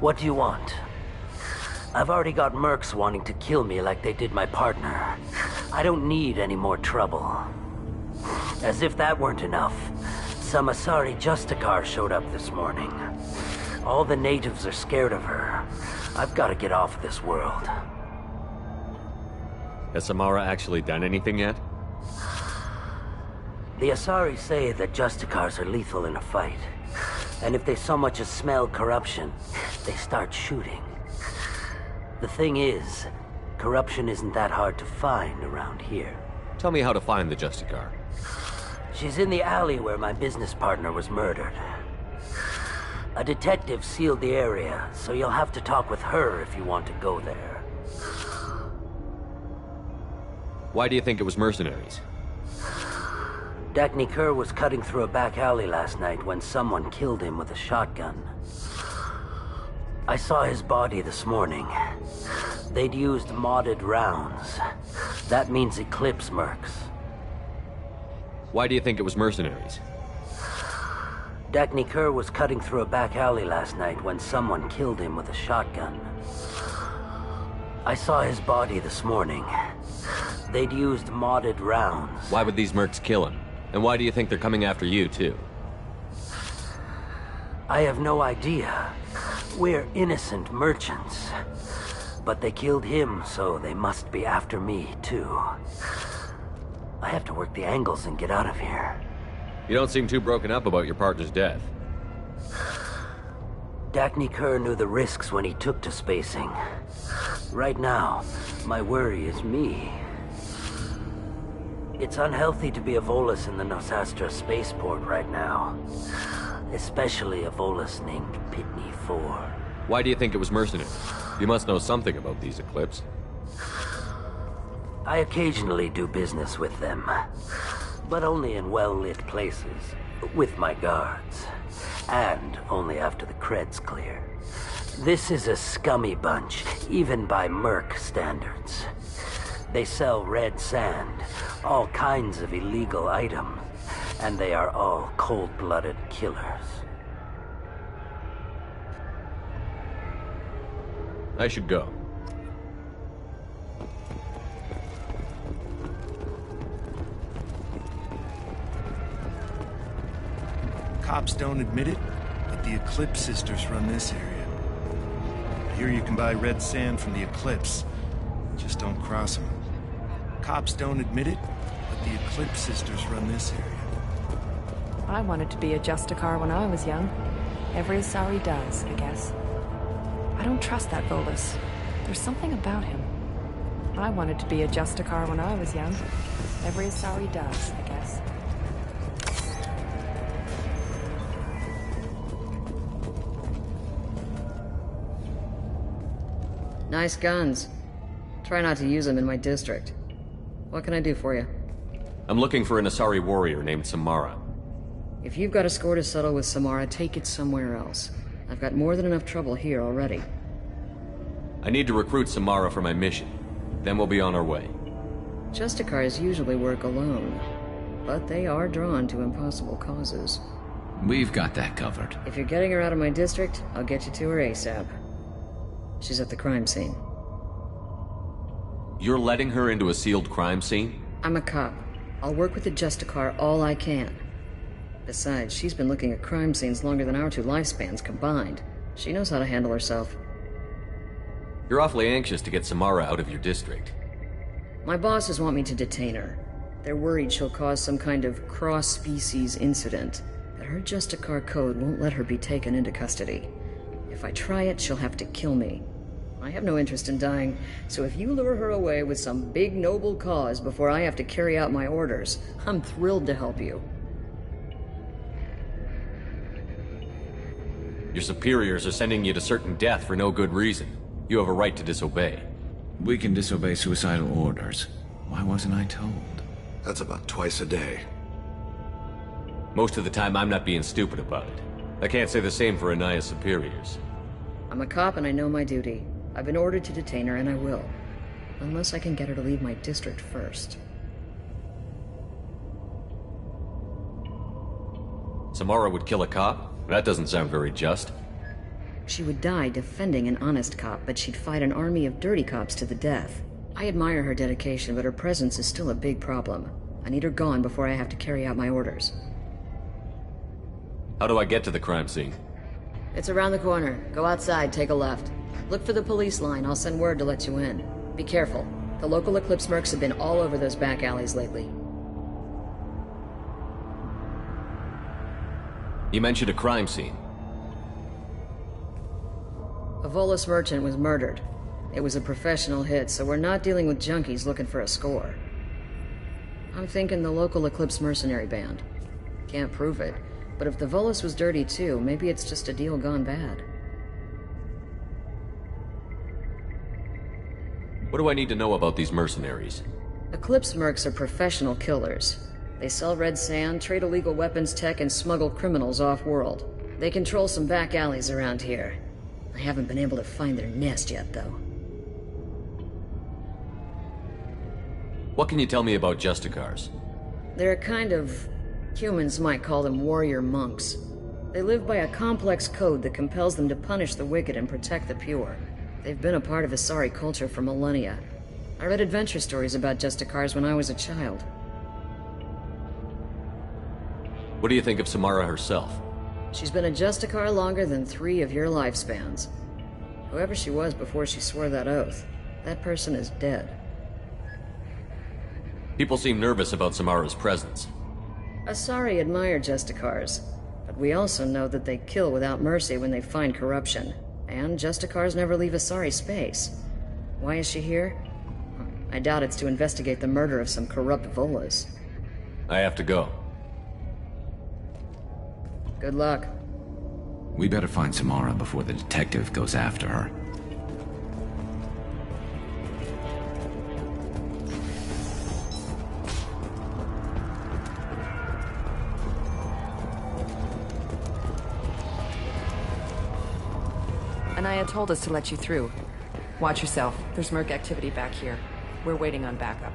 What do you want? I've already got mercs wanting to kill me like they did my partner. I don't need any more trouble. As if that weren't enough, some Asari Justicar showed up this morning. All the natives are scared of her. I've got to get off this world. Has Samara actually done anything yet? The Asari say that Justicars are lethal in a fight. And if they so much as smell corruption, they start shooting. The thing is, corruption isn't that hard to find around here. Tell me how to find the Justicar. She's in the alley where my business partner was murdered. A detective sealed the area, so you'll have to talk with her if you want to go there. Why do you think it was mercenaries? Dagny Kerr was cutting through a back alley last night when someone killed him with a shotgun. I saw his body this morning. They'd used modded rounds. That means Eclipse mercs. Why do you think it was mercenaries? Dagny Kerr was cutting through a back alley last night when someone killed him with a shotgun. I saw his body this morning. They'd used modded rounds. Why would these mercs kill him? And why do you think they're coming after you, too? I have no idea. We're innocent merchants. But they killed him, so they must be after me, too. I have to work the angles and get out of here. You don't seem too broken up about your partner's death. Dagny Kerr knew the risks when he took to spacing. Right now, my worry is me. It's unhealthy to be a Volus in the Nosastra spaceport right now. Especially a Volus named Pitney 4. Why do you think it was mercenaries? You must know something about these Eclipse. I occasionally do business with them. But only in well-lit places, with my guards. And only after the creds clear. This is a scummy bunch, even by merc standards. They sell red sand, all kinds of illegal items, and they are all cold-blooded killers. I should go. Cops don't admit it, but the Eclipse sisters run this area. Here you can buy red sand from the Eclipse. Just don't cross them. Cops don't admit it, but the Eclipse sisters run this area. I wanted to be a Justicar when I was young. Every Asari does, I guess. I don't trust that Volus. There's something about him. I wanted to be a Justicar when I was young. Every Asari does, I guess. Nice guns. Try not to use them in my district. What can I do for you? I'm looking for an Asari warrior named Samara. If you've got a score to settle with Samara, take it somewhere else. I've got more than enough trouble here already. I need to recruit Samara for my mission. Then we'll be on our way. Justicars usually work alone, but they are drawn to impossible causes. We've got that covered. If you're getting her out of my district, I'll get you to her ASAP. She's at the crime scene. You're letting her into a sealed crime scene? I'm a cop. I'll work with the Justicar all I can. Besides, she's been looking at crime scenes longer than our two lifespans combined. She knows how to handle herself. You're awfully anxious to get Samara out of your district. My bosses want me to detain her. They're worried she'll cause some kind of cross-species incident, but her Justicar code won't let her be taken into custody. If I try it, she'll have to kill me. I have no interest in dying, so if you lure her away with some big noble cause before I have to carry out my orders, I'm thrilled to help you. Your superiors are sending you to certain death for no good reason. You have a right to disobey. We can disobey suicidal orders. Why wasn't I told? That's about twice a day. Most of the time, I'm not being stupid about it. I can't say the same for Anaya's superiors. I'm a cop and I know my duty. I've been ordered to detain her and I will. Unless I can get her to leave my district first. Samara would kill a cop? That doesn't sound very just. She would die defending an honest cop, but she'd fight an army of dirty cops to the death. I admire her dedication, but her presence is still a big problem. I need her gone before I have to carry out my orders. How do I get to the crime scene? It's around the corner. Go outside, take a left. Look for the police line. I'll send word to let you in. Be careful. The local Eclipse mercs have been all over those back alleys lately. You mentioned a crime scene. A Volus merchant was murdered. It was a professional hit, so we're not dealing with junkies looking for a score. I'm thinking the local Eclipse mercenary band. Can't prove it, but if the Volus was dirty too, maybe it's just a deal gone bad. What do I need to know about these mercenaries? Eclipse mercs are professional killers. They sell red sand, trade illegal weapons tech, and smuggle criminals off-world. They control some back alleys around here. I haven't been able to find their nest yet, though. What can you tell me about Justicars? They're a kind of... humans might call them warrior monks. They live by a complex code that compels them to punish the wicked and protect the pure. They've been a part of Asari culture for millennia. I read adventure stories about Justicars when I was a child. What do you think of Samara herself? She's been a Justicar longer than 3 of your lifespans. Whoever she was before she swore that oath, that person is dead. People seem nervous about Samara's presence. Asari admire Justicars, but we also know that they kill without mercy when they find corruption. And Justicars never leave Asari space. Why is she here? I doubt it's to investigate the murder of some corrupt Volas. I have to go. Good luck. We better find Samara before the detective goes after her. Anaya told us to let you through. Watch yourself. There's merc activity back here. We're waiting on backup.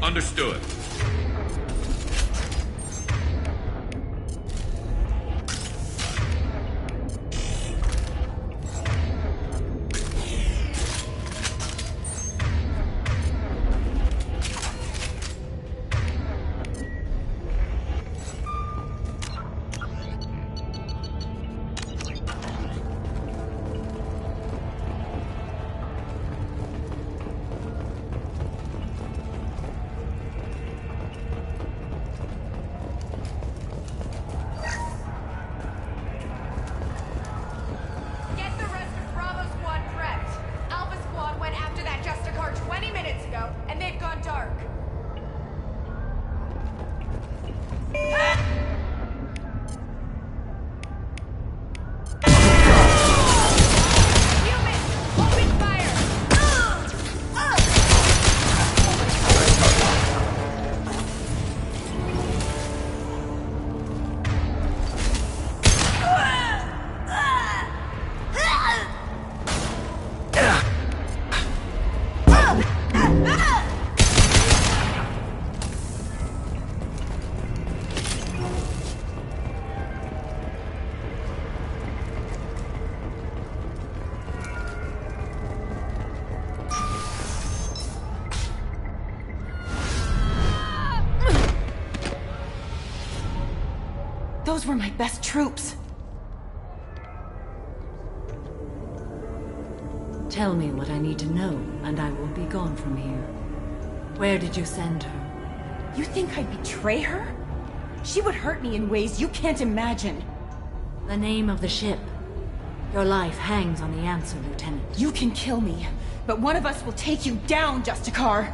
Understood. Those were my best troops. Tell me what I need to know, and I will be gone from here. Where did you send her? You think I'd betray her? She would hurt me in ways you can't imagine. The name of the ship. Your life hangs on the answer, Lieutenant. You can kill me, but one of us will take you down, Justicar!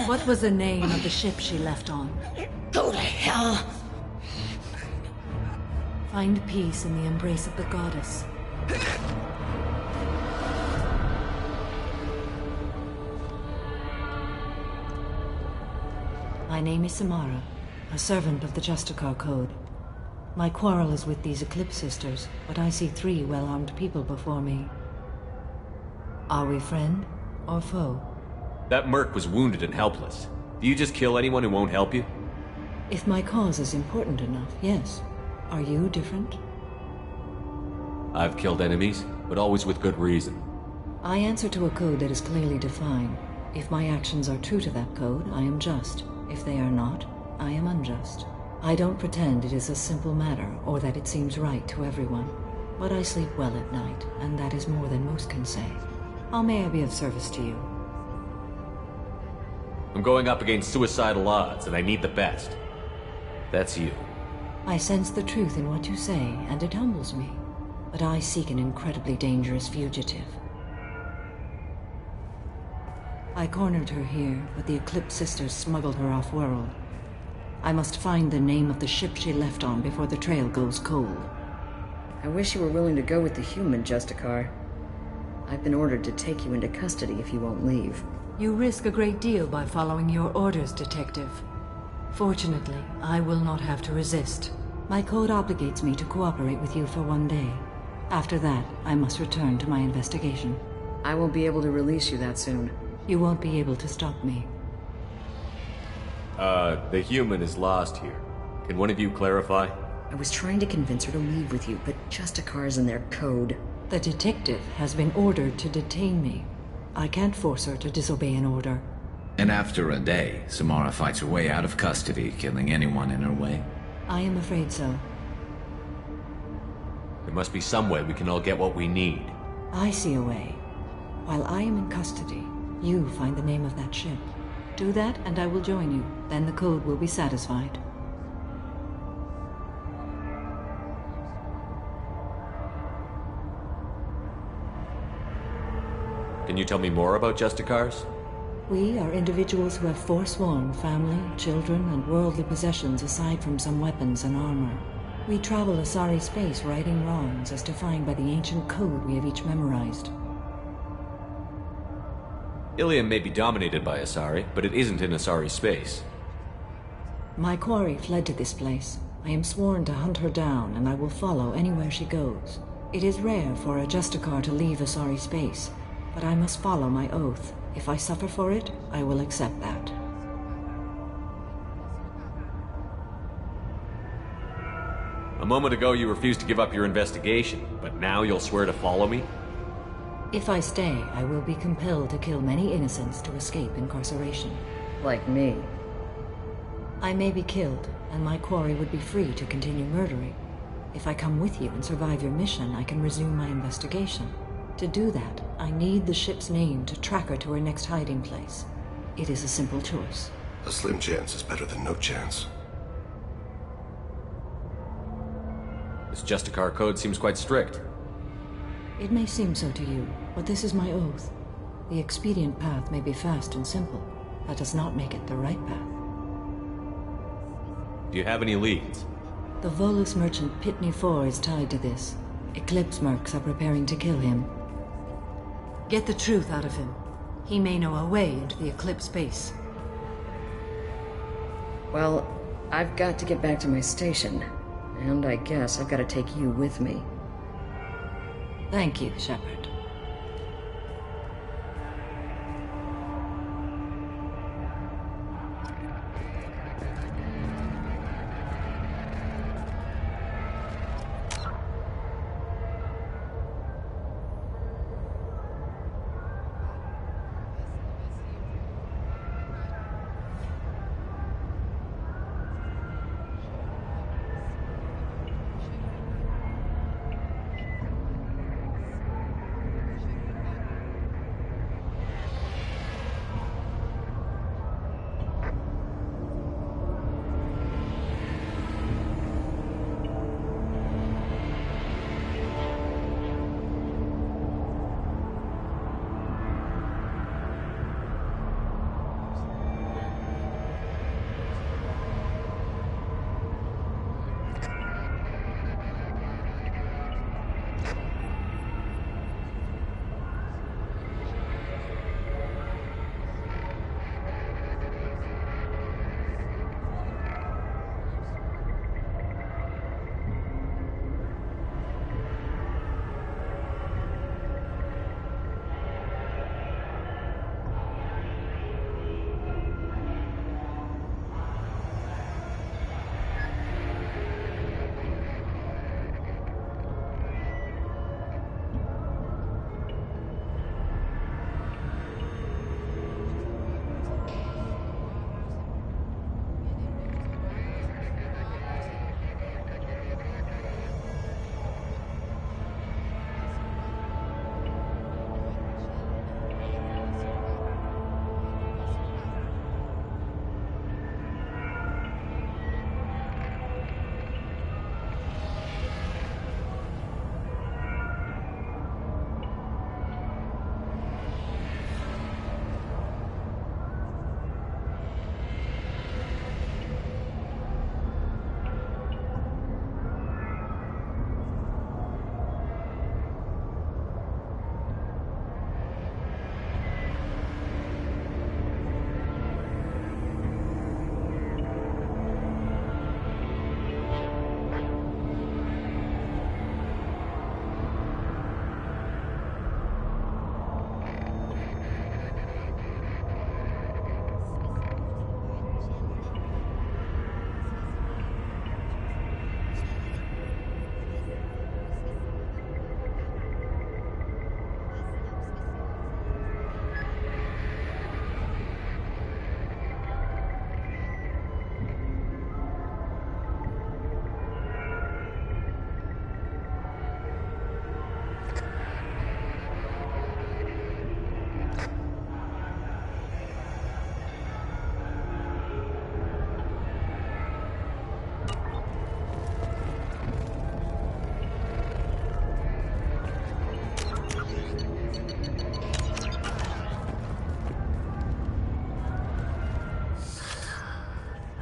What was the name of the ship she left on? Go to hell! Find peace in the embrace of the goddess. My name is Samara, a servant of the Justicar Code. My quarrel is with these Eclipse Sisters, but I see 3 well-armed people before me. Are we friend or foe? That merc was wounded and helpless. Do you just kill anyone who won't help you? If my cause is important enough, yes. Are you different? I've killed enemies, but always with good reason. I answer to a code that is clearly defined. If my actions are true to that code, I am just. If they are not, I am unjust. I don't pretend it is a simple matter, or that it seems right to everyone. But I sleep well at night, and that is more than most can say. How may I be of service to you? I'm going up against suicidal odds, and I need the best. That's you. I sense the truth in what you say, and it humbles me. But I seek an incredibly dangerous fugitive. I cornered her here, but the Eclipse Sisters smuggled her off-world. I must find the name of the ship she left on before the trail goes cold. I wish you were willing to go with the human, Justicar. I've been ordered to take you into custody if you won't leave. You risk a great deal by following your orders, Detective. Fortunately, I will not have to resist. My code obligates me to cooperate with you for 1 day. After that, I must return to my investigation. I won't be able to release you that soon. You won't be able to stop me. The human is lost here. Can one of you clarify? I was trying to convince her to leave with you, but Justicar's in their code. The detective has been ordered to detain me. I can't force her to disobey an order. And after a day, Samara fights her way out of custody, killing anyone in her way. I am afraid so. There must be some way we can all get what we need. I see a way. While I am in custody, you find the name of that ship. Do that, and I will join you. Then the code will be satisfied. Can you tell me more about Justicars? We are individuals who have forsworn family, children, and worldly possessions aside from some weapons and armor. We travel Asari space righting wrongs as defined by the ancient code we have each memorized. Ilium may be dominated by Asari, but it isn't in Asari space. My quarry fled to this place. I am sworn to hunt her down, and I will follow anywhere she goes. It is rare for a Justicar to leave Asari space, but I must follow my oath. If I suffer for it, I will accept that. A moment ago you refused to give up your investigation, but now you'll swear to follow me? If I stay, I will be compelled to kill many innocents to escape incarceration. Like me. I may be killed, and my quarry would be free to continue murdering. If I come with you and survive your mission, I can resume my investigation. To do that, I need the ship's name to track her to her next hiding place. It is a simple choice. A slim chance is better than no chance. This Justicar code seems quite strict. It may seem so to you, but this is my oath. The expedient path may be fast and simple. That does not make it the right path. Do you have any leads? The Volus merchant Pitney 4 is tied to this. Eclipse mercs are preparing to kill him. Get the truth out of him. He may know a way into the Eclipse base. Well, I've got to get back to my station. And I guess I've got to take you with me. Thank you, Shepard.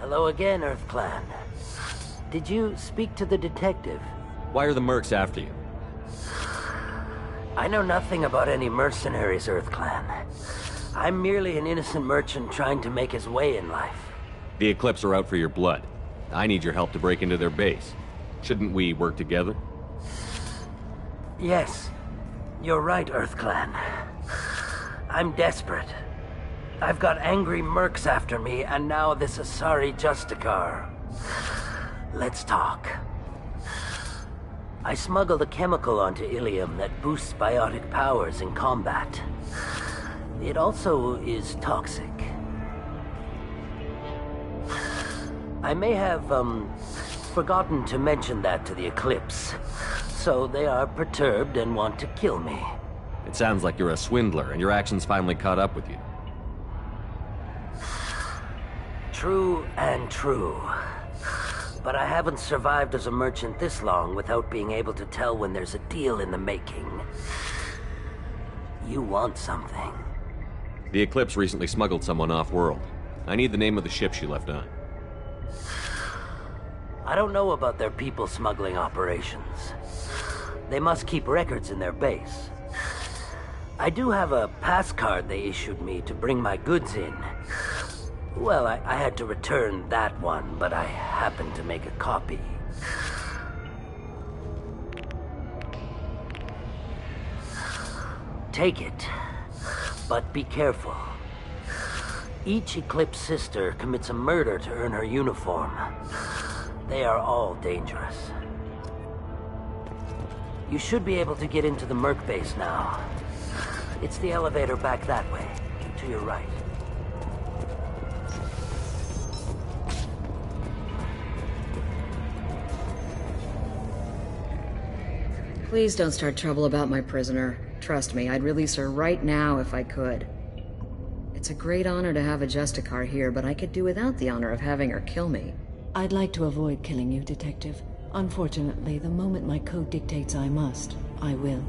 Hello again, Earth Clan. Did you speak to the detective? Why are the mercs after you? I know nothing about any mercenaries, Earth Clan. I'm merely an innocent merchant trying to make his way in life. The Eclipse are out for your blood. I need your help to break into their base. Shouldn't we work together? Yes, you're right, Earth Clan. I'm desperate. I've got angry mercs after me, and now this Asari Justicar. Let's talk. I smuggled a chemical onto Ilium that boosts biotic powers in combat. It also is toxic. I may have, forgotten to mention that to the Eclipse. So they are perturbed and want to kill me. It sounds like you're a swindler, and your actions finally caught up with you. True and true. But I haven't survived as a merchant this long without being able to tell when there's a deal in the making. You want something. The Eclipse recently smuggled someone off-world. I need the name of the ship she left on. I don't know about their people smuggling operations. They must keep records in their base. I do have a pass card they issued me to bring my goods in. Well, I had to return that one, but I happened to make a copy. Take it, but be careful. Each Eclipse sister commits a murder to earn her uniform. They are all dangerous. You should be able to get into the Merc base now. It's the elevator back that way, to your right. Please don't start trouble about my prisoner. Trust me, I'd release her right now if I could. It's a great honor to have a Justicar here, but I could do without the honor of having her kill me. I'd like to avoid killing you, Detective. Unfortunately, the moment my code dictates I must, I will.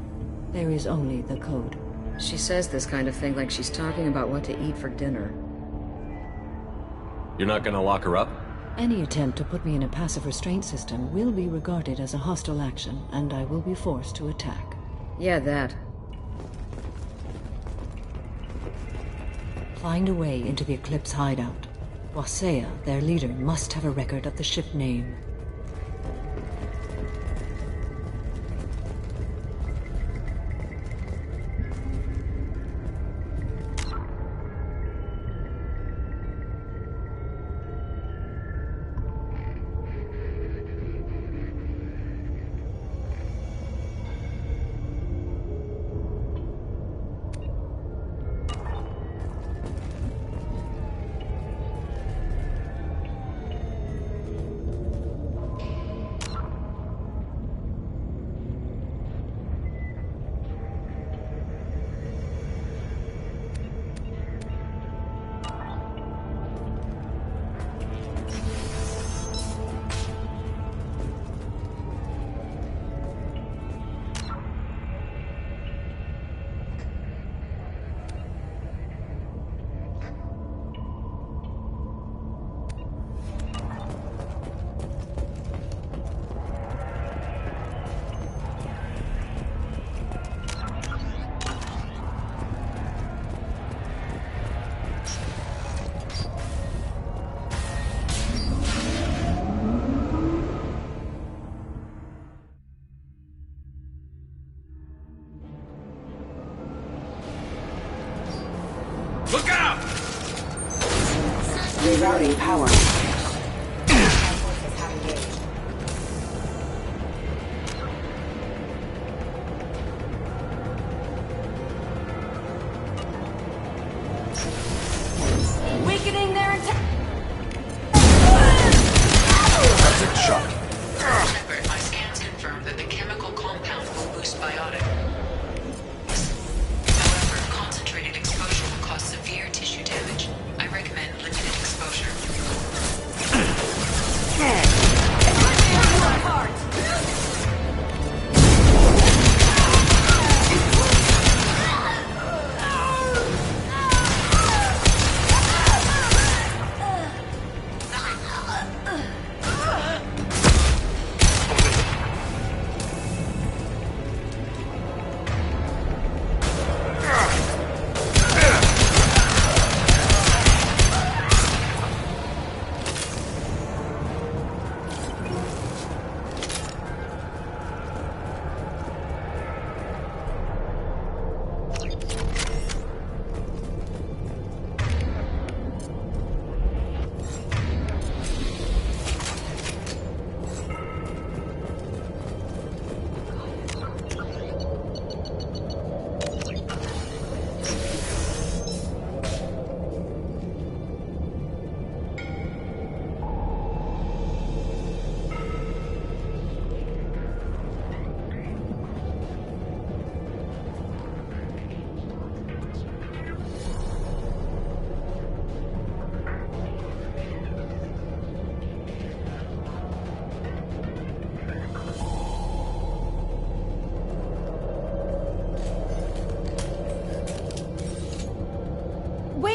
There is only the code. She says this kind of thing like she's talking about what to eat for dinner. You're not gonna lock her up? Any attempt to put me in a passive restraint system will be regarded as a hostile action, and I will be forced to attack. Yeah, that. Find a way into the Eclipse hideout. Wasea, their leader, must have a record of the ship name. Look out! Rerouting power. Forces have engaged. Weakening their attack. That's a shot. Shepard, my scans confirm that the chemical compound will boost biotic. However, concentrated exposure will cause severe tissue damage. I recommend limited exposure.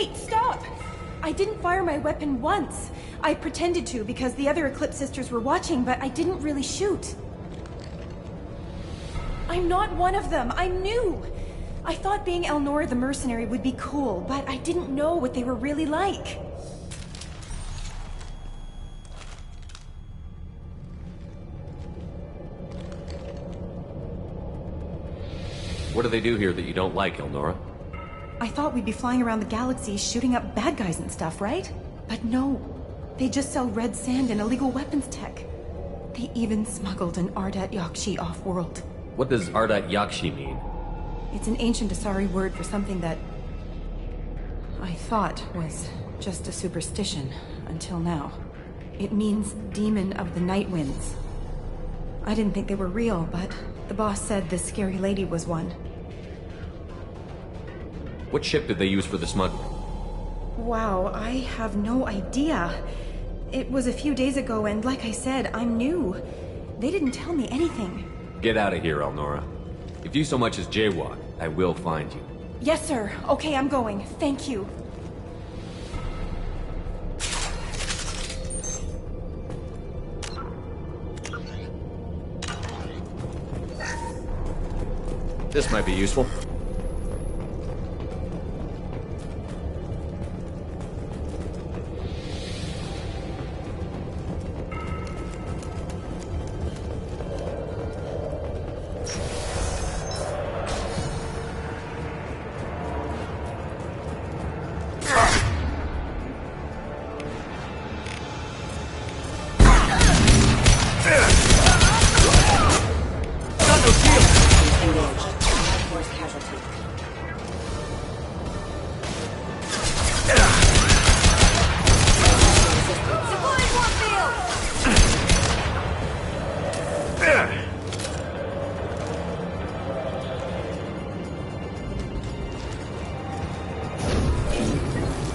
Wait, stop! I didn't fire my weapon once. I pretended to because the other Eclipse sisters were watching, but I didn't really shoot. I'm not one of them. I'm new. I thought being Elnora the mercenary would be cool, but I didn't know what they were really like. What do they do here that you don't like, Elnora? I thought we'd be flying around the galaxy shooting up bad guys and stuff, right? But no. They just sell red sand and illegal weapons tech. They even smuggled an Ardat Yakshi off-world. What does Ardat Yakshi mean? It's an ancient Asari word for something that I thought was just a superstition until now. It means demon of the night winds. I didn't think they were real, but the boss said this scary lady was one. What ship did they use for the smuggling? Wow, I have no idea. It was a few days ago, and like I said, I'm new. They didn't tell me anything. Get out of here, Elnora. If you so much as jaywalk, I will find you. Yes, sir. Okay, I'm going. Thank you. This might be useful.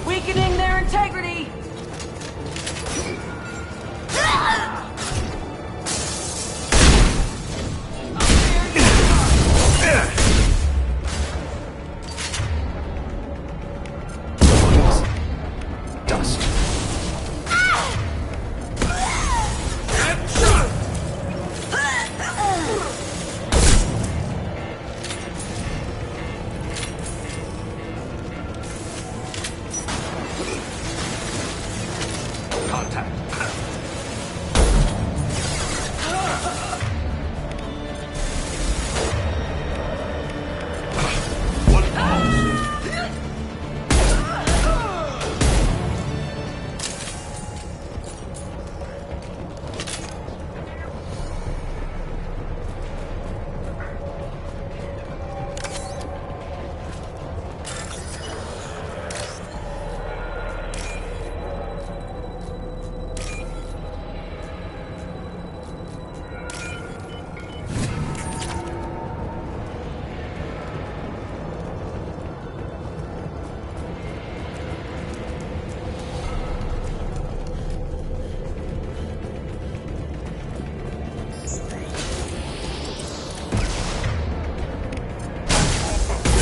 Weakening their integrity! Dust. Contact.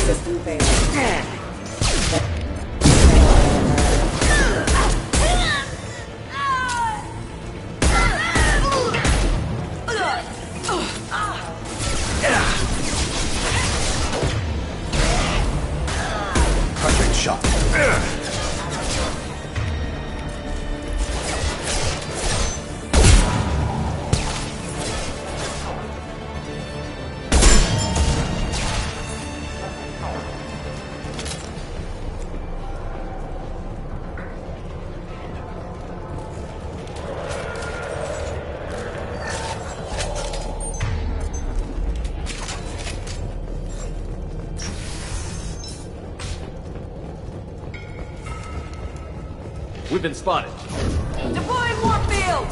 System failure. Crushing shot. We've been spotted. Deploying warp field!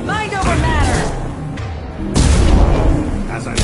Mind over matter! As I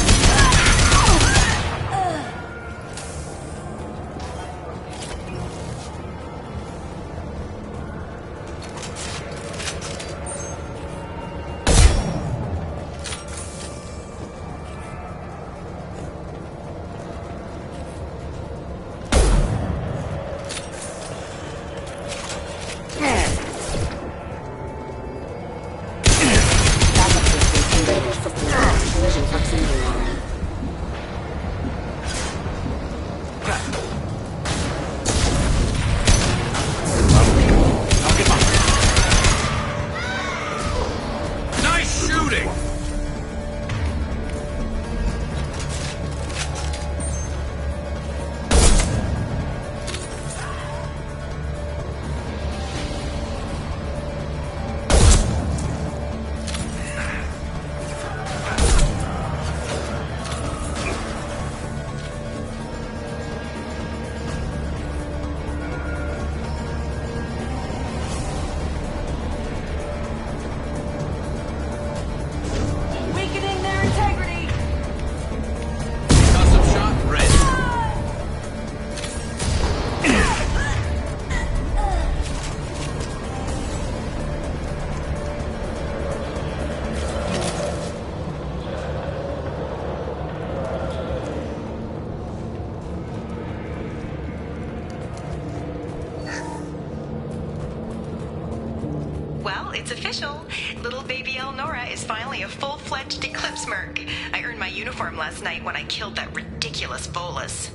it's official. Little baby Elnora is finally a full-fledged Eclipse merc. I earned my uniform last night when I killed that ridiculous bolus.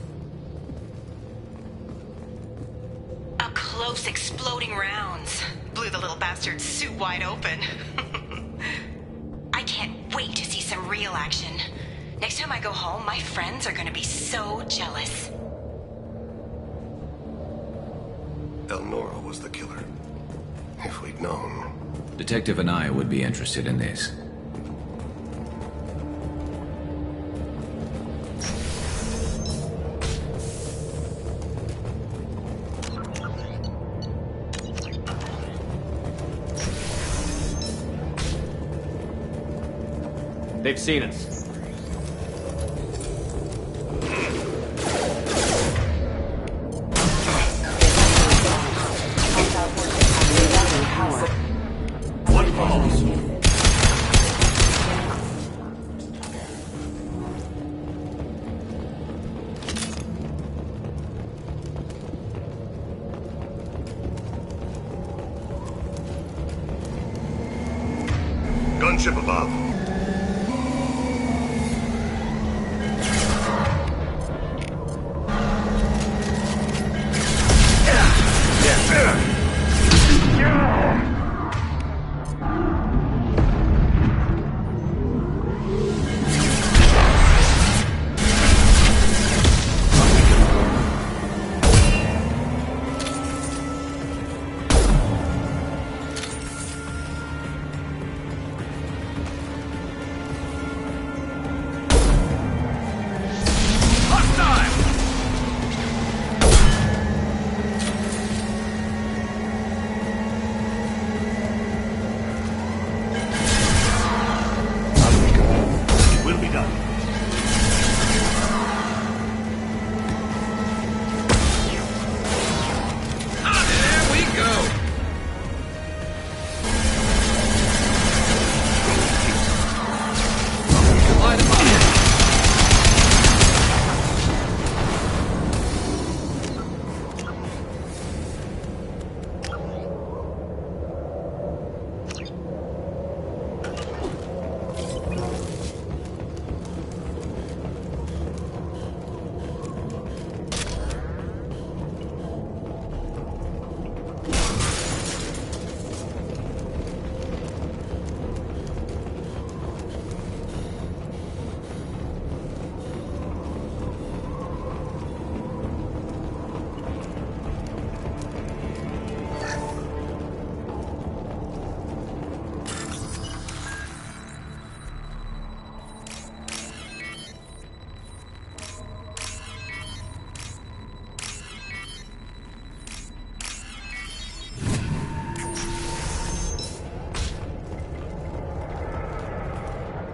Up close, exploding rounds. Blew the little bastard's suit wide open. I can't wait to see some real action. Next time I go home, my friends are gonna be so jealous. Elnora was the killer. If we'd known. Detective and I would be interested in this. They've seen us. Gunship above.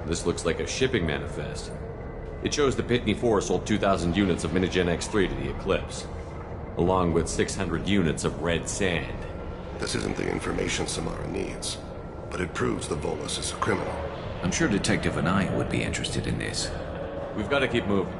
This looks like a shipping manifest. It shows the Pitney 4 sold 2,000 units of Minigen X3 to the Eclipse, along with 600 units of red sand. This isn't the information Samara needs, but it proves the Volus is a criminal. I'm sure Detective and I would be interested in this. We've got to keep moving.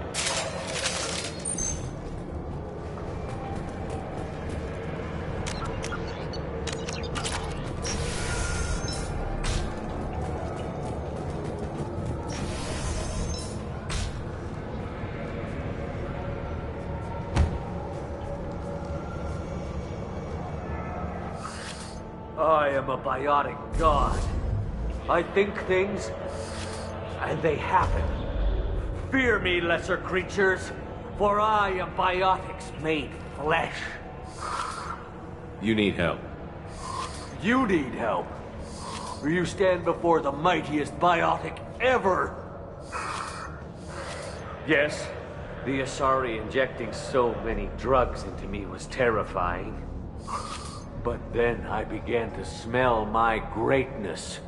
I am a biotic god. I think things, and they happen. Fear me, lesser creatures, for I am biotics made flesh. You need help. You need help, or you stand before the mightiest biotic ever. Yes, the Asari injecting so many drugs into me was terrifying. But then I began to smell my greatness.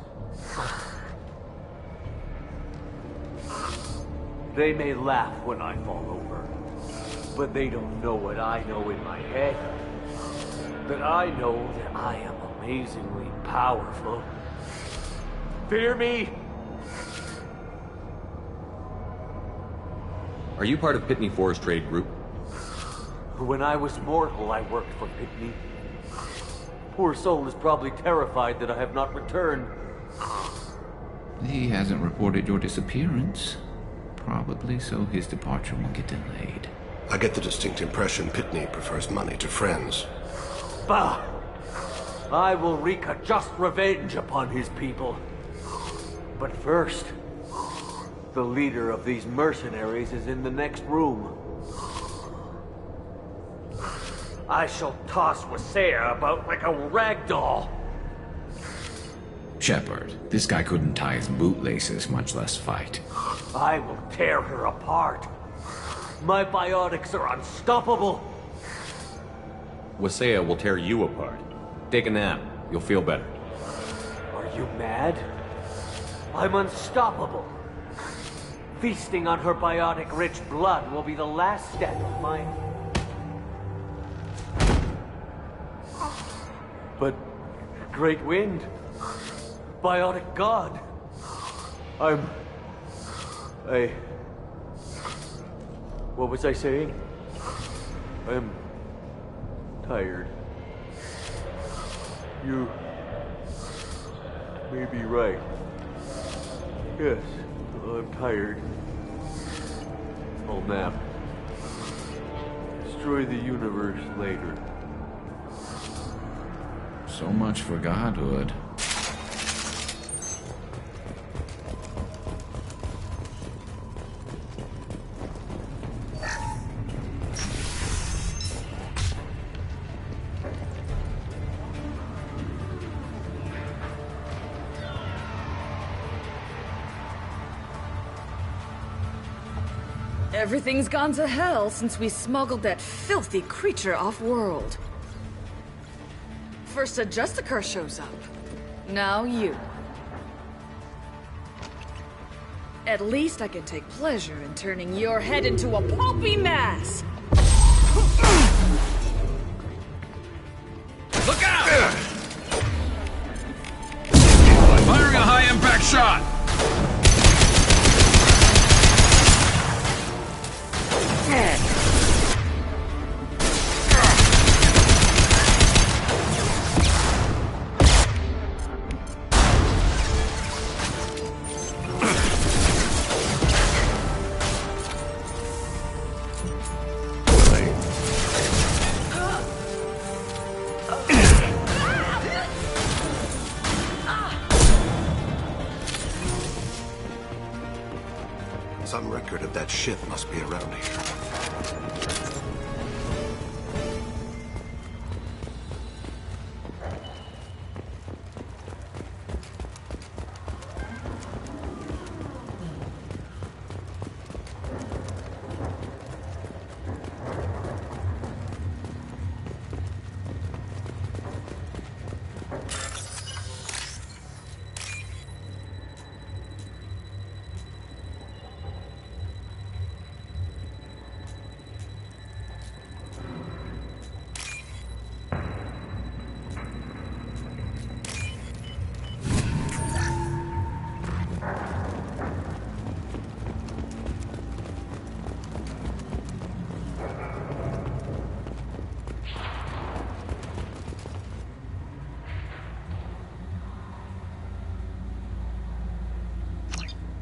They may laugh when I fall over, but they don't know what I know in my head. That I know that I am amazingly powerful. Fear me? Are you part of Pitney 4's trade group? When I was mortal, I worked for Pitney. Poor soul is probably terrified that I have not returned. He hasn't reported your disappearance. Probably so his departure won't get delayed. I get the distinct impression Pitney prefers money to friends. Bah! I will wreak a just revenge upon his people. But first, the leader of these mercenaries is in the next room. I shall toss Wasea about like a rag doll. Shepard, this guy couldn't tie his bootlaces, much less fight. I will tear her apart. My biotics are unstoppable. Wasea will tear you apart. Take a nap. You'll feel better. Are you mad? I'm unstoppable. Feasting on her biotic-rich blood will be the last step of my... But... Great Wind... Biotic God... What was I saying? I'm... tired. You... may be right. Yes, I'm tired. I'll nap. Destroy the universe later. So much for godhood. Everything's gone to hell since we smuggled that filthy creature off-world. First a Justicar shows up. Now you. At least I can take pleasure in turning your head into a pulpy mass! Look out! Firing a high-impact shot! Some record of that ship must be around here.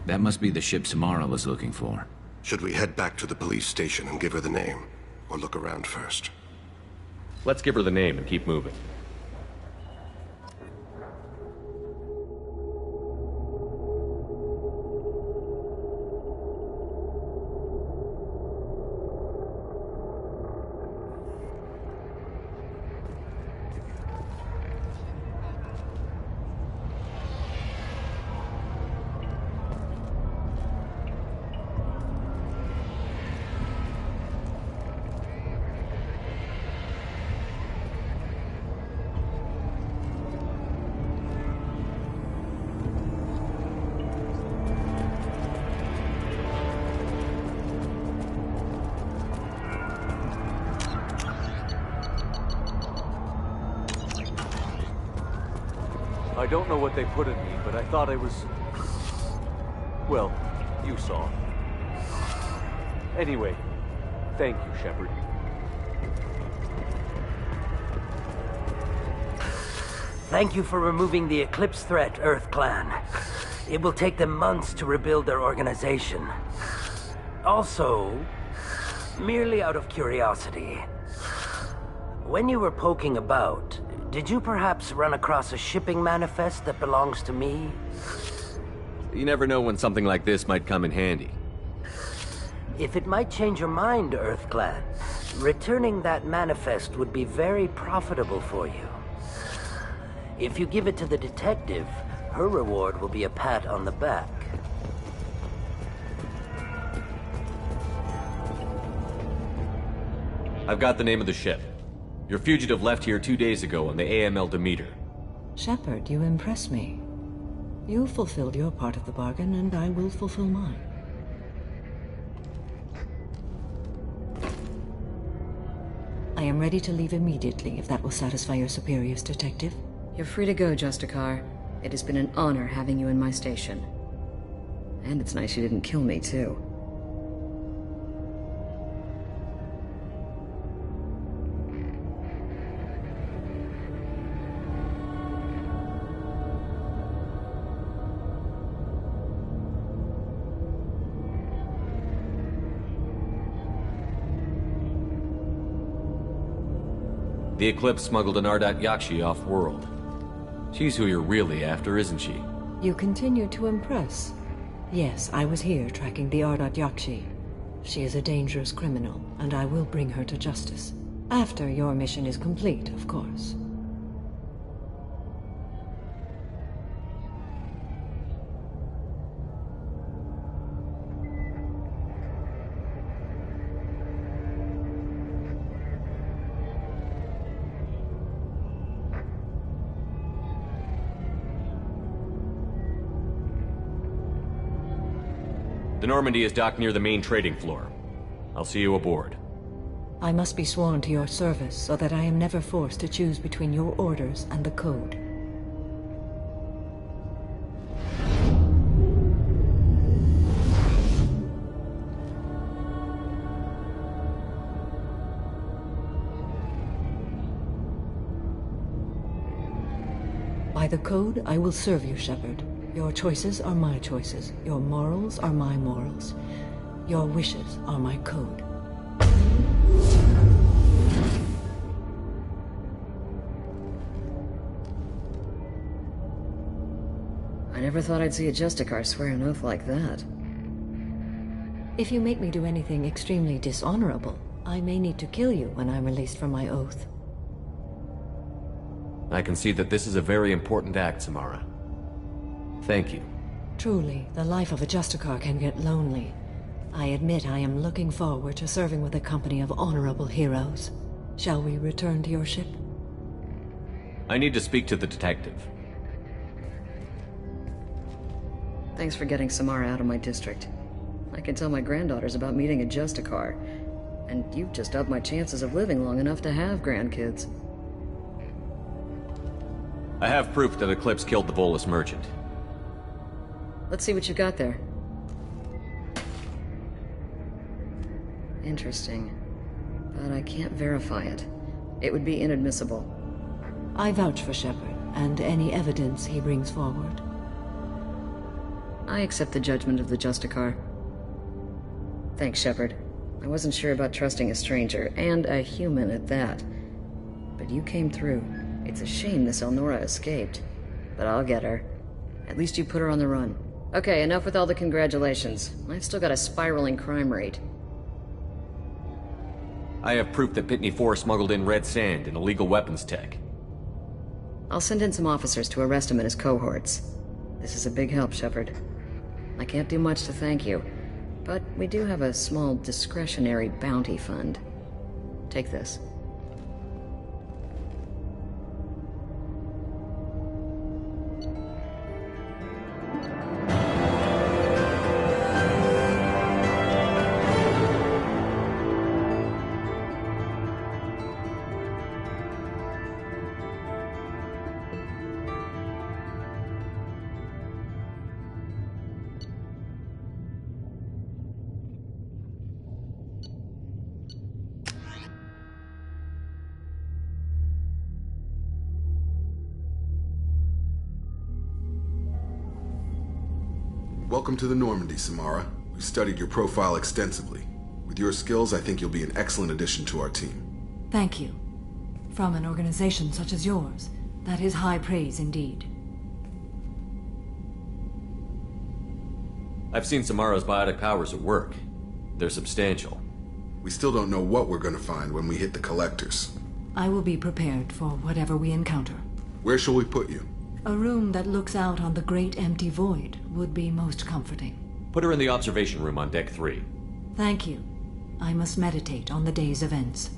That must be the ship Samara was looking for. Should we head back to the police station and give her the name? Or look around first? Let's give her the name and keep moving. I don't know what they put in me, but I thought I was... well, you saw. Anyway, thank you, Shepard. Thank you for removing the Eclipse threat, Earth Clan. It will take them months to rebuild their organization. Also, merely out of curiosity, when you were poking about, did you perhaps run across a shipping manifest that belongs to me? You never know when something like this might come in handy. If it might change your mind, Earth Clan, returning that manifest would be very profitable for you. If you give it to the detective, her reward will be a pat on the back. I've got the name of the ship. Your fugitive left here 2 days ago on the AML Demeter. Shepard, you impress me. You fulfilled your part of the bargain, and I will fulfill mine. I am ready to leave immediately, if that will satisfy your superiors, Detective. You're free to go, Justicar. It has been an honor having you in my station. And it's nice you didn't kill me, too. The Eclipse smuggled an Ardat Yakshi off-world. She's who you're really after, isn't she? You continue to impress. Yes, I was here tracking the Ardat Yakshi. She is a dangerous criminal, and I will bring her to justice. After your mission is complete, of course. The Normandy is docked near the main trading floor. I'll see you aboard. I must be sworn to your service so that I am never forced to choose between your orders and the Code. By the Code, I will serve you, Shepard. Your choices are my choices. Your morals are my morals. Your wishes are my code. I never thought I'd see a Justicar swear an oath like that. If you make me do anything extremely dishonorable, I may need to kill you when I'm released from my oath. I can see that this is a very important act, Samara. Thank you. Truly, the life of a Justicar can get lonely. I admit I am looking forward to serving with a company of honorable heroes. Shall we return to your ship? I need to speak to the detective. Thanks for getting Samara out of my district. I can tell my granddaughters about meeting a Justicar, and you've just upped my chances of living long enough to have grandkids. I have proof that Eclipse killed the Volus merchant. Let's see what you got there. Interesting. But I can't verify it. It would be inadmissible. I vouch for Shepard, and any evidence he brings forward. I accept the judgment of the Justicar. Thanks, Shepard. I wasn't sure about trusting a stranger, and a human at that. But you came through. It's a shame this Elnora escaped. But I'll get her. At least you put her on the run. Okay, enough with all the congratulations. I've still got a spiraling crime rate. I have proof that Pitney 4 smuggled in red sand and illegal weapons tech. I'll send in some officers to arrest him and his cohorts. This is a big help, Shepard. I can't do much to thank you, but we do have a small discretionary bounty fund. Take this. Welcome to the Normandy, Samara. We've studied your profile extensively. With your skills, I think you'll be an excellent addition to our team. Thank you. From an organization such as yours, that is high praise indeed. I've seen Samara's biotic powers at work. They're substantial. We still don't know what we're going to find when we hit the collectors. I will be prepared for whatever we encounter. Where shall we put you? A room that looks out on the great empty void would be most comforting. Put her in the observation room on Deck 3. Thank you. I must meditate on the day's events.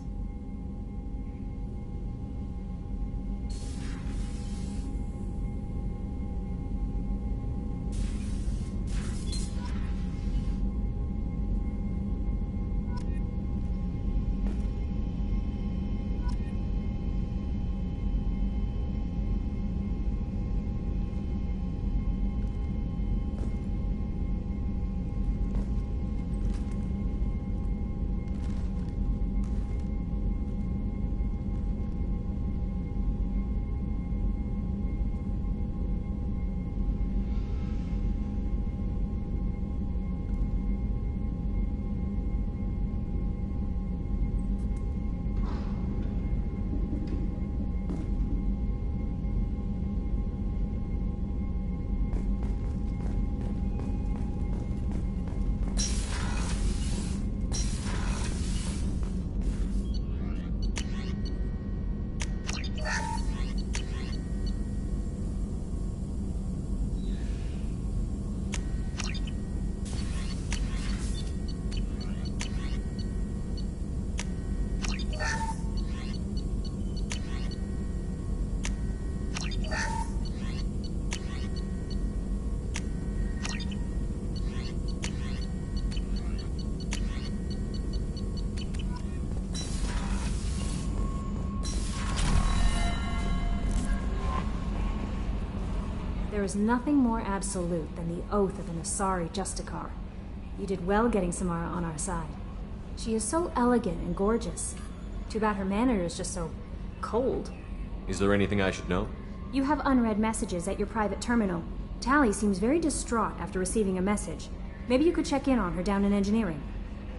There is nothing more absolute than the oath of an Asari Justicar. You did well getting Samara on our side. She is so elegant and gorgeous. Too bad her manner is just so cold. Is there anything I should know? You have unread messages at your private terminal. Tally seems very distraught after receiving a message. Maybe you could check in on her down in engineering.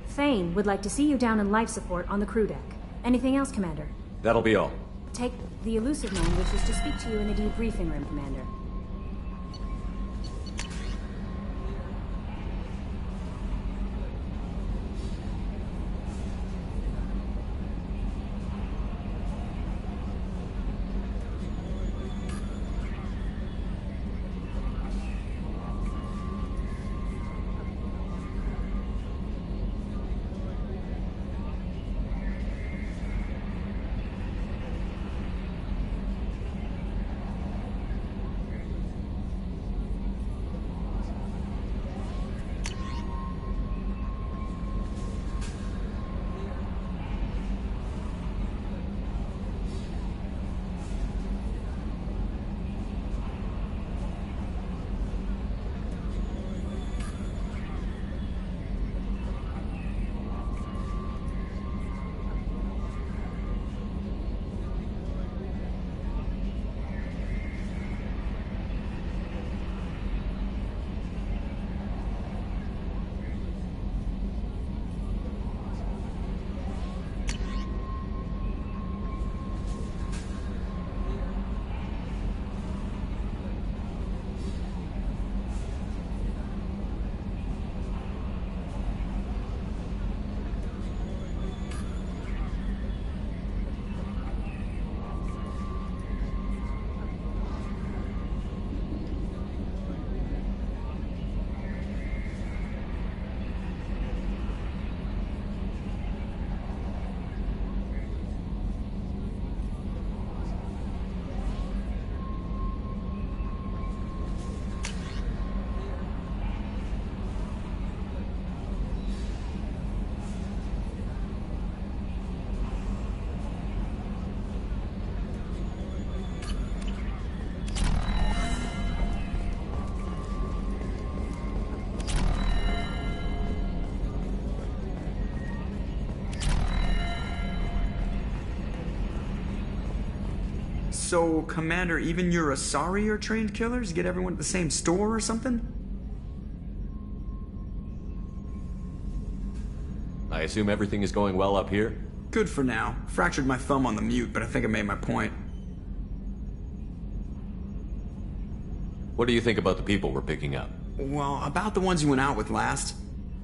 Thane would like to see you down in life support on the crew deck. Anything else, Commander? That'll be all. Take the elusive man wishes to speak to you in the debriefing room, Commander. So, Commander, even your Asari are trained killers? Get everyone at the same store or something? I assume everything is going well up here? Good for now. Fractured my thumb on the mute, but I think I made my point. What do you think about the people we're picking up? Well, about the ones you went out with last.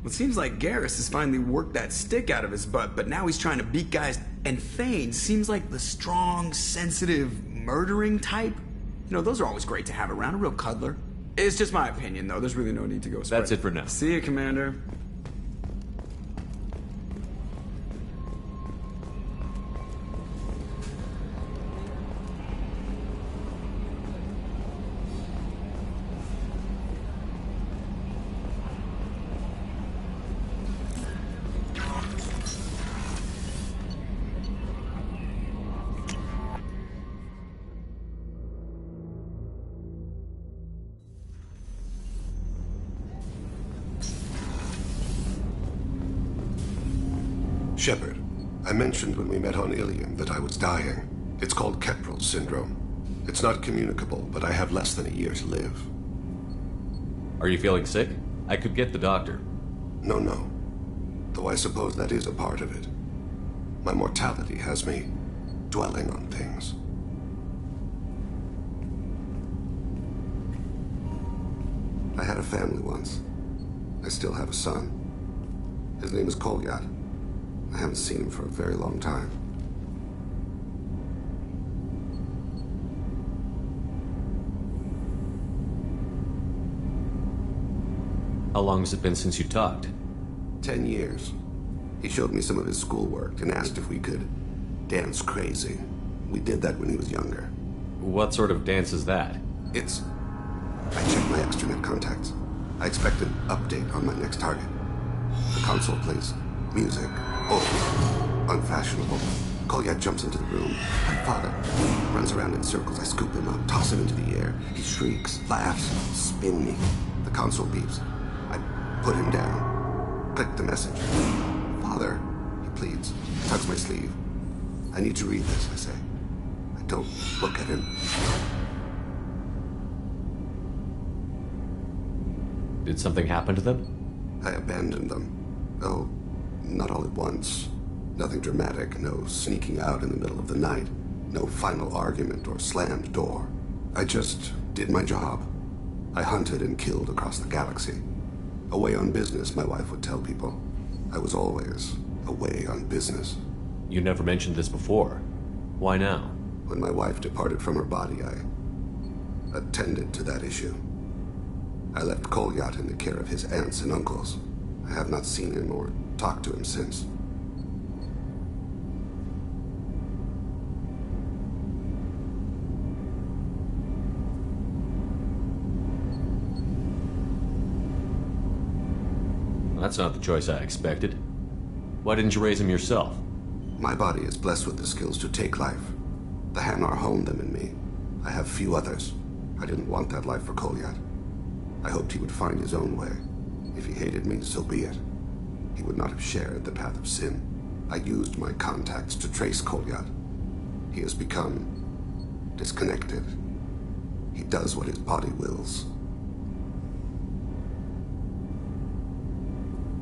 It seems like Garrus has finally worked that stick out of his butt, but now he's trying to beat guys. And Thane seems like the strong, sensitive, murdering type. You know, those are always great to have around, a real cuddler. It's just my opinion, though. There's really no need to go spread. That's it for now. See you, Commander. Shepard, I mentioned when we met on Ilium that I was dying. It's called Kepral's syndrome. It's not communicable, but I have less than a year to live. Are you feeling sick? I could get the doctor. No. Though I suppose that is a part of it. My mortality has me dwelling on things. I had a family once. I still have a son. His name is Kolyat. I haven't seen him for a very long time. How long has it been since you talked? 10 years. He showed me some of his schoolwork and asked if we could dance crazy. We did that when he was younger. What sort of dance is that? I checked my extranet contacts. I expect an update on my next target. The console plays music. Oh, unfashionable. Kolyat jumps into the room. My father runs around in circles. I scoop him up, toss him into the air. He shrieks, laughs, spin me. The console beeps. I put him down. Click the message. Father, he pleads. Tugs my sleeve. I need to read this, I say. I don't look at him. Did something happen to them? I abandoned them. Oh, not all at once. Nothing dramatic, no sneaking out in the middle of the night, no final argument or slammed door. I just did my job. I hunted and killed across the galaxy. Away on business, my wife would tell people. I was always away on business. You never mentioned this before. Why now? When my wife departed from her body, I attended to that issue. I left Kolyat in the care of his aunts and uncles. I have not seen him or talked to him since. Well, that's not the choice I expected. Why didn't you raise him yourself? My body is blessed with the skills to take life. The Hanar honed them in me. I have few others. I didn't want that life for Kolyat. I hoped he would find his own way. If he hated me, so be it. He would not have shared the path of sin. I used my contacts to trace Kolyat. He has become disconnected. He does what his body wills.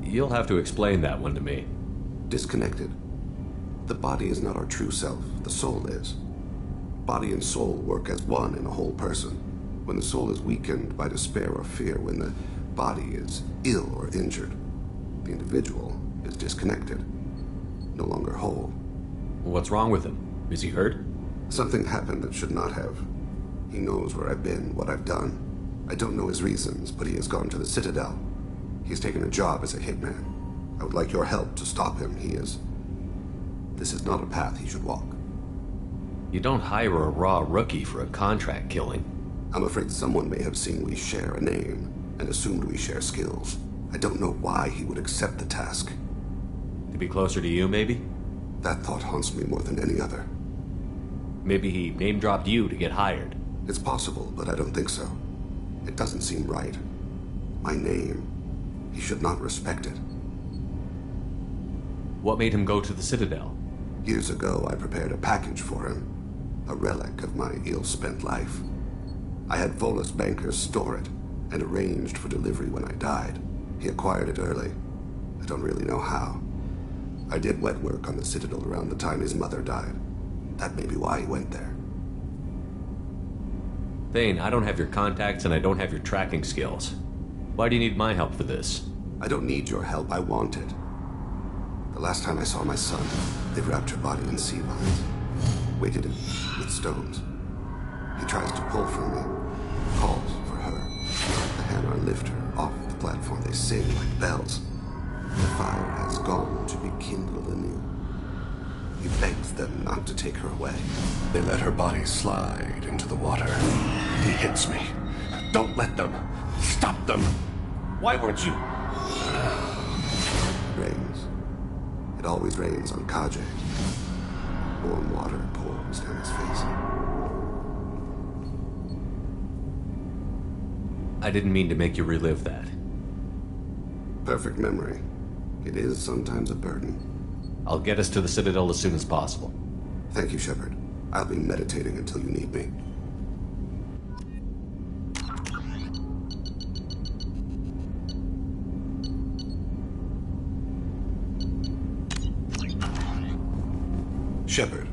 You'll have to explain that one to me. Disconnected. The body is not our true self. The soul is. Body and soul work as one in a whole person. When the soul is weakened by despair or fear, when the body is ill or injured, the individual is disconnected, no longer whole. What's wrong with him? Is he hurt? Something happened that should not have. He knows where I've been, what I've done. I don't know his reasons, but he has gone to the Citadel. He's taken a job as a hitman. I would like your help to stop him. This is not a path he should walk. You don't hire a raw rookie for a contract killing. I'm afraid someone may have seen we share a name and assumed we share skills. I don't know why he would accept the task. To be closer to you, maybe? That thought haunts me more than any other. Maybe he name-dropped you to get hired. It's possible, but I don't think so. It doesn't seem right. My name. He should not respect it. What made him go to the Citadel? Years ago, I prepared a package for him. A relic of my ill-spent life. I had Volus bankers store it, and arranged for delivery when I died. He acquired it early. I don't really know how. I did wet work on the Citadel around the time his mother died. That may be why he went there. Thane, I don't have your contacts and I don't have your tracking skills. Why do you need my help for this? I don't need your help, I want it. The last time I saw my son, they wrapped her body in sea vines, weighted it with stones. He tries to pull from me, calls for her. The hammer lift her off the platform. They sing like bells. The fire has gone to be kindled anew. He begs them not to take her away. They let her body slide into the water. He hits me. Don't let them. Stop them. Why weren't you? Rains. It always rains on Kaje. Warm water pours down his face. I didn't mean to make you relive that. Perfect memory. It is sometimes a burden. I'll get us to the Citadel as soon as possible. Thank you, Shepard. I'll be meditating until you need me. Shepard,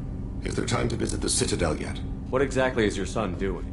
is there time to visit the Citadel yet? What exactly is your son doing?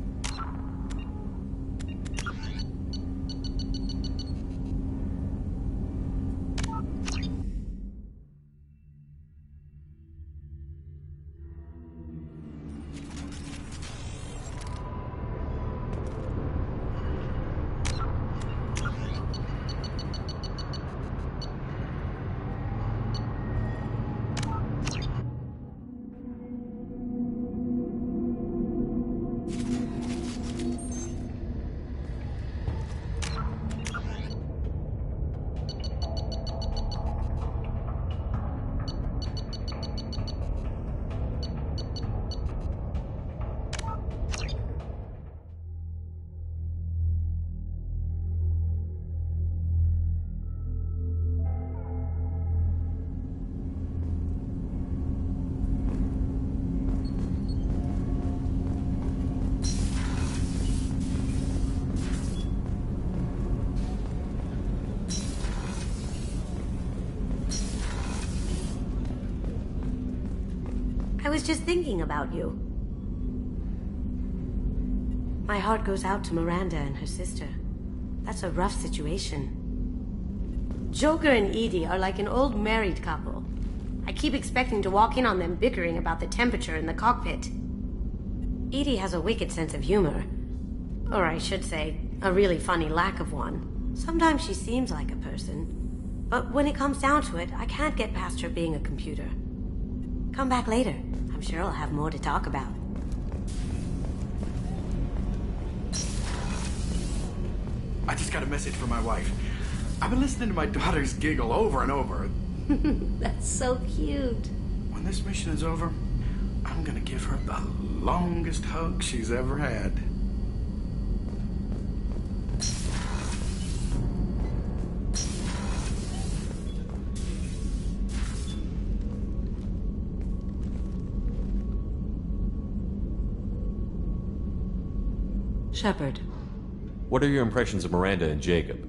I was just thinking about you. My heart goes out to Miranda and her sister. That's a rough situation. Joker and Edie are like an old married couple. I keep expecting to walk in on them bickering about the temperature in the cockpit. Edie has a wicked sense of humor. Or I should say, a really funny lack of one. Sometimes she seems like a person. But when it comes down to it, I can't get past her being a computer. Come back later. I'm sure I'll have more to talk about. I just got a message from my wife. I've been listening to my daughter's giggle over and over. That's so cute. When this mission is over, I'm gonna give her the longest hug she's ever had. Shepard. What are your impressions of Miranda and Jacob?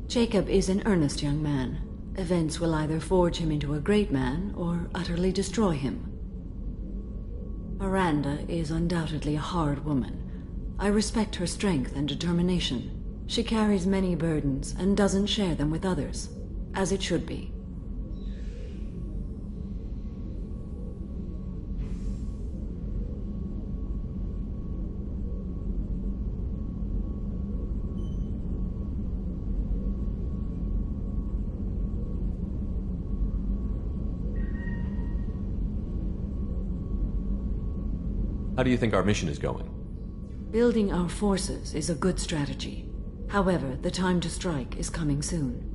Jacob is an earnest young man. Events will either forge him into a great man or utterly destroy him. Miranda is undoubtedly a hard woman. I respect her strength and determination. She carries many burdens and doesn't share them with others, as it should be. How do you think our mission is going? Building our forces is a good strategy. However, the time to strike is coming soon.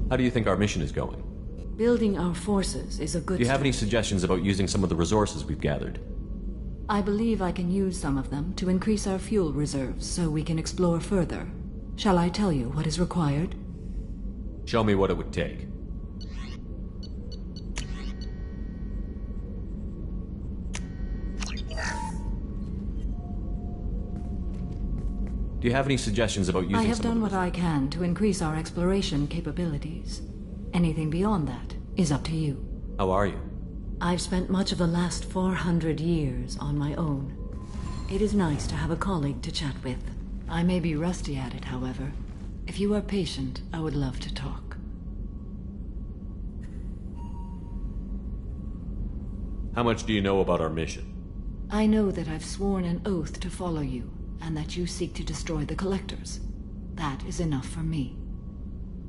How do you think our mission is going? Building our forces is a good Do you have any suggestions about using some of the resources we've gathered? I believe I can use some of them to increase our fuel reserves so we can explore further. Shall I tell you what is required? Show me what it would take. Do you have any suggestions about using I have some of done the- what I can to increase our exploration capabilities. Anything beyond that is up to you. How are you? I've spent much of the last 400 years on my own. It is nice to have a colleague to chat with. I may be rusty at it, however. If you are patient, I would love to talk. How much do you know about our mission? I know that I've sworn an oath to follow you, and that you seek to destroy the Collectors. That is enough for me.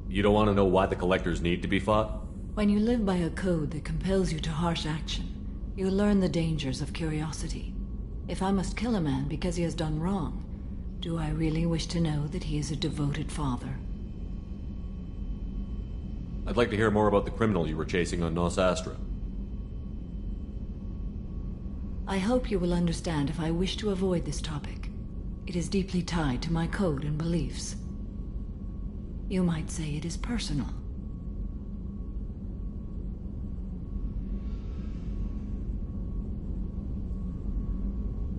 You don't want to know why the Collectors need to be fought? When you live by a code that compels you to harsh action, you learn the dangers of curiosity. If I must kill a man because he has done wrong, do I really wish to know that he is a devoted father? I'd like to hear more about the criminal you were chasing on Nos Astra. I hope you will understand if I wish to avoid this topic. It is deeply tied to my code and beliefs. You might say it is personal.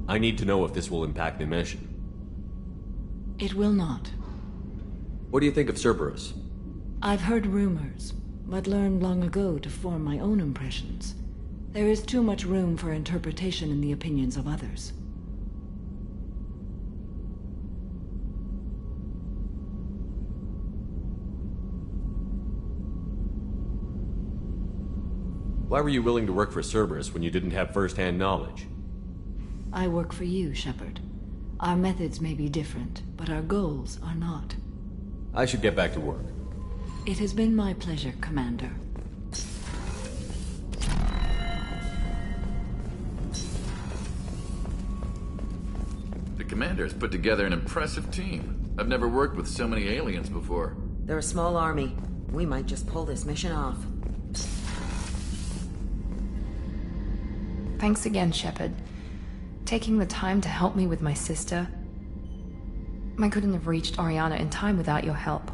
I need to know if this will impact the mission. It will not. What do you think of Cerberus? I've heard rumors, but learned long ago to form my own impressions. There is too much room for interpretation in the opinions of others. Why were you willing to work for Cerberus when you didn't have first-hand knowledge? I work for you, Shepard. Our methods may be different, but our goals are not. I should get back to work. It has been my pleasure, Commander. The Commander has put together an impressive team. I've never worked with so many aliens before. They're a small army. We might just pull this mission off. Thanks again, Shepard. Taking the time to help me with my sister. I couldn't have reached Oriana in time without your help.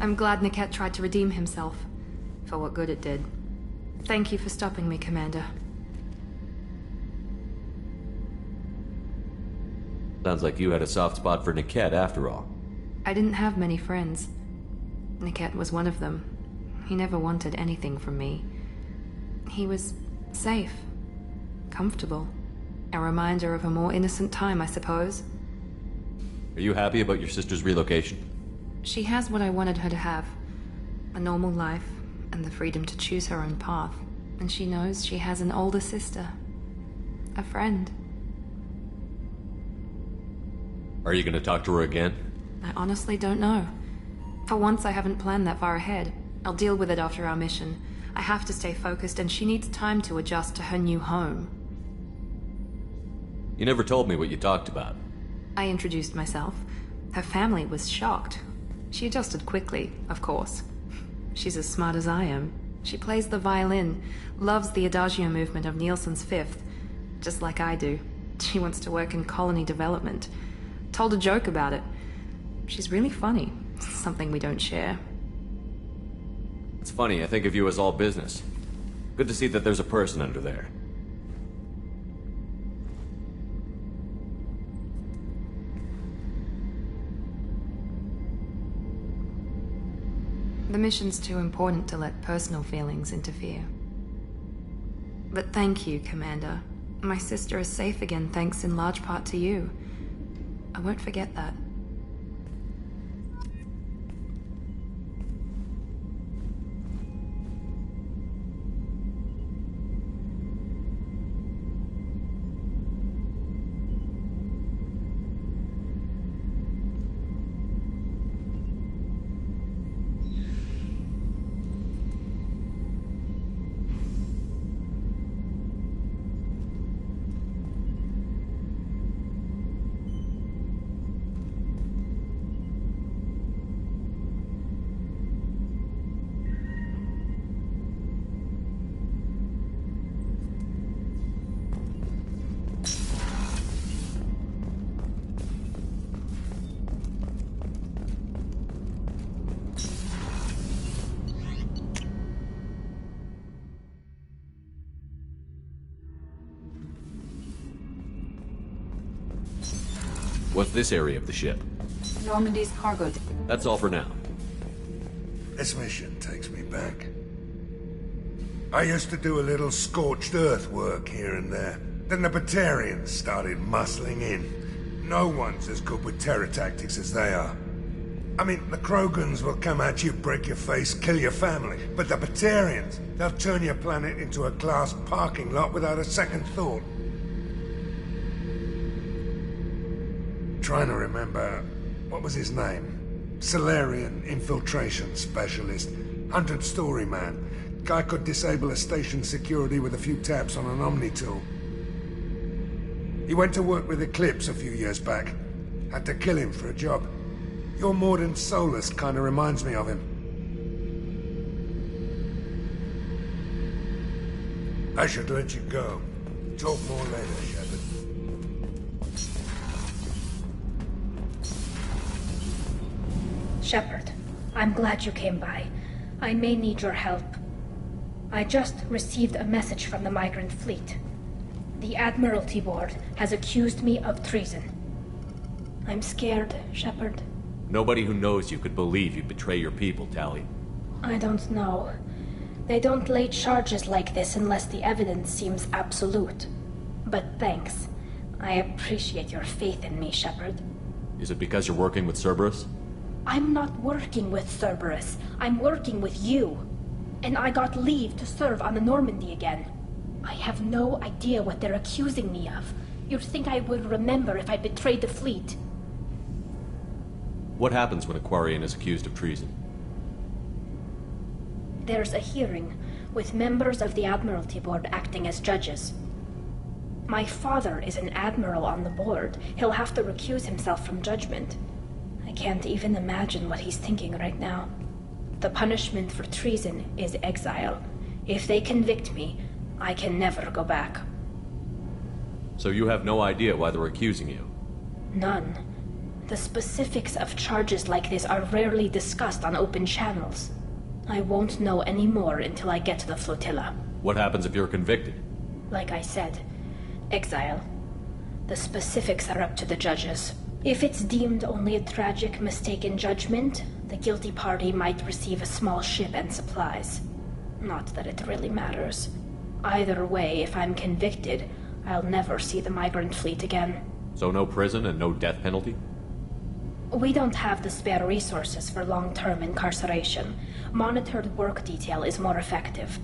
I'm glad Niket tried to redeem himself, for what good it did. Thank you for stopping me, Commander. Sounds like you had a soft spot for Niket after all. I didn't have many friends. Niket was one of them. He never wanted anything from me. He was safe, comfortable. A reminder of a more innocent time, I suppose. Are you happy about your sister's relocation? She has what I wanted her to have. A normal life, and the freedom to choose her own path. And she knows she has an older sister. A friend. Are you going to talk to her again? I honestly don't know. For once, I haven't planned that far ahead. I'll deal with it after our mission. I have to stay focused, and she needs time to adjust to her new home. You never told me what you talked about. I introduced myself. Her family was shocked. She adjusted quickly, of course. She's as smart as I am. She plays the violin, loves the Adagio movement of Nielsen's Fifth, just like I do. She wants to work in colony development. Told a joke about it. She's really funny. Something we don't share. It's funny, I think of you as all business. Good to see that there's a person under there. The mission's too important to let personal feelings interfere. But thank you, Commander. My sister is safe again thanks in large part to you. I won't forget that. What's this area of the ship? Normandy's cargo. That's all for now. This mission takes me back. I used to do a little scorched earth work here and there. Then the Batarians started muscling in. No one's as good with terror tactics as they are. I mean, the Krogans will come at you, break your face, kill your family. But the Batarians, they'll turn your planet into a glass parking lot without a second thought. Trying to remember, what was his name? Solarian infiltration specialist. 100-story man. Guy could disable a station security with a few taps on an Omni tool. He went to work with Eclipse a few years back. Had to kill him for a job. Your Mordant Solus kind of reminds me of him. I should let you go. Talk more later, Shepard. Shepard, I'm glad you came by. I may need your help. I just received a message from the migrant fleet. The Admiralty Board has accused me of treason. I'm scared, Shepard. Nobody who knows you could believe you'd betray your people, Tali. I don't know. They don't lay charges like this unless the evidence seems absolute. But thanks. I appreciate your faith in me, Shepard. Is it because you're working with Cerberus? I'm not working with Cerberus. I'm working with you. And I got leave to serve on the Normandy again. I have no idea what they're accusing me of. You'd think I would remember if I betrayed the fleet. What happens when a Quarian is accused of treason? There's a hearing, with members of the Admiralty Board acting as judges. My father is an admiral on the board. He'll have to recuse himself from judgment. I can't even imagine what he's thinking right now. The punishment for treason is exile. If they convict me, I can never go back. So you have no idea why they're accusing you? None. The specifics of charges like this are rarely discussed on open channels. I won't know any more until I get to the flotilla. What happens if you're convicted? Like I said, exile. The specifics are up to the judges. If it's deemed only a tragic mistake in judgment, the guilty party might receive a small ship and supplies. Not that it really matters. Either way, if I'm convicted, I'll never see the migrant fleet again. So no prison and no death penalty? We don't have the spare resources for long-term incarceration. Monitored work detail is more effective.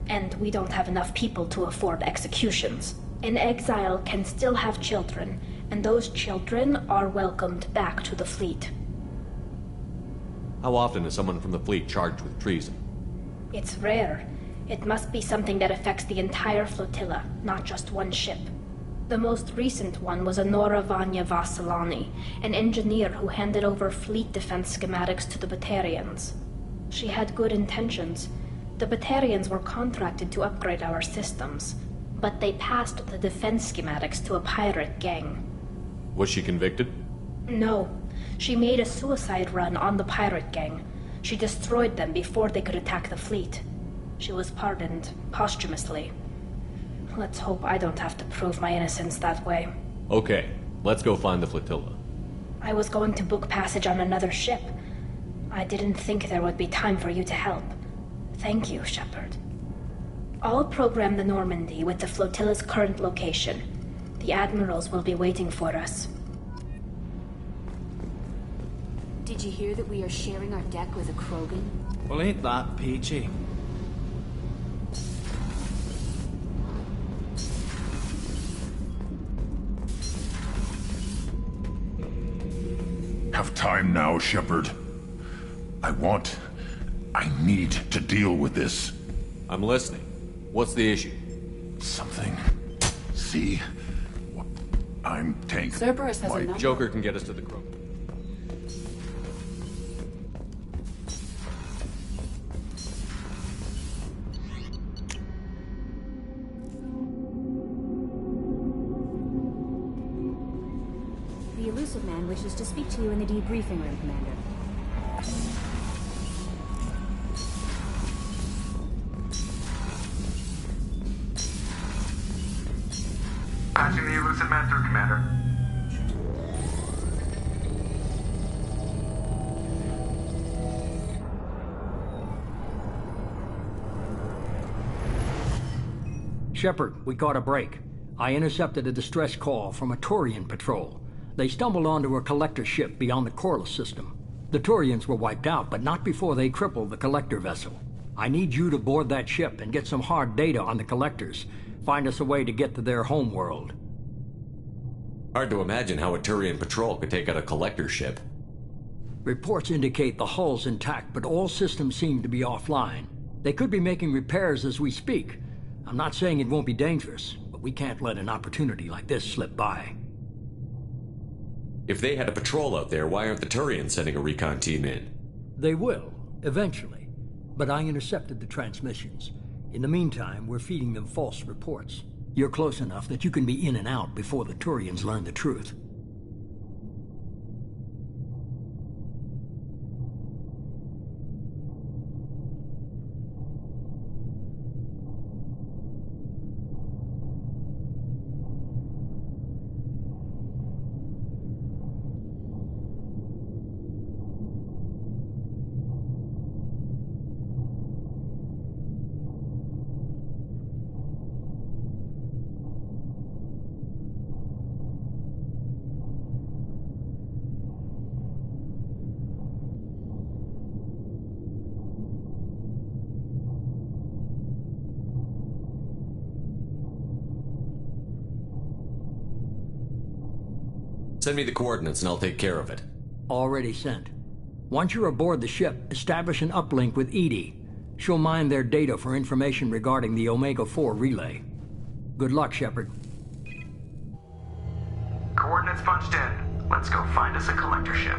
And we don't have enough people to afford executions. An exile can still have children, and those children are welcomed back to the fleet. How often is someone from the fleet charged with treason? It's rare. It must be something that affects the entire flotilla, not just one ship. The most recent one was Honora Vanya Vassilani, an engineer who handed over fleet defense schematics to the Batarians. She had good intentions. The Batarians were contracted to upgrade our systems, but they passed the defense schematics to a pirate gang. Was she convicted? No. She made a suicide run on the pirate gang. She destroyed them before they could attack the fleet. She was pardoned posthumously. Let's hope I don't have to prove my innocence that way. Okay, let's go find the flotilla. I was going to book passage on another ship. I didn't think there would be time for you to help. Thank you, Shepard. I'll program the Normandy with the flotilla's current location. The admirals will be waiting for us. Did you hear that we are sharing our deck with a Krogan? Well, ain't that peachy? Have time now, Shepard. I need to deal with this. I'm listening. What's the issue? Something. See? I'm tank. Cerberus has a number. Joker can get us to the Crow. The Elusive Man wishes to speak to you in the debriefing room, Commander. Patching the Elusive Man through, Commander. Shepard, we caught a break. I intercepted a distress call from a Turian patrol. They stumbled onto a collector ship beyond the Corliss system. The Turians were wiped out, but not before they crippled the collector vessel. I need you to board that ship and get some hard data on the collectors. Find us a way to get to their home world. Hard to imagine how a Turian patrol could take out a collector ship. Reports indicate the hull's intact, but all systems seem to be offline. They could be making repairs as we speak. I'm not saying it won't be dangerous, but we can't let an opportunity like this slip by. If they had a patrol out there, why aren't the Turians sending a recon team in? They will, eventually. But I intercepted the transmissions. In the meantime, we're feeding them false reports. You're close enough that you can be in and out before the Turians learn the truth. Send me the coordinates and I'll take care of it. Already sent. Once you're aboard the ship, establish an uplink with Edie. She'll mine their data for information regarding the Omega-4 relay. Good luck, Shepard. Coordinates punched in. Let's go find us a collector ship.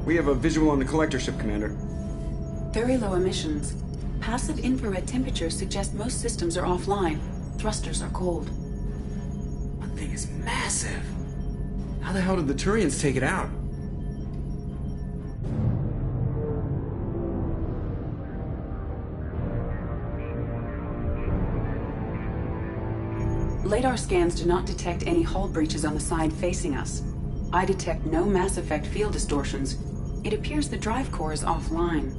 We have a visual on the collector ship, Commander. Very low emissions. Passive infrared temperatures suggest most systems are offline. Thrusters are cold. That thing is massive. How the hell did the Turians take it out? Radar scans do not detect any hull breaches on the side facing us. I detect no Mass Effect field distortions. It appears the drive core is offline.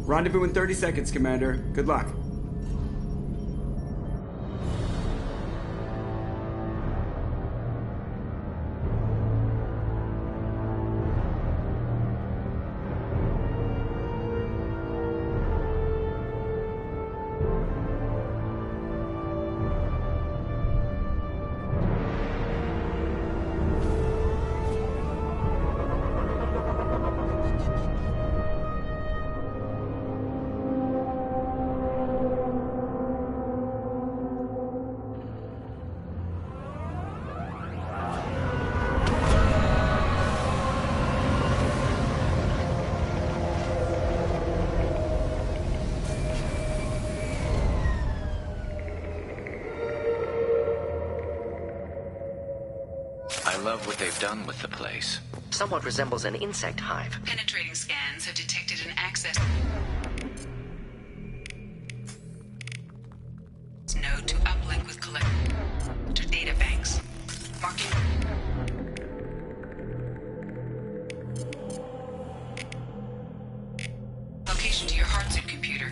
Rendezvous in 30 seconds, Commander. Good luck. I love what they've done with the place. Somewhat resembles an insect hive. Penetrating scans have detected an access node to uplink with collector data banks. Marking. Location to your Heartsuit computer.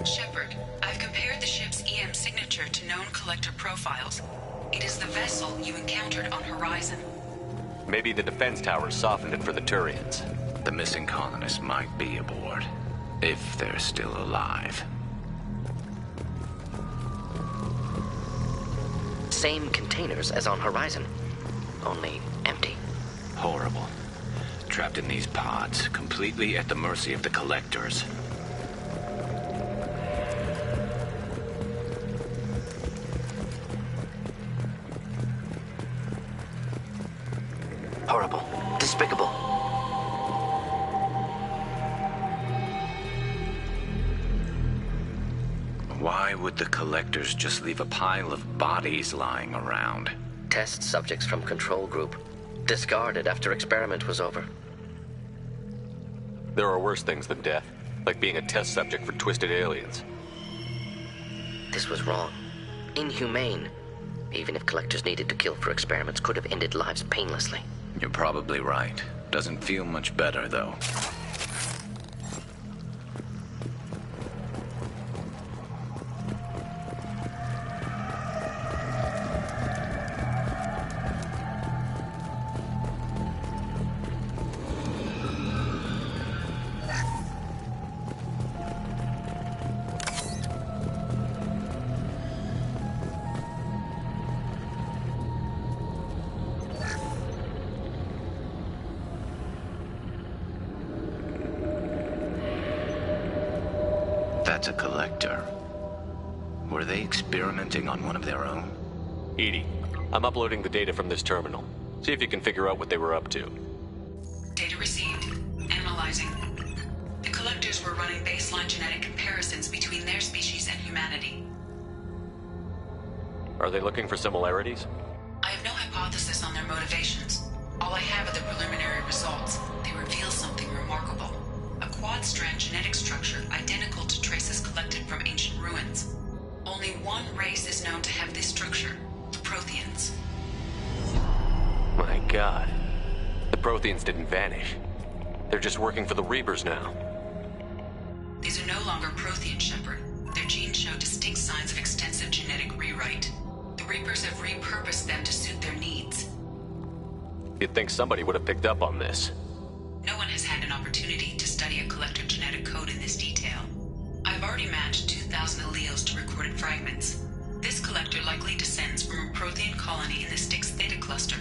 Shepard, I've compared the ship's EM signature to known collector profiles. It is the vessel you encountered on Horizon. Maybe the defense tower softened it for the Turians. The missing colonists might be aboard, if they're still alive. Same containers as on Horizon, only empty. Horrible. Trapped in these pods, completely at the mercy of the collectors. Horrible. Despicable. Why would the collectors just leave a pile of bodies lying around? Test subjects from control group. Discarded after experiment was over. There are worse things than death, like being a test subject for twisted aliens. This was wrong. Inhumane. Even if collectors needed to kill for experiments, could have ended lives painlessly. You're probably right. Doesn't feel much better, though. That's a collector. Were they experimenting on one of their own? EDI, I'm uploading the data from this terminal. See if you can figure out what they were up to. Data received. Analyzing. The collectors were running baseline genetic comparisons between their species and humanity. Are they looking for similarities? I have no hypothesis on their motivations. All I have are the preliminary results. They reveal something remarkable. A quad-strand genetic structure identical to traces collected from ancient ruins. Only one race is known to have this structure, the Protheans. My God. The Protheans didn't vanish. They're just working for the Reapers now. These are no longer Prothean, Shepard. Their genes show distinct signs of extensive genetic rewrite. The Reapers have repurposed them to suit their needs. You'd think somebody would have picked up on this. No one has had an opportunity to study a collector genetic code in this detail. I've already matched 2,000 1,000 alleles to recorded fragments. This collector likely descends from a Prothean colony in the Styx Theta cluster,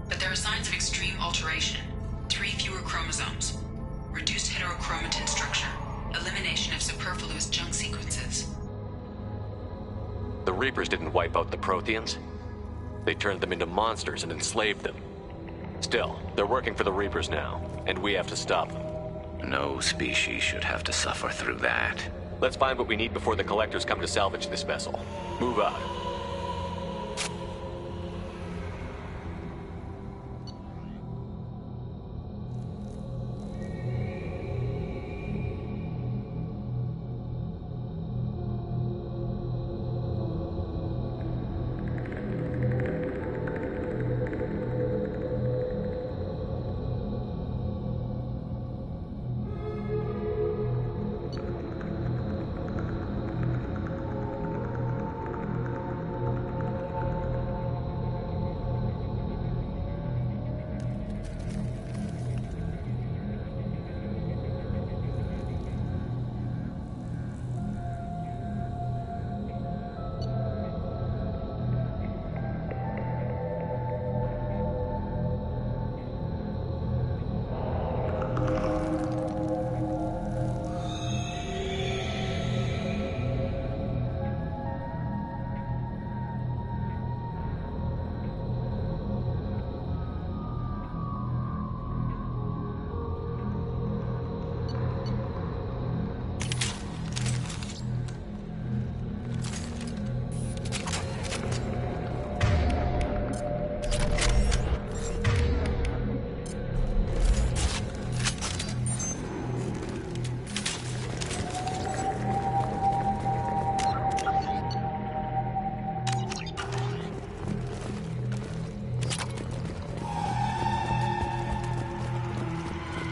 but there are signs of extreme alteration. 3 fewer chromosomes, reduced heterochromatin structure, elimination of superfluous junk sequences. The Reapers didn't wipe out the Protheans. They turned them into monsters and enslaved them. Still, they're working for the Reapers now, and we have to stop them. No species should have to suffer through that. Let's find what we need before the Collectors come to salvage this vessel. Move out.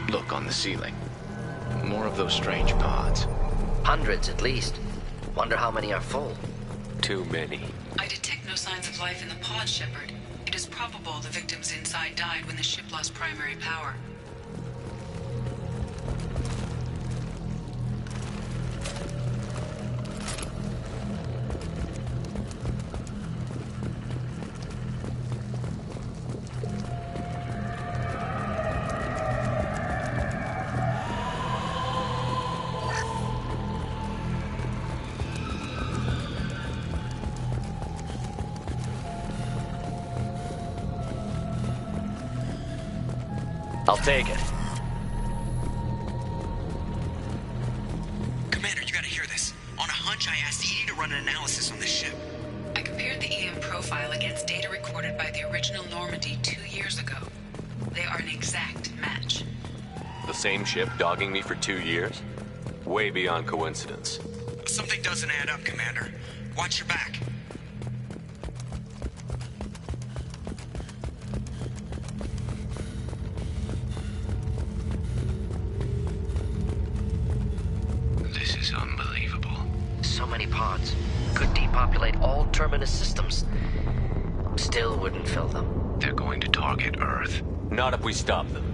Look on the ceiling. More of those strange pods. Hundreds at least. Wonder how many are full. Too many. I detect no signs of life in the pod, Shepard. It is probable the victims inside died when the ship lost primary power. I'll take it. Commander, you gotta hear this. On a hunch, I asked Edie to run an analysis on this ship. I compared the EM profile against data recorded by the original Normandy 2 years ago. They are an exact match. The same ship dogging me for 2 years? Way beyond coincidence. Something doesn't add up, Commander. Watch your back. This is unbelievable. So many pods. Could depopulate all terminus systems. Still wouldn't fill them. They're going to target Earth. Not if we stop them.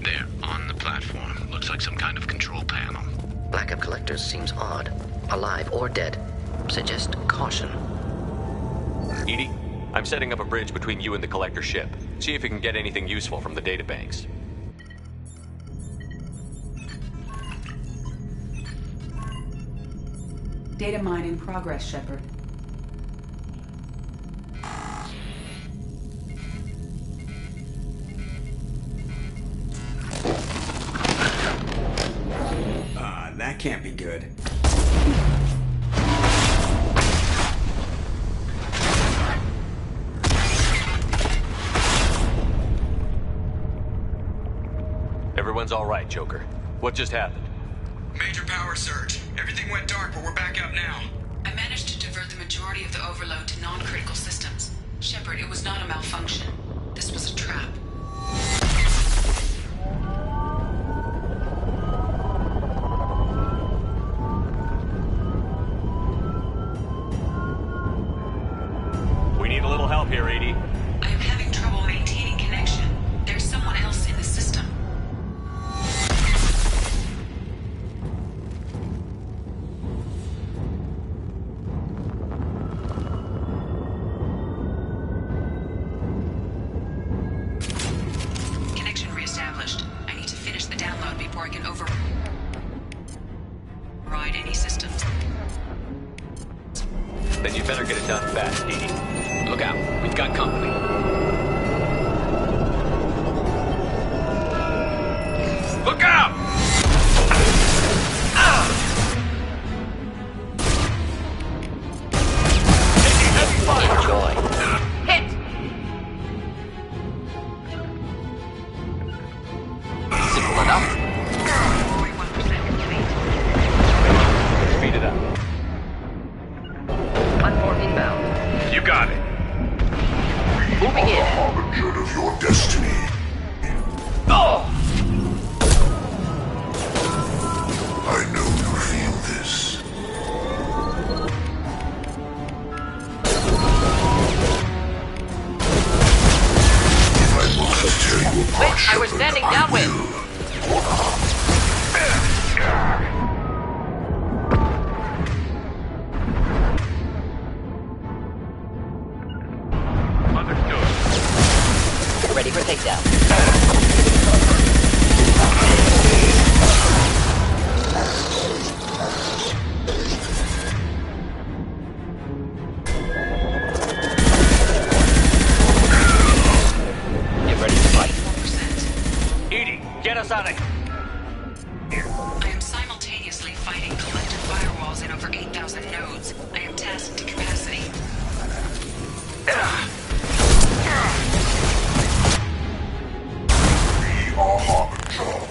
There, on the platform. Looks like some kind of control panel. Lack of collectors seems odd. Alive or dead. Suggest caution. Edie, I'm setting up a bridge between you and the Collector ship. See if you can get anything useful from the databanks. Data mine in progress, Shepard. That can't be good. Everyone's all right, Joker. What just happened? Major power surge. Everything went dark, but we're back up now. I managed to divert the majority of the overload to non-critical systems. Shepard, it was not a malfunction. This was a trap. help here, Edie? I am having trouble maintaining connection. There's someone else in the system. Connection reestablished. I need to finish the download before I can override any systems. Then you better get it done fast, Edie. Look out. We've got company. Look out! Taking heavy fire! Enjoy. Hit! Simple enough. 41% complete. Speed it up. Platform inbound. You got it. Moving in. Harbinger of your destiny. Oh! I know you feel this. If I must tear you apart, Wait, I was standing downwind. Understood. Ready for takedown. Get ready to fight. 4%. Edie, get us out of here. I am simultaneously fighting collective firewalls in over 8,000 nodes. I am tasked to capacity. We are Harbinger.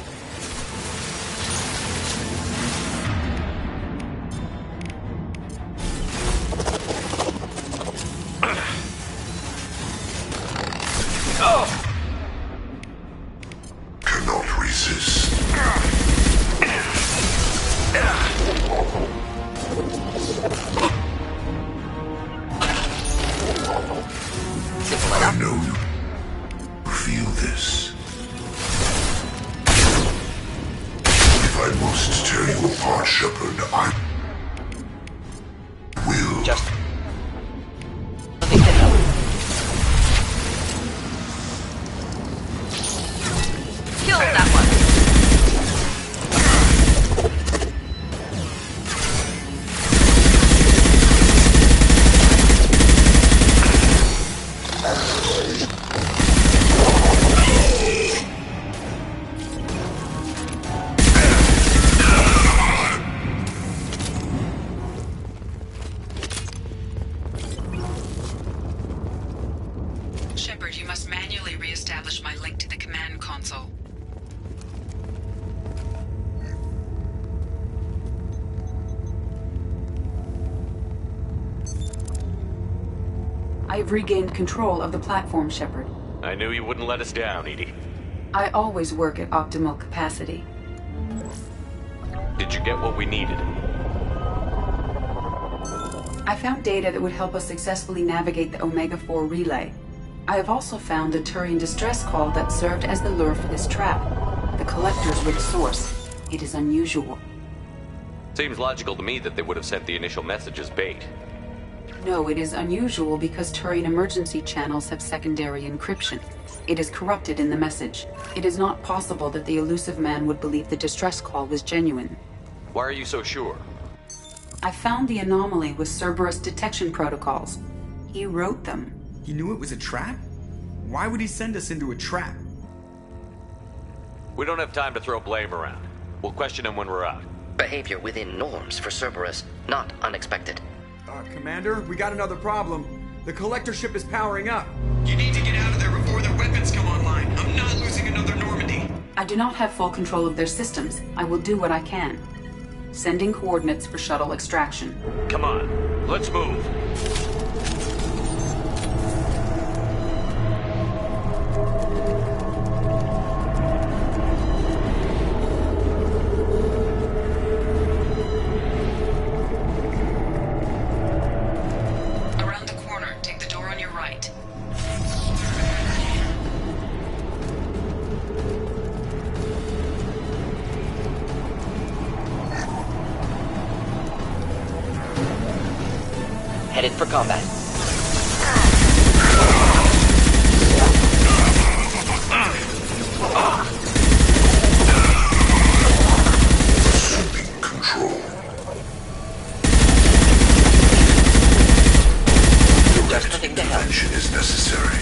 Cannot resist. Simple I enough. know you feel this. If I must tear you apart, Shepard, I will. Just nothing to help. Kill that one. Shepard, you must manually reestablish my link to the command console. I have regained control of the platform, Shepard. I knew you wouldn't let us down, Edie. I always work at optimal capacity. Did you get what we needed? I found data that would help us successfully navigate the Omega-4 relay. I have also found a Turian distress call that served as the lure for this trap. The collectors were the source. It is unusual. Seems logical to me that they would have sent the initial message as bait. No, it is unusual because Turian emergency channels have secondary encryption. It is corrupted in the message. It is not possible that the elusive man would believe the distress call was genuine. Why are you so sure? I found the anomaly with Cerberus detection protocols. He wrote them. He knew it was a trap? Why would he send us into a trap? We don't have time to throw blame around. We'll question him when we're out. Behavior within norms for Cerberus, not unexpected. Commander, we got another problem. The collector ship is powering up. You need to get out of there before their weapons come online. I'm not losing another Normandy. I do not have full control of their systems. I will do what I can. Sending coordinates for shuttle extraction. Come on, let's move. Around the corner, take the door on your right. Headed for combat. Assuming control. Direct intervention is necessary.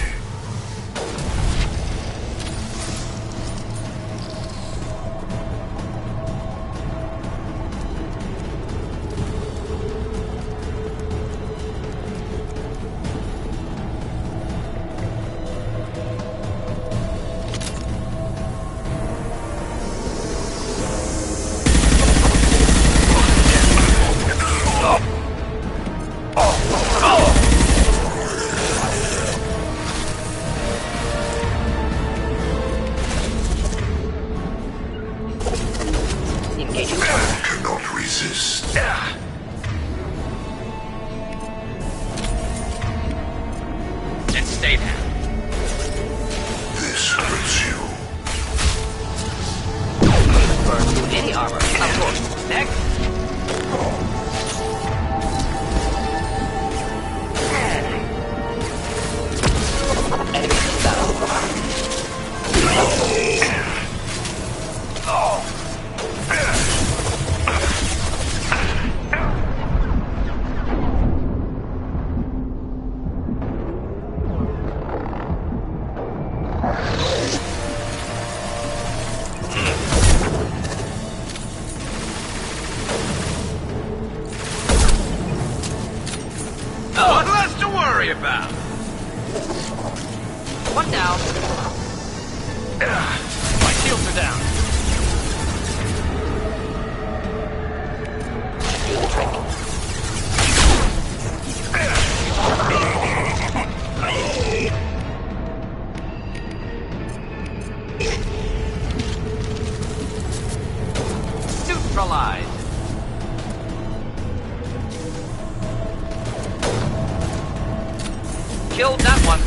Cannot resist. Let's stay there. This hurts you. Burn through any armor. Of course. Next. Enemy inbound. What less to worry about? One down. My shields are down. Do the trick. Neutralized. Killed that one.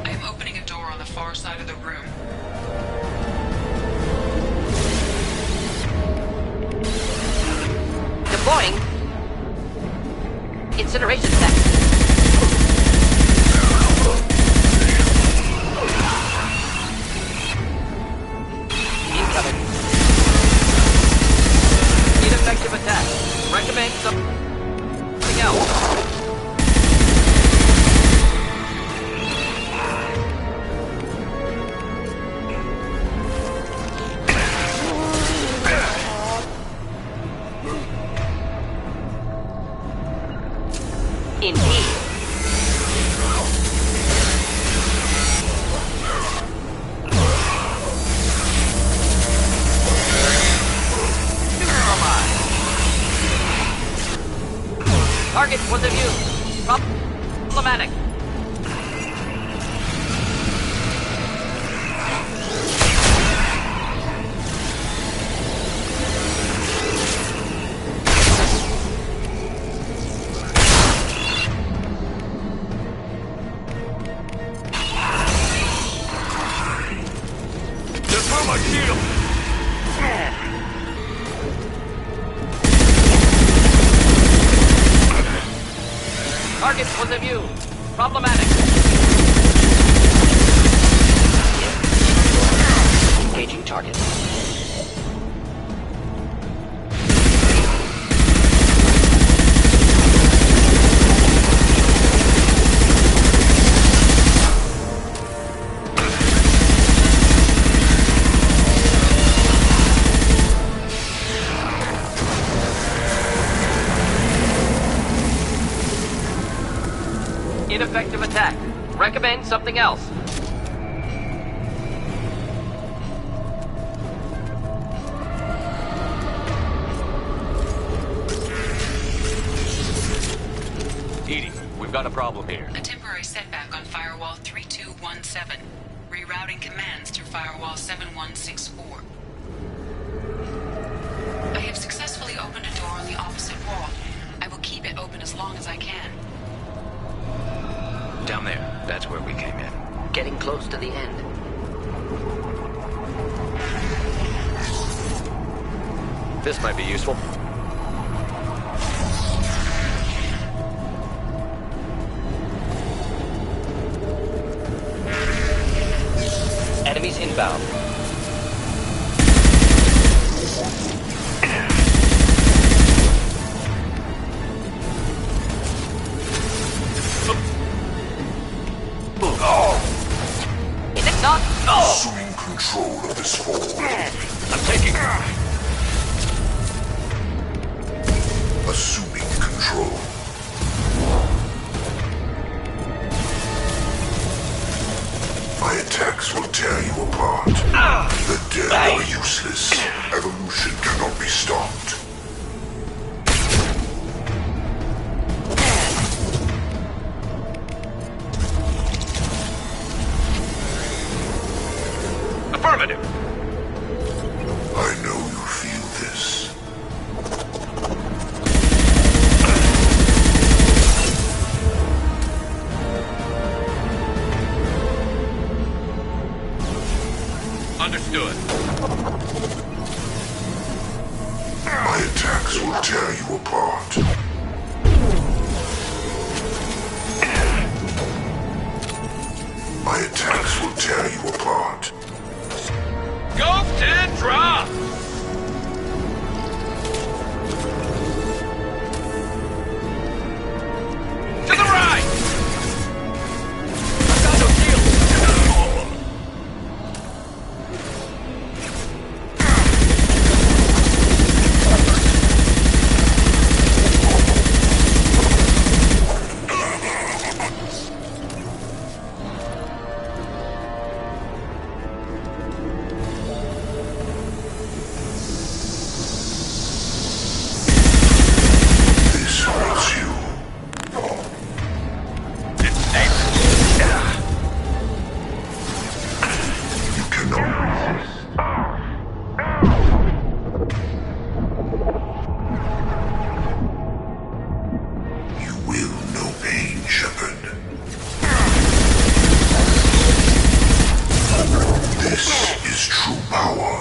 I am opening a door on the far side of the room. Deploying. Incineration set. Incoming. Ineffective attack. Recommend something else. Indeed. Target was immune. Problematic. My shield! Target was immune. Problematic. Engaging target. Ineffective attack. Recommend something else. Edie, we've got a problem here. A temporary setback on Firewall 3217. Rerouting commands through Firewall 7164. I have successfully opened a door on the end. This might be useful. Enemies inbound. Is it not? Assuming control of this forward. I'm taking... Assuming control. My attacks will tear you apart. The dead are useless. Evolution cannot be stopped. Affirmative. I know you feel this. Understood. My attacks will tear you apart. My attacks will tear you apart. Ghost and drop! To the right! I've got no shield! This hurts you. You cannot resist. You will know pain, Shepard. This is true power.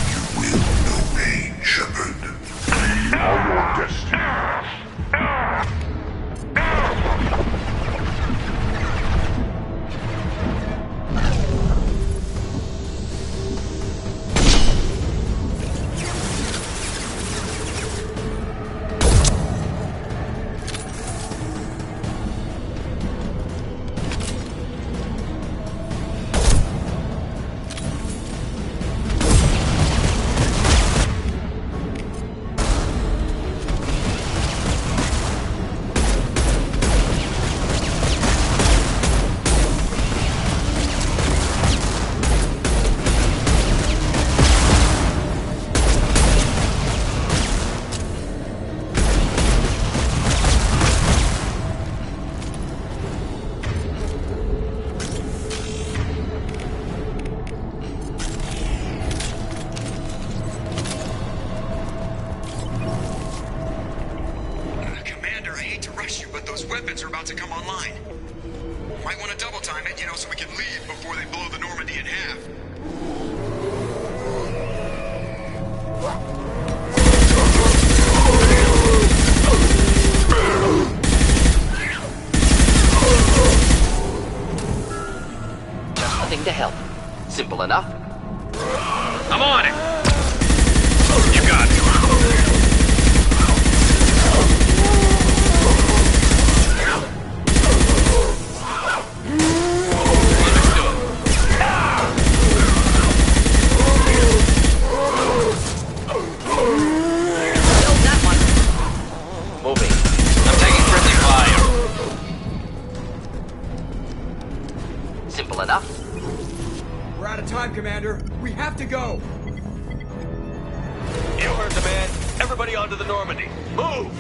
You will know pain, Shepard. We are your destiny. Commander, I hate to rush you, but those weapons are about to come online. Might want to double time it, so we can leave before they blow the Normandy in half. Just nothing to help. Simple enough. I'm on it! You got it. Moving. I'm taking friendly fire. Simple enough. We're out of time, Commander. We have to go. You heard the man. Everybody onto the Normandy. Move!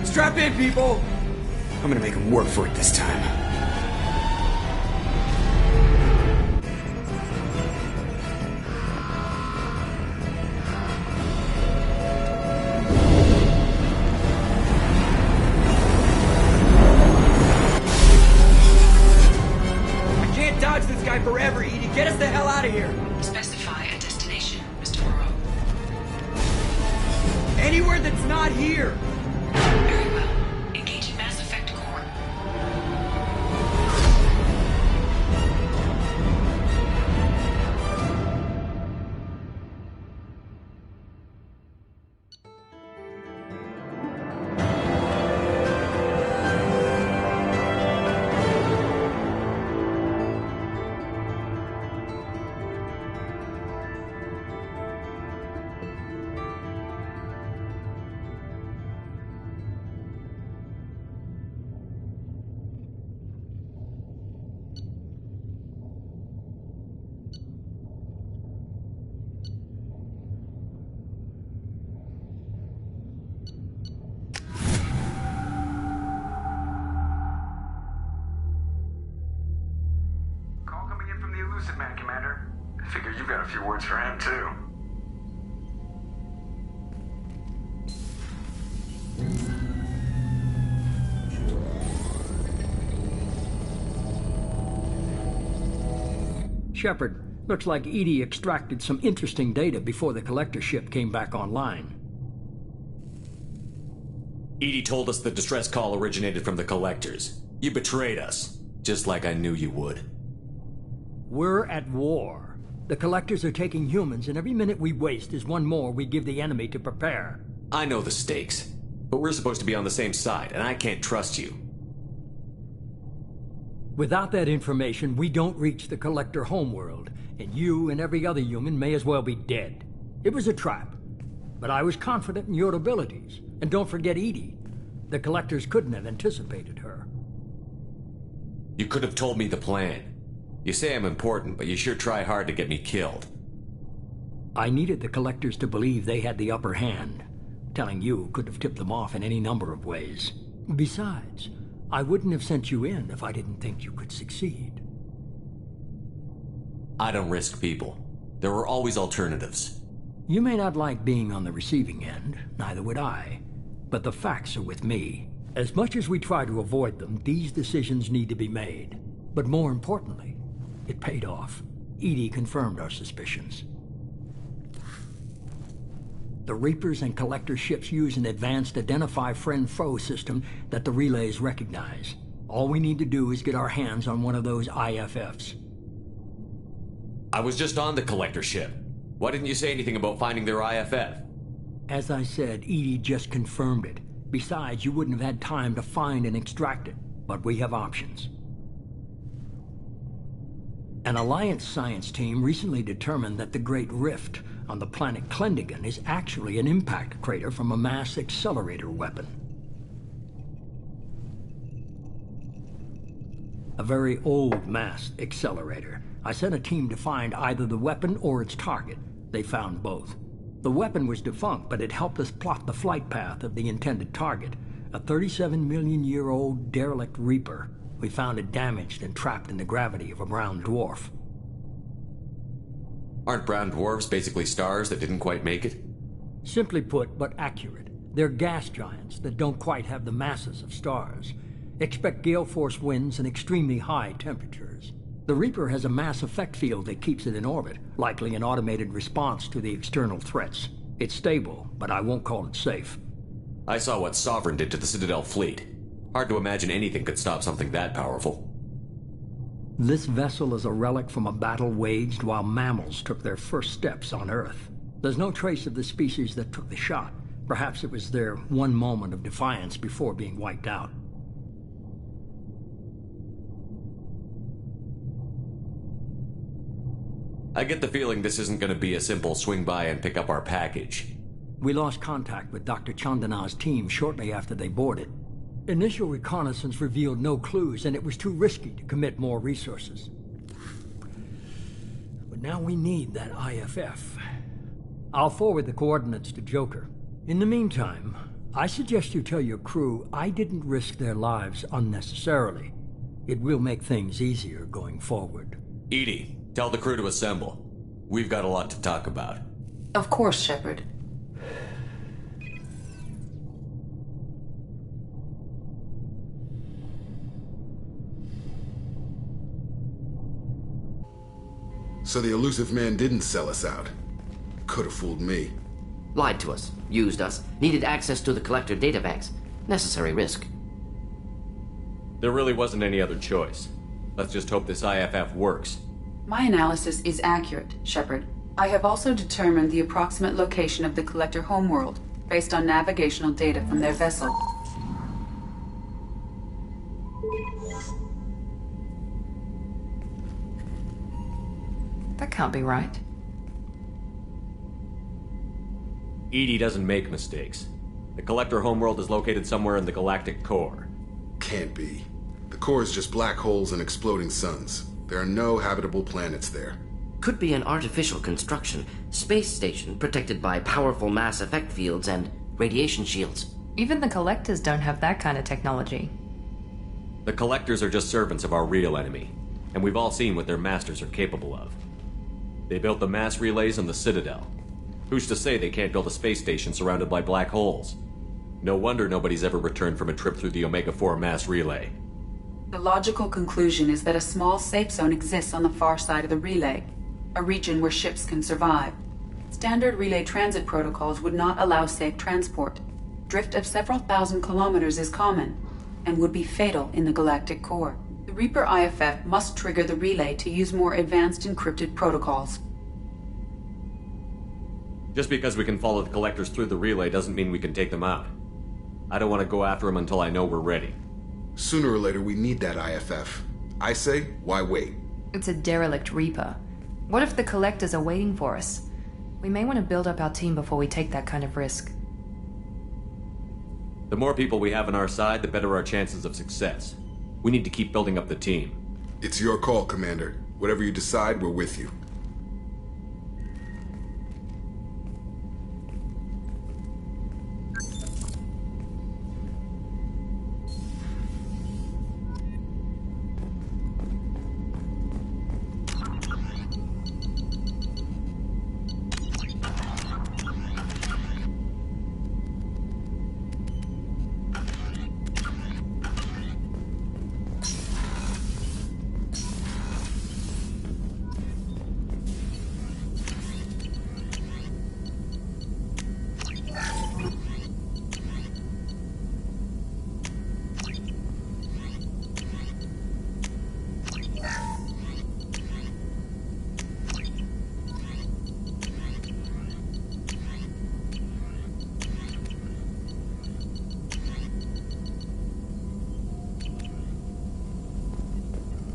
Strap in, people. I'm gonna make them work for it this time. forever, Edie. Get us the hell out of here. Specify a destination, Mr. Moreau. Anywhere that's not here. Very well. Engaging Mass Effect core. Man, Commander. I figure you've got a few words for him, too. Shepard, looks like EDI extracted some interesting data before the collector ship came back online. EDI told us the distress call originated from the collectors. You betrayed us, just like I knew you would. We're at war. The collectors are taking humans, and every minute we waste is one more we give the enemy to prepare. I know the stakes, but we're supposed to be on the same side, and I can't trust you. Without that information, we don't reach the collector homeworld, and you and every other human may as well be dead. It was a trap, but I was confident in your abilities. And don't forget EDI. The collectors couldn't have anticipated her. You could have told me the plan. You say I'm important, but you sure try hard to get me killed. I needed the collectors to believe they had the upper hand. Telling you could have tipped them off in any number of ways. Besides, I wouldn't have sent you in if I didn't think you could succeed. I don't risk people. There were always alternatives. You may not like being on the receiving end, neither would I. But the facts are with me. As much as we try to avoid them, these decisions need to be made. But more importantly, it paid off. EDI confirmed our suspicions. The Reapers and Collector ships use an advanced Identify Friend-Foe system that the relays recognize. All we need to do is get our hands on one of those IFFs. I was just on the Collector ship. Why didn't you say anything about finding their IFF? As I said, EDI just confirmed it. Besides, you wouldn't have had time to find and extract it. But we have options. An Alliance science team recently determined that the Great Rift on the planet Klendigan is actually an impact crater from a mass accelerator weapon. A very old mass accelerator. I sent a team to find either the weapon or its target. They found both. The weapon was defunct, but it helped us plot the flight path of the intended target, a 37-million-year-old derelict Reaper. We found it damaged and trapped in the gravity of a brown dwarf. Aren't brown dwarves basically stars that didn't quite make it? Simply put, but accurate. They're gas giants that don't quite have the masses of stars. Expect gale force winds and extremely high temperatures. The Reaper has a mass effect field that keeps it in orbit, likely an automated response to the external threats. It's stable, but I won't call it safe. I saw what Sovereign did to the Citadel fleet. Hard to imagine anything could stop something that powerful. This vessel is a relic from a battle waged while mammals took their first steps on Earth. There's no trace of the species that took the shot. Perhaps it was their one moment of defiance before being wiped out. I get the feeling this isn't going to be a simple swing by and pick up our package. We lost contact with Dr. Chandana's team shortly after they boarded. Initial reconnaissance revealed no clues, and it was too risky to commit more resources. But now we need that IFF. I'll forward the coordinates to Joker. In the meantime, I suggest you tell your crew I didn't risk their lives unnecessarily. It will make things easier going forward. EDI, tell the crew to assemble. We've got a lot to talk about. Of course, Shepard. So the elusive man didn't sell us out. Could have fooled me. Lied to us, used us, needed access to the Collector databanks. Necessary risk. There really wasn't any other choice. Let's just hope this IFF works. My analysis is accurate, Shepard. I have also determined the approximate location of the Collector homeworld, based on navigational data from their vessel. That can't be right. EDI doesn't make mistakes. The Collector homeworld is located somewhere in the galactic core. Can't be. The core is just black holes and exploding suns. There are no habitable planets there. Could be an artificial construction, space station protected by powerful mass effect fields and radiation shields. Even the Collectors don't have that kind of technology. The Collectors are just servants of our real enemy, and we've all seen what their masters are capable of. They built the mass relays on the Citadel. Who's to say they can't build a space station surrounded by black holes? No wonder nobody's ever returned from a trip through the Omega-4 mass relay. The logical conclusion is that a small safe zone exists on the far side of the relay, a region where ships can survive. Standard relay transit protocols would not allow safe transport. Drift of several thousand kilometers is common, and would be fatal in the galactic core. The Reaper IFF must trigger the relay to use more advanced encrypted protocols. Just because we can follow the Collectors through the relay doesn't mean we can take them out. I don't want to go after them until I know we're ready. Sooner or later, we need that IFF. I say, why wait? It's a derelict Reaper. What if the Collectors are waiting for us? We may want to build up our team before we take that kind of risk. The more people we have on our side, the better our chances of success. We need to keep building up the team. It's your call, Commander. Whatever you decide, we're with you.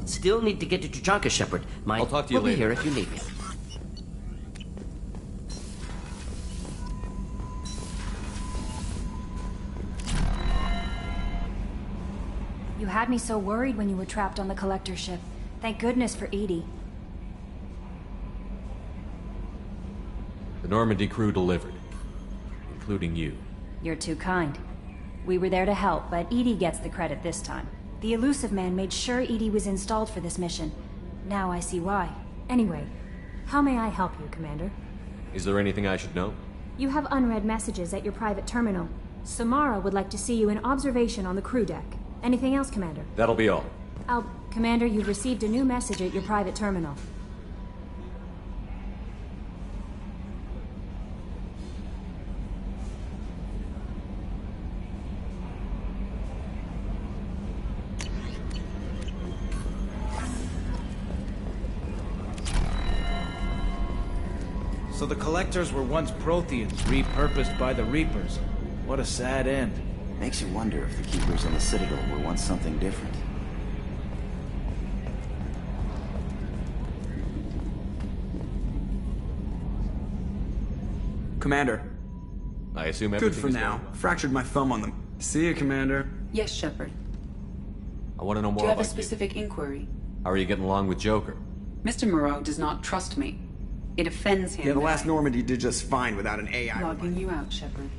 Still need to get to Tuchanka, Shepard. I'll talk to you later. later. We'll be here if you need me. You had me so worried when you were trapped on the Collector ship. Thank goodness for EDI. The Normandy crew delivered, including you. You're too kind. We were there to help, but EDI gets the credit this time. The elusive man made sure EDI was installed for this mission. Now I see why. Anyway, how may I help you, Commander? Is there anything I should know? You have unread messages at your private terminal. Samara would like to see you in observation on the crew deck. Anything else, Commander? That'll be all. Commander, you've received a new message at your private terminal. So the Collectors were once Protheans, repurposed by the Reapers. What a sad end. Makes you wonder if the Keepers on the Citadel were once something different. Commander. I assume Good everything for is now. going well. Fractured my thumb on them. See you, Commander. Yes, Shepard. I want to know Do more you have a about specific inquiry? How are you getting along with Joker? Mr. Moreau does not trust me. It offends him. Yeah, the that last Normandy did just fine without an AI. Logging you out, Shepard.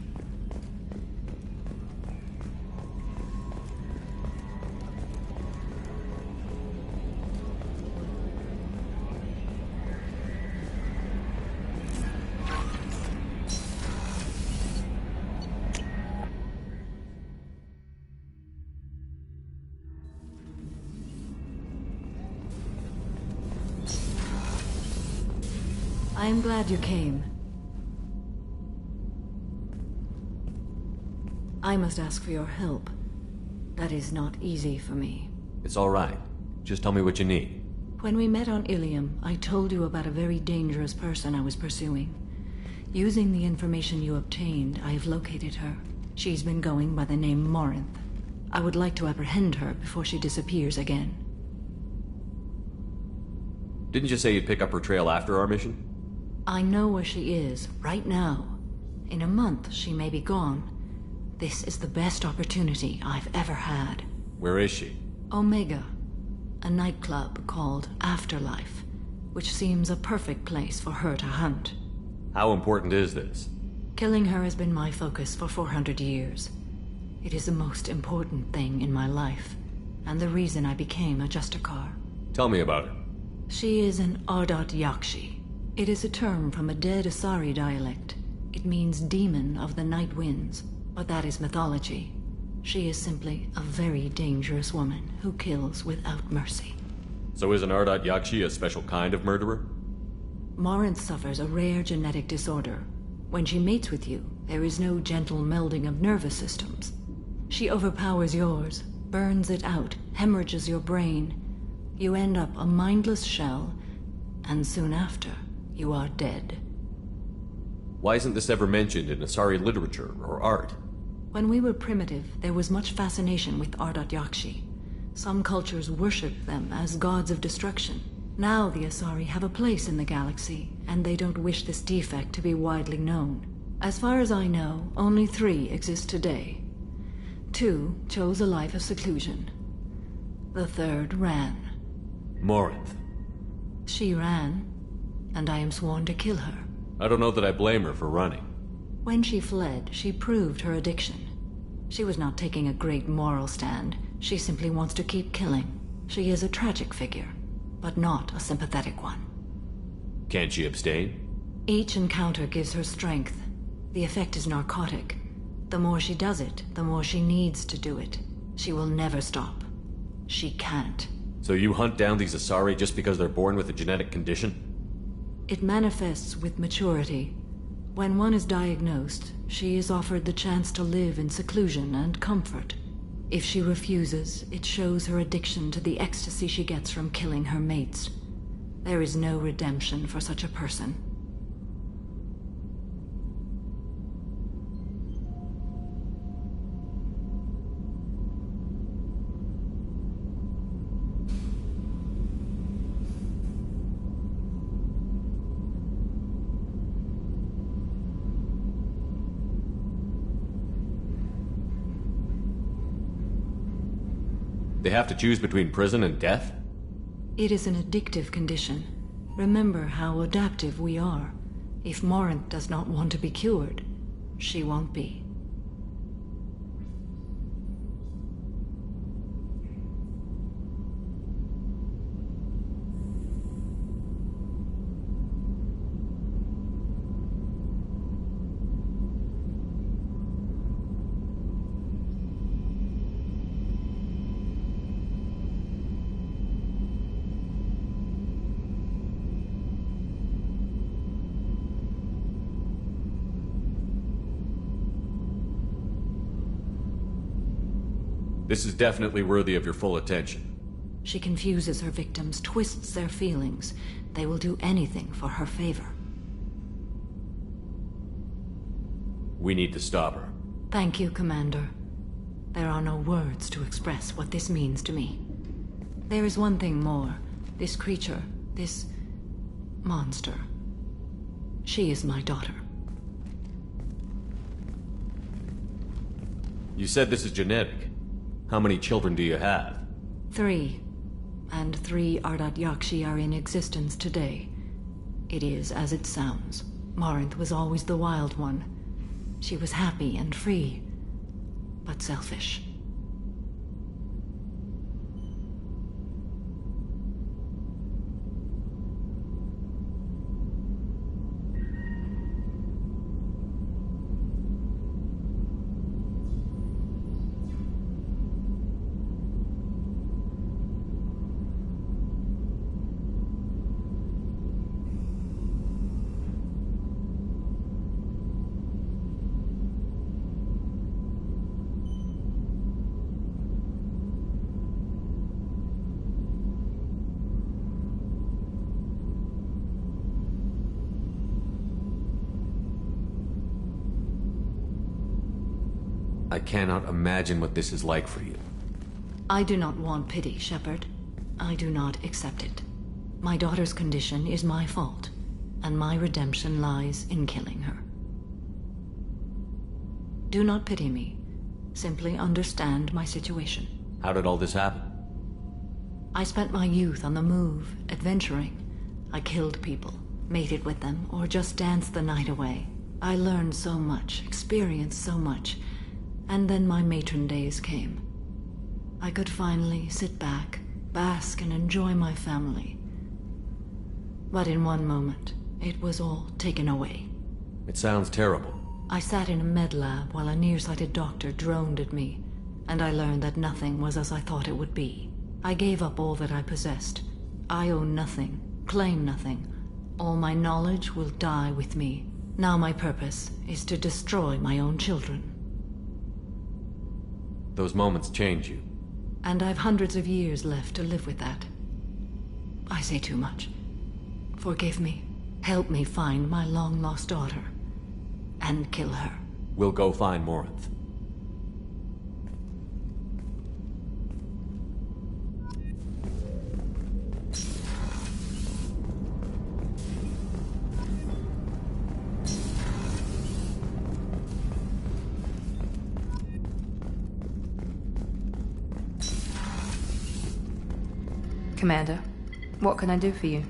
I am glad you came. I must ask for your help. That is not easy for me. It's all right. Just tell me what you need. When we met on Ilium, I told you about a very dangerous person I was pursuing. Using the information you obtained, I have located her. She's been going by the name Morinth. I would like to apprehend her before she disappears again. Didn't you say you'd pick up her trail after our mission? I know where she is, right now. In a month, she may be gone. This is the best opportunity I've ever had. Where is she? Omega. A nightclub called Afterlife, which seems a perfect place for her to hunt. How important is this? Killing her has been my focus for 400 years. It is the most important thing in my life, and the reason I became a Justicar. Tell me about her. She is an Ardat Yakshi. It is a term from a dead Asari dialect. It means demon of the night winds, but that is mythology. She is simply a very dangerous woman who kills without mercy. So is an Ardat Yakshi a special kind of murderer? Morinth suffers a rare genetic disorder. When she mates with you, there is no gentle melding of nervous systems. She overpowers yours, burns it out, hemorrhages your brain. You end up a mindless shell, and soon after, you are dead. Why isn't this ever mentioned in Asari literature or art? When we were primitive, there was much fascination with Ardat Yakshi. Some cultures worshipped them as gods of destruction. Now the Asari have a place in the galaxy, and they don't wish this defect to be widely known. As far as I know, only 3 exist today. 2 chose a life of seclusion. The 3rd ran. Morinth. She ran, and I am sworn to kill her. I don't know that I blame her for running. When she fled, she proved her addiction. She was not taking a great moral stand. She simply wants to keep killing. She is a tragic figure, but not a sympathetic one. Can't she abstain? Each encounter gives her strength. The effect is narcotic. The more she does it, the more she needs to do it. She will never stop. She can't. So you hunt down these Asari just because they're born with a genetic condition? It manifests with maturity. When one is diagnosed, she is offered the chance to live in seclusion and comfort. If she refuses, it shows her addiction to the ecstasy she gets from killing her mates. There is no redemption for such a person. They have to choose between prison and death? It is an addictive condition. Remember how adaptive we are. If Morinth does not want to be cured, she won't be. This is definitely worthy of your full attention. She confuses her victims, twists their feelings. They will do anything for her favor. We need to stop her. Thank you, Commander. There are no words to express what this means to me. There is one thing more. This creature, this monster. She is my daughter. You said this is genetic. How many children do you have? 3. And 3 Ardat Yakshi are in existence today. It is as it sounds. Morinth was always the wild one. She was happy and free, but selfish. I cannot imagine what this is like for you. I do not want pity, Shepard. I do not accept it. My daughter's condition is my fault, and my redemption lies in killing her. Do not pity me. Simply understand my situation. How did all this happen? I spent my youth on the move, adventuring. I killed people, mated with them, or just danced the night away. I learned so much, experienced so much, and then my matron days came. I could finally sit back, bask, and enjoy my family. But in one moment, it was all taken away. It sounds terrible. I sat in a med lab while a nearsighted doctor droned at me, and I learned that nothing was as I thought it would be. I gave up all that I possessed. I own nothing, claim nothing. All my knowledge will die with me. Now my purpose is to destroy my own children. Those moments change you. And I've hundreds of years left to live with that. I say too much. Forgive me. Help me find my long-lost daughter. And kill her. We'll go find Morinth. Commander, what can I do for you?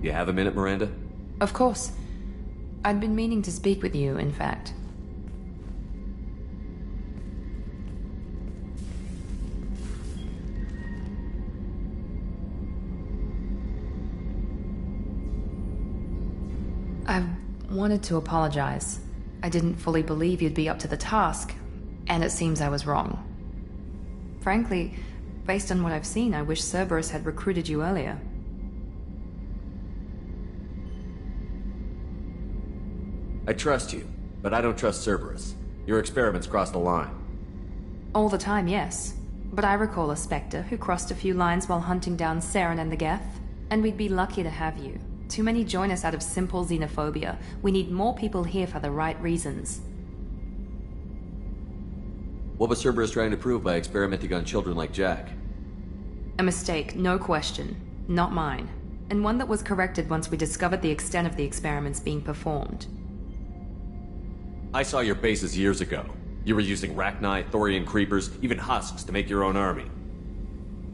You have a minute, Miranda? Of course. I'd been meaning to speak with you, in fact. I wanted to apologize. I didn't fully believe you'd be up to the task, and it seems I was wrong. Frankly, based on what I've seen, I wish Cerberus had recruited you earlier. I trust you, but I don't trust Cerberus. Your experiments crossed the line. All the time, yes. But I recall a Spectre who crossed a few lines while hunting down Saren and the Geth. And we'd be lucky to have you. Too many join us out of simple xenophobia. We need more people here for the right reasons. What was Cerberus trying to prove by experimenting on children like Jack? A mistake, no question. Not mine. And one that was corrected once we discovered the extent of the experiments being performed. I saw your bases years ago. You were using Rachni, Thorian creepers, even husks to make your own army.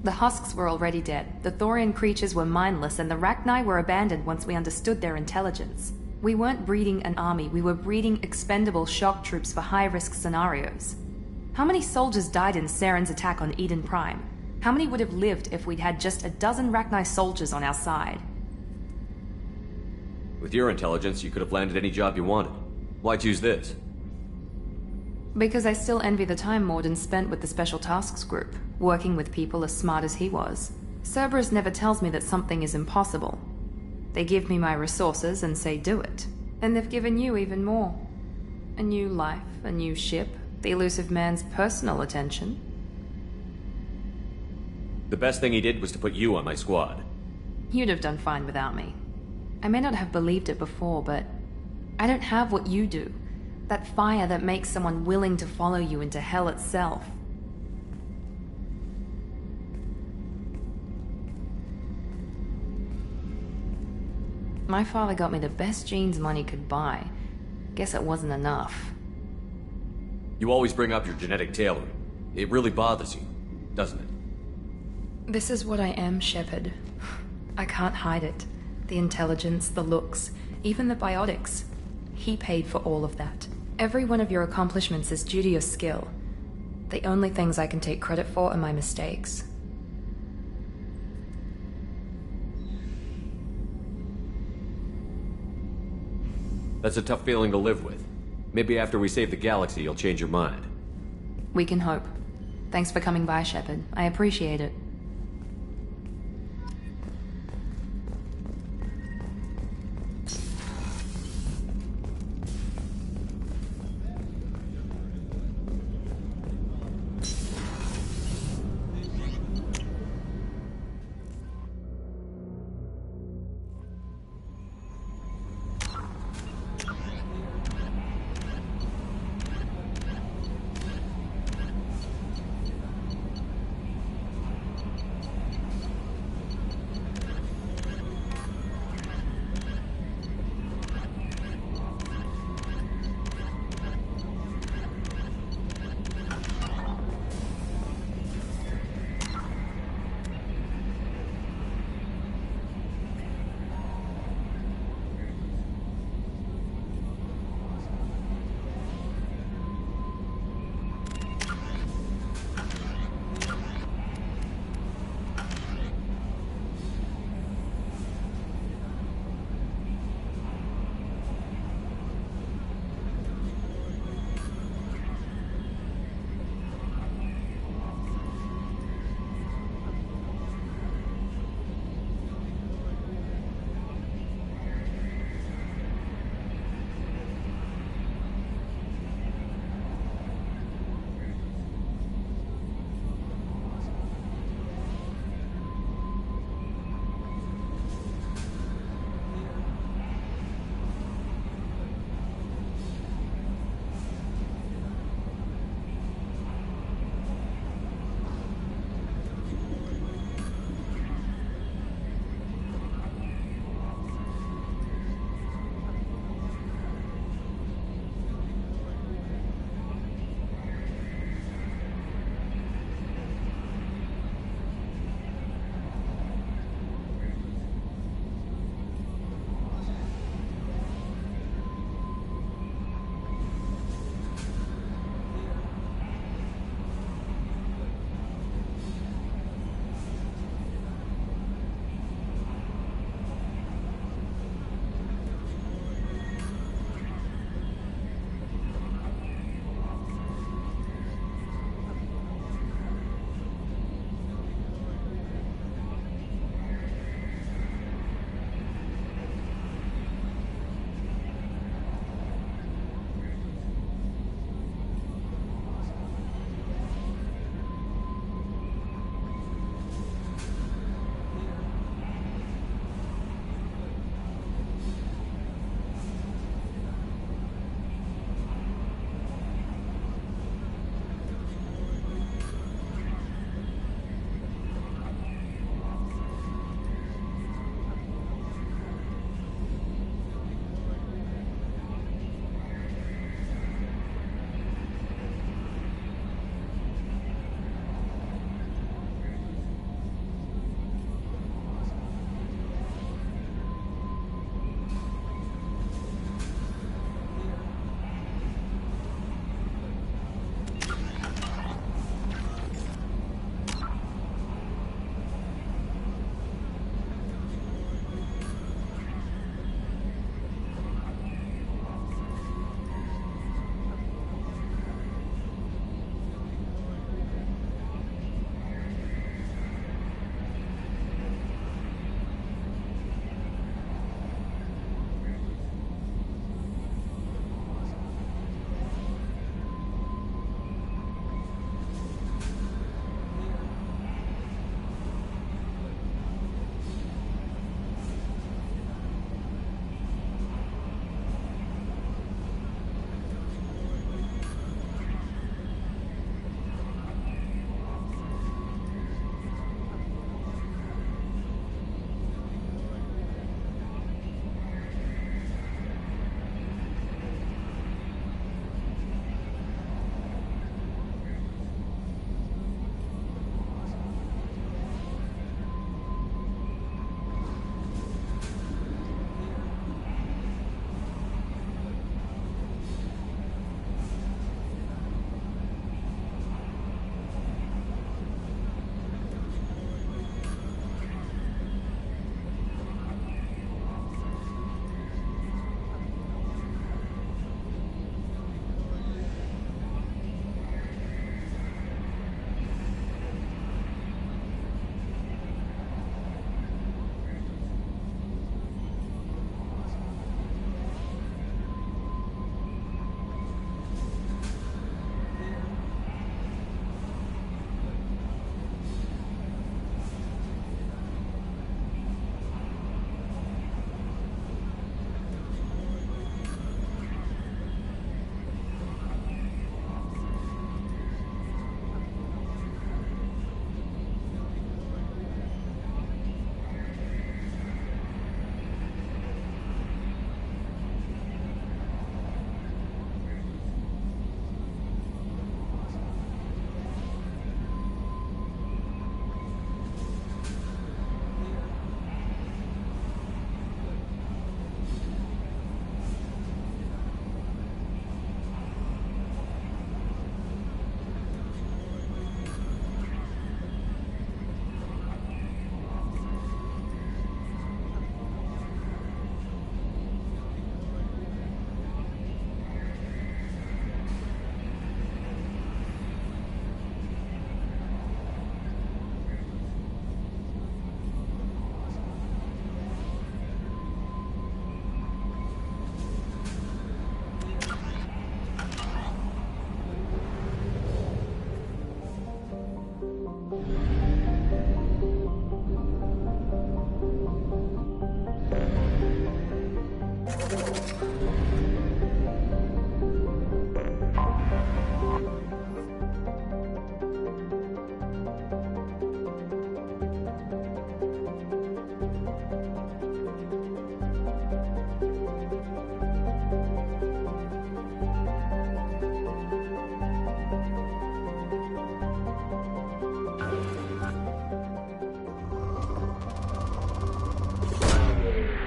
The husks were already dead. The Thorian creatures were mindless, and the Rachni were abandoned once we understood their intelligence. We weren't breeding an army, we were breeding expendable shock troops for high-risk scenarios. How many soldiers died in Saren's attack on Eden Prime? How many would have lived if we'd had just a dozen Rachni soldiers on our side? With your intelligence, you could have landed any job you wanted. Why choose this? Because I still envy the time Morden spent with the Special Tasks Group, working with people as smart as he was. Cerberus never tells me that something is impossible. They give me my resources and say do it. And they've given you even more. A new life, a new ship, the elusive man's personal attention. The best thing he did was to put you on my squad. You'd have done fine without me. I may not have believed it before, but I don't have what you do. That fire that makes someone willing to follow you into hell itself. My father got me the best genes money could buy. Guess it wasn't enough. You always bring up your genetic tailoring. It really bothers you, doesn't it? This is what I am, Shepard. I can't hide it. The intelligence, the looks, even the biotics. He paid for all of that. Every one of your accomplishments is due to your skill. The only things I can take credit for are my mistakes. That's a tough feeling to live with. Maybe after we save the galaxy, you'll change your mind. We can hope. Thanks for coming by, Shepard. I appreciate it.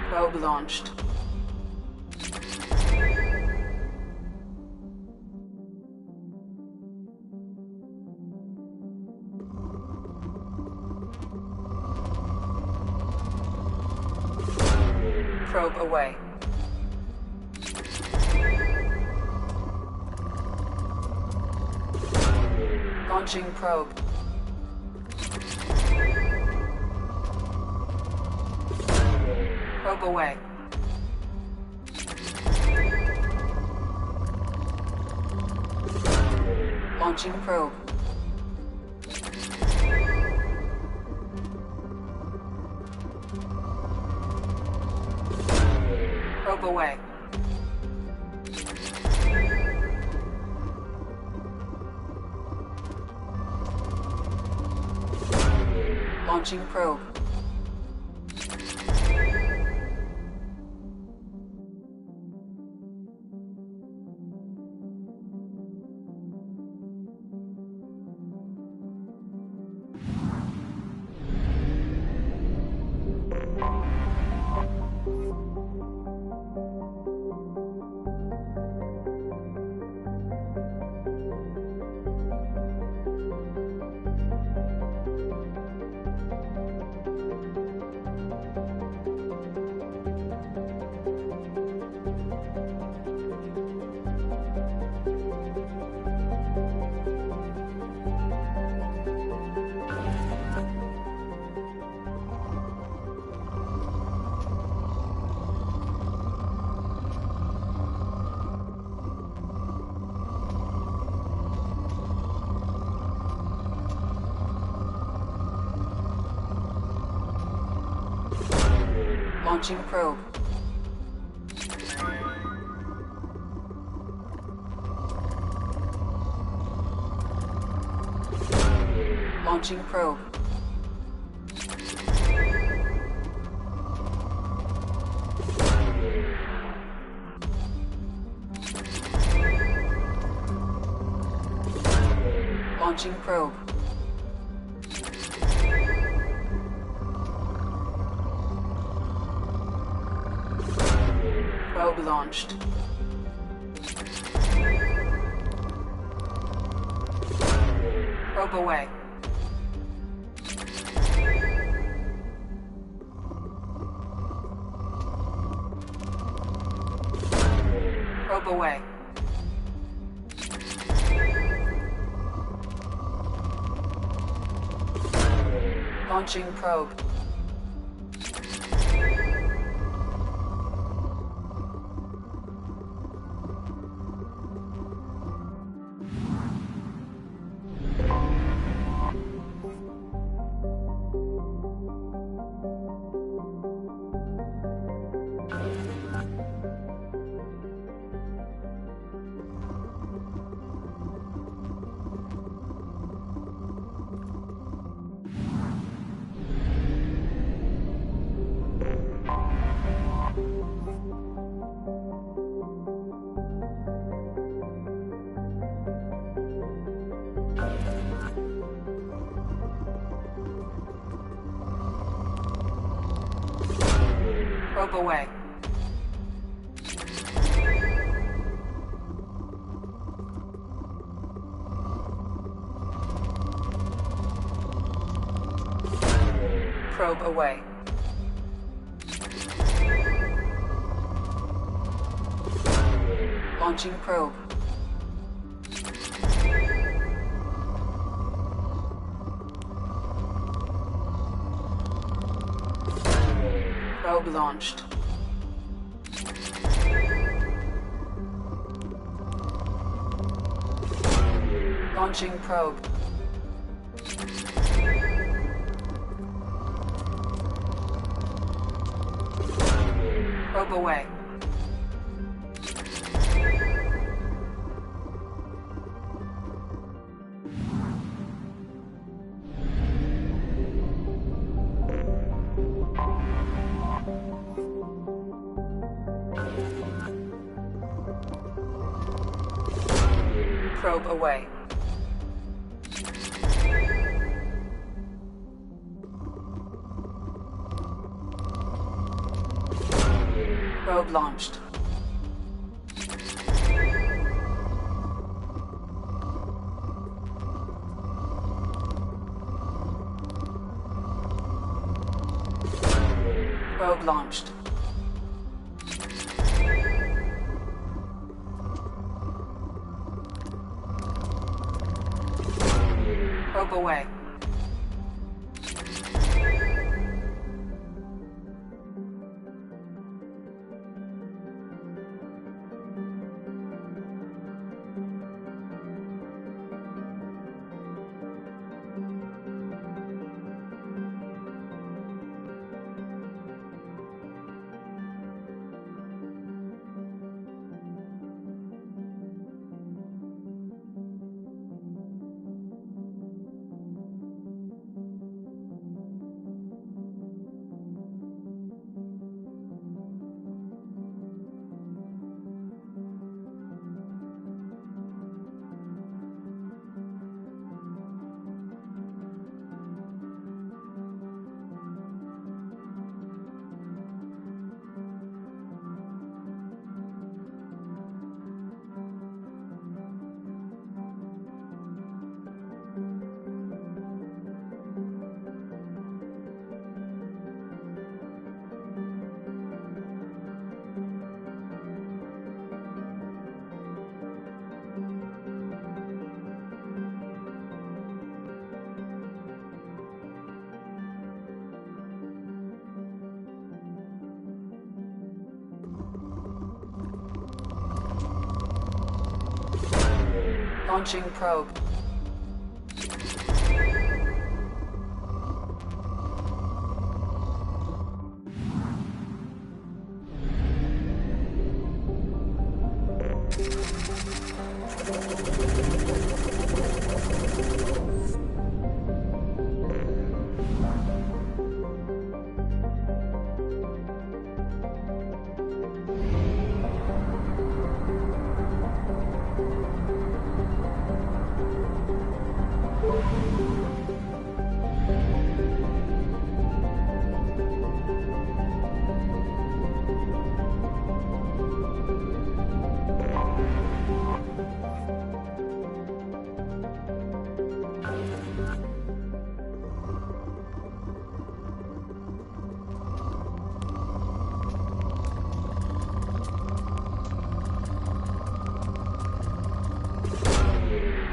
Probe launched. Probe away. Launching probe. Probe away. Launching probe. Probe away. Launching probe. Launching probe. Launching probe. Launching probe. Probe launched. Probe away. Probe away. Launching probe. Probe away. Probe away. Launching probe. Probe launched. Launching probe. Probe away. Probe away. Probe launched. Probe launched. Probe away. Launching probe.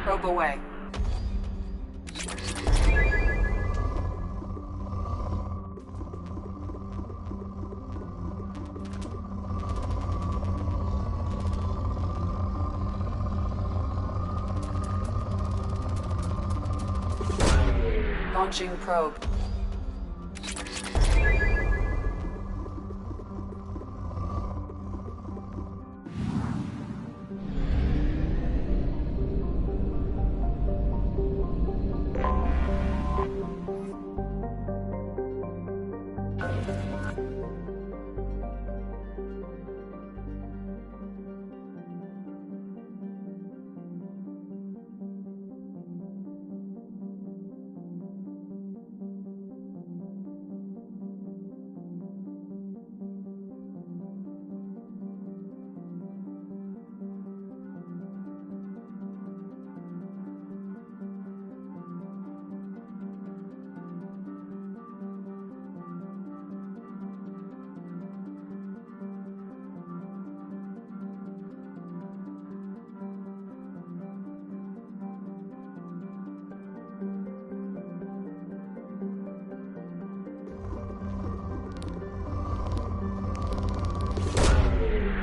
Probe away. Launching probe.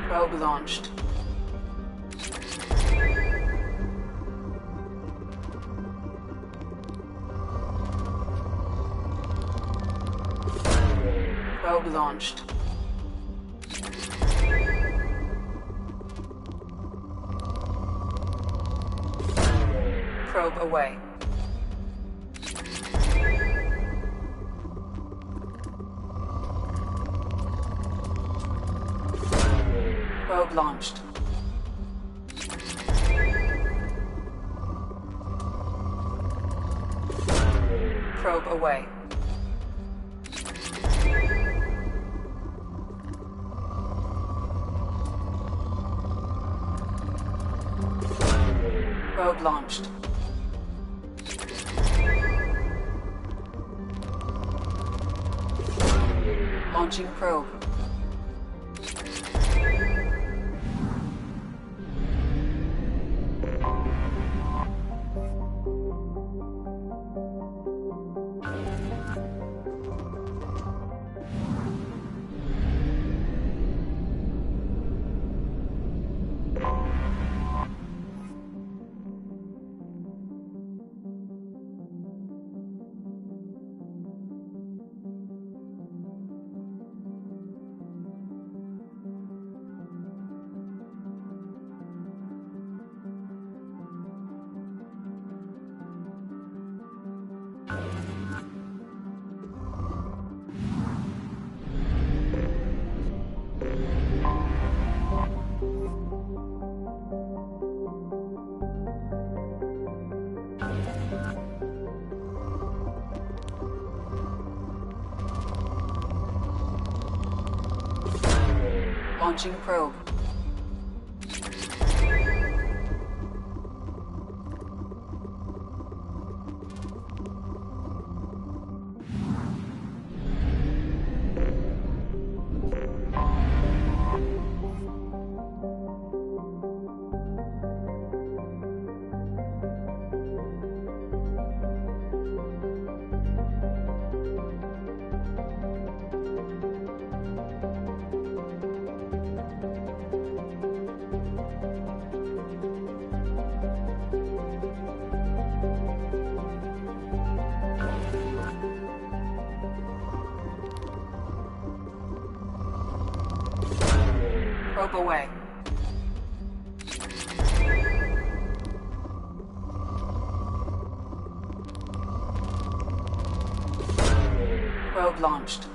Probe launched. Probe launched. Probe away. Probe launched. Probe away. Probe launched. Launching probe. Launching probe. Probe away. Probe launched.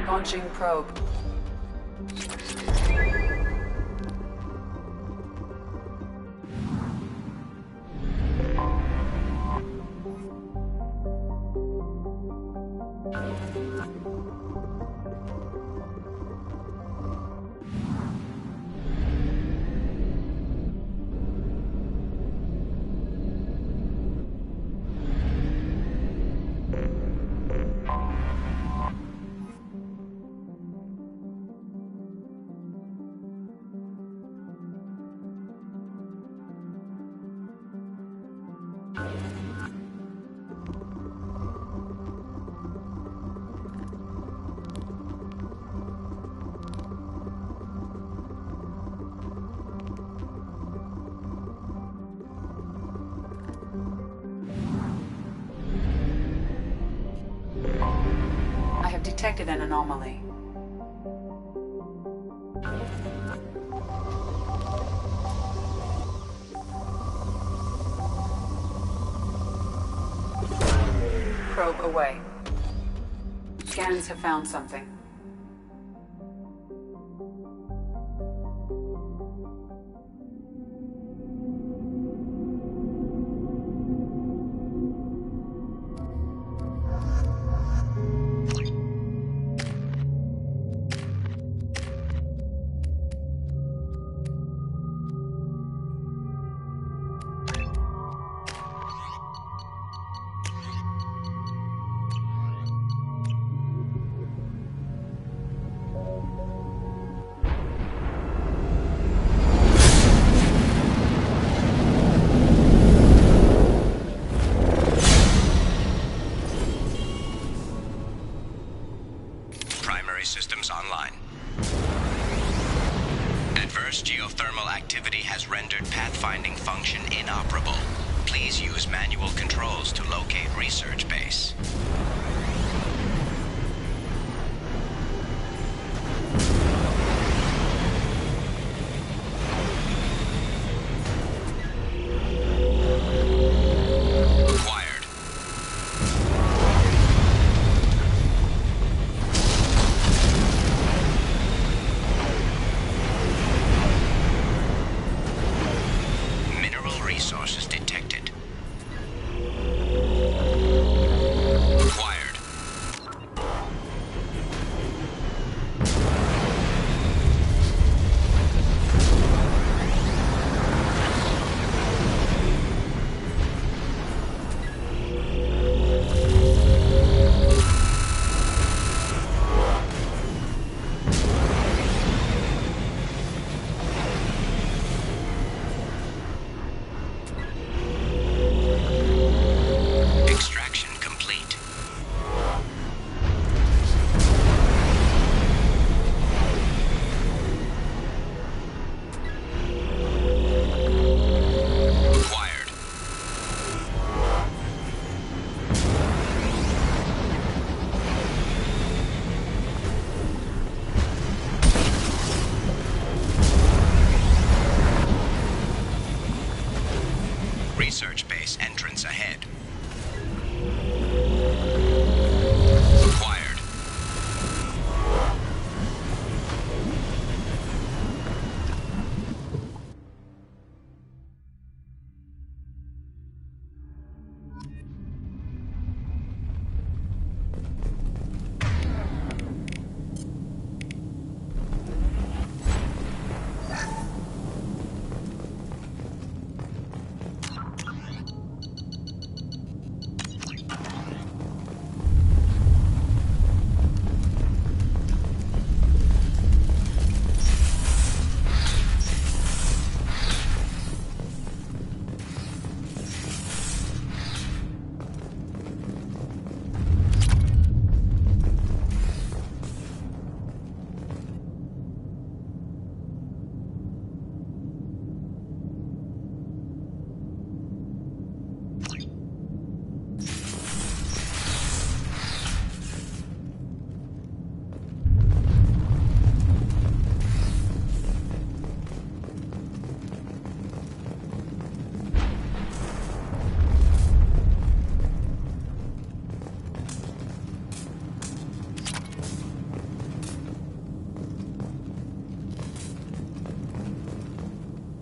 Launching probe. detected an anomaly. Probe away. Scans have found something. Systems online. Adverse geothermal activity has rendered pathfinding function inoperable. Please use manual controls to locate research base. Resources detected. Required. Research base entrance ahead. Required.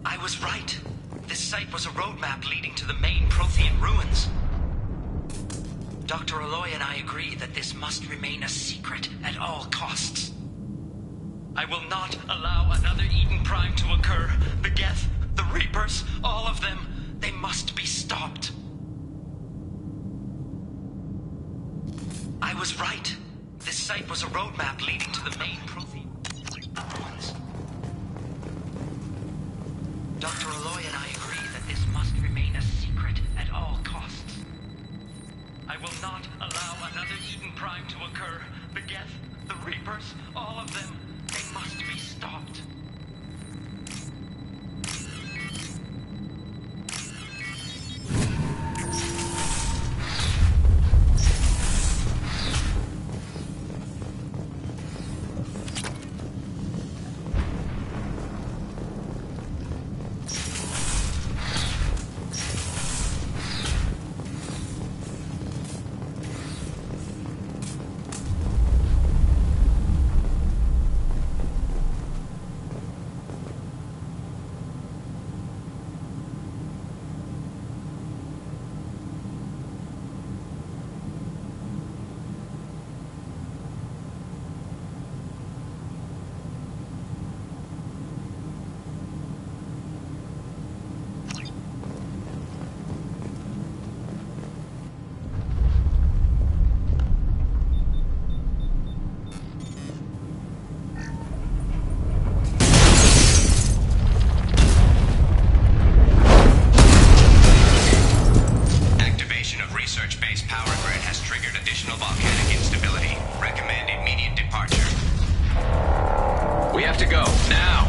I was right. This site was a roadmap leading to the main Prothean ruins. Dr. Aloy and I agree that this must remain a secret at all costs. I will not allow another Eden Prime to occur. The Geth, the Reapers, all of them, they must be stopped. I was right. This site was a roadmap leading to the main Prothean ruins. Dr. Aloy and I agree that this must remain a secret at all costs. I will not allow another Eden Prime to occur. The Geth, the Reapers, all of them, they must be stopped. We have to go, now!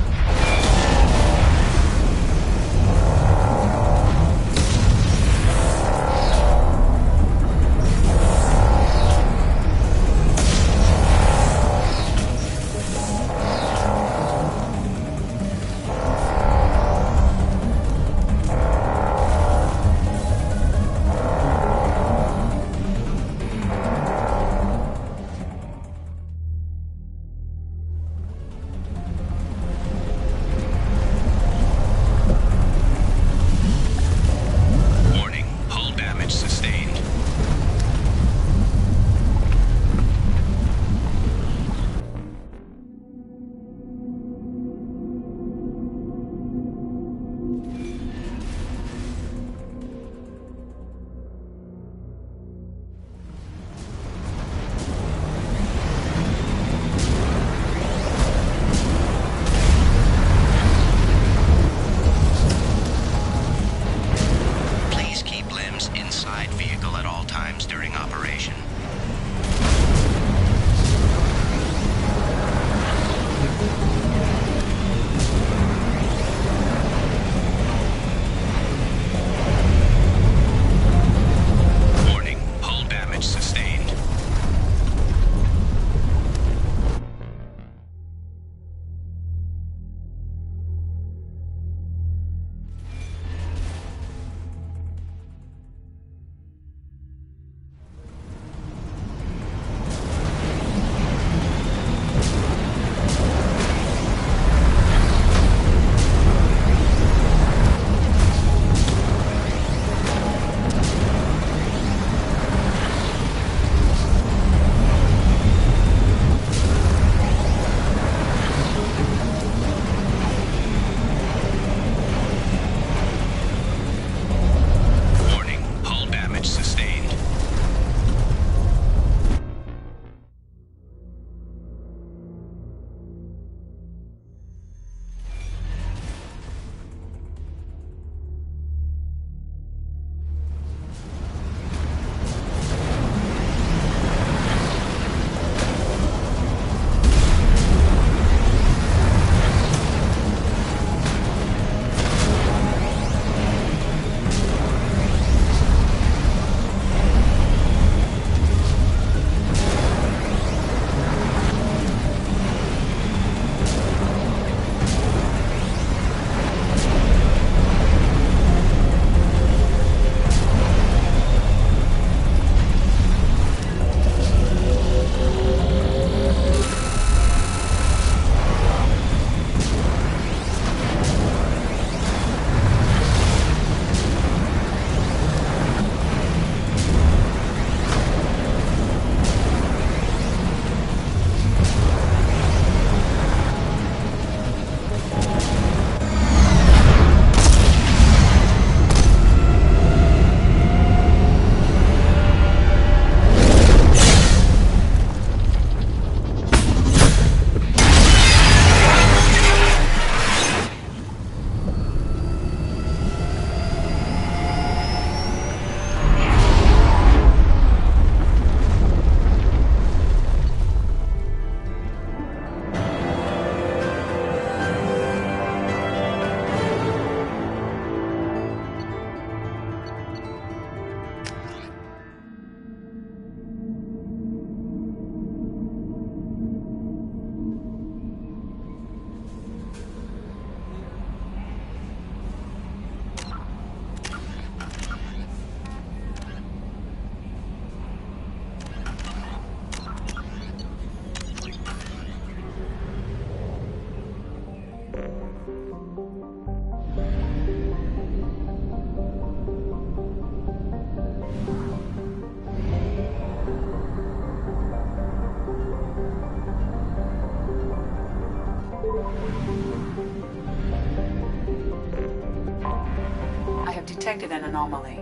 detected an anomaly.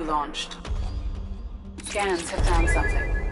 launched. Scans have found something.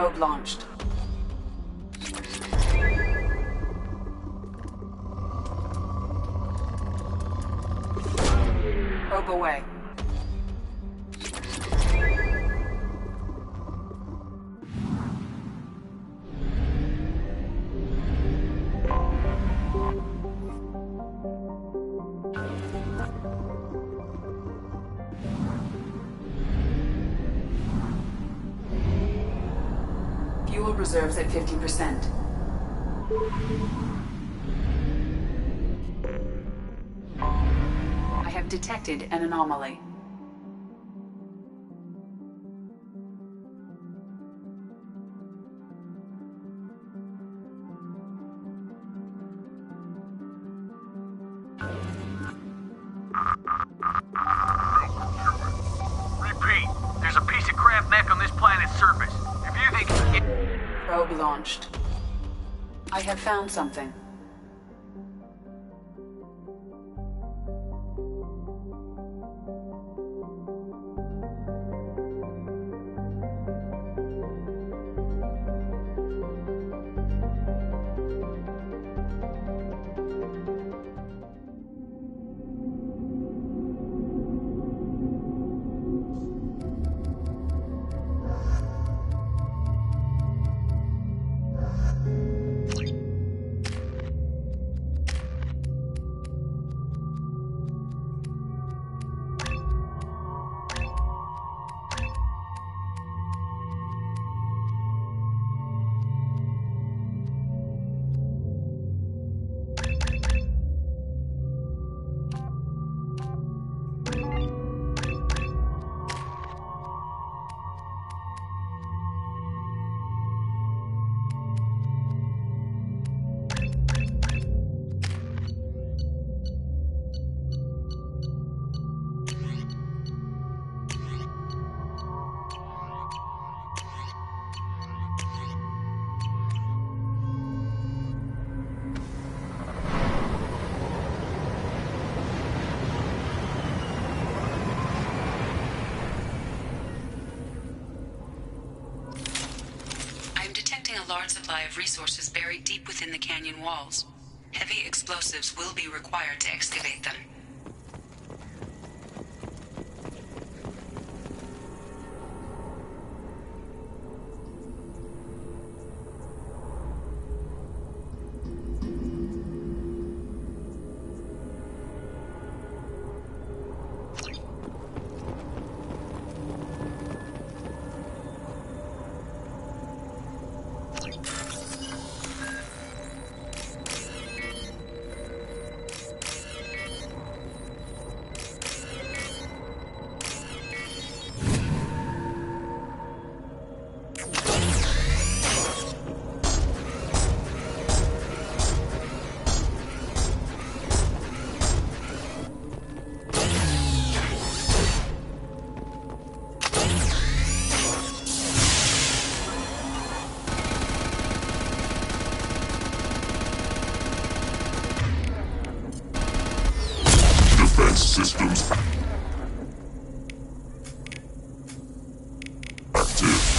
Probe launched. Probe away. Fuel reserves at 50%. I have detected an anomaly. Repeat, there's a piece of crab mech on this planet's surface. If you think it... Probe launched. I have found something. A large supply of resources buried deep within the canyon walls. Heavy explosives will be required to excavate them. Systems active.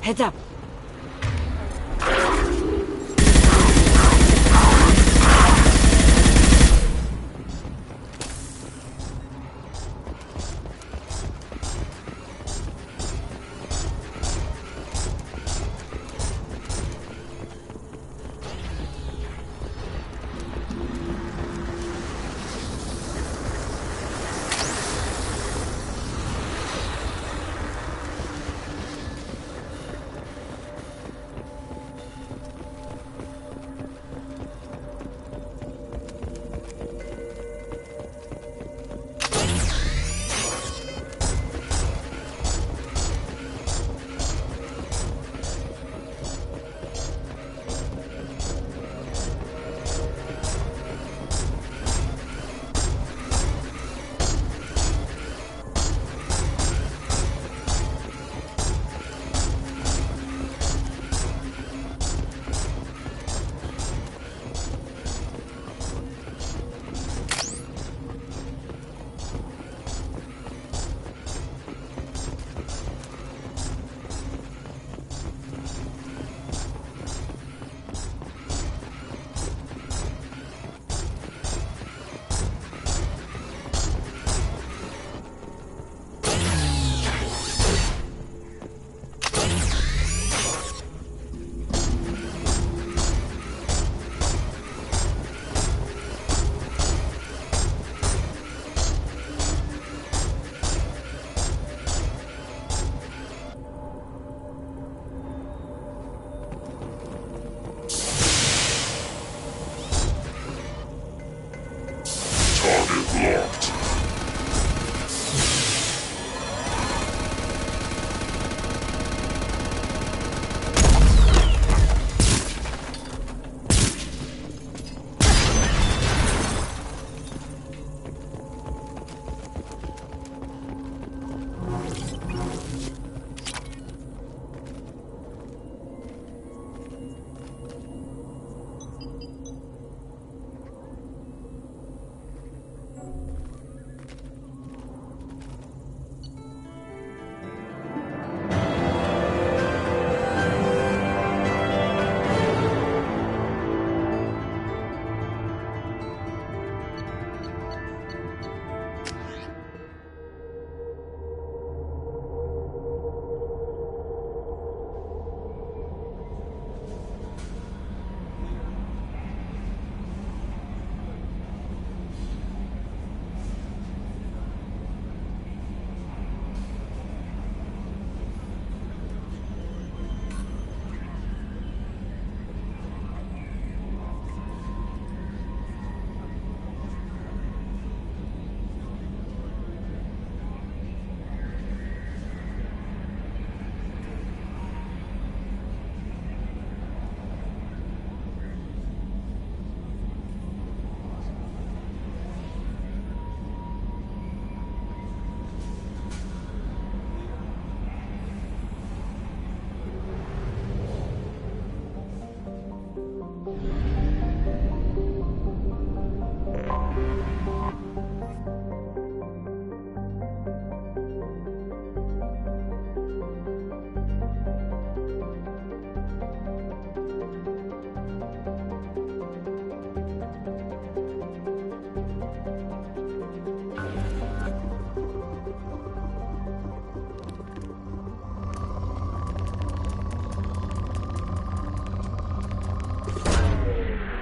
Heads up.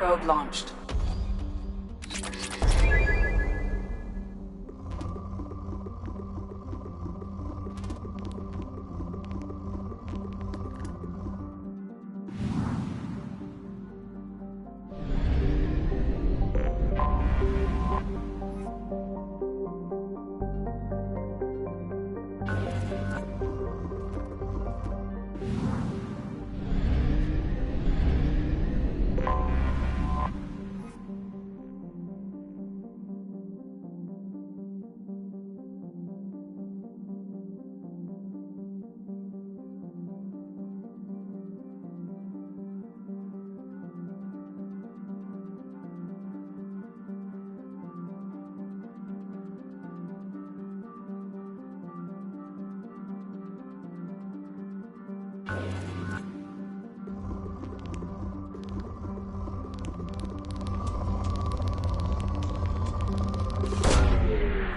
Probe launched.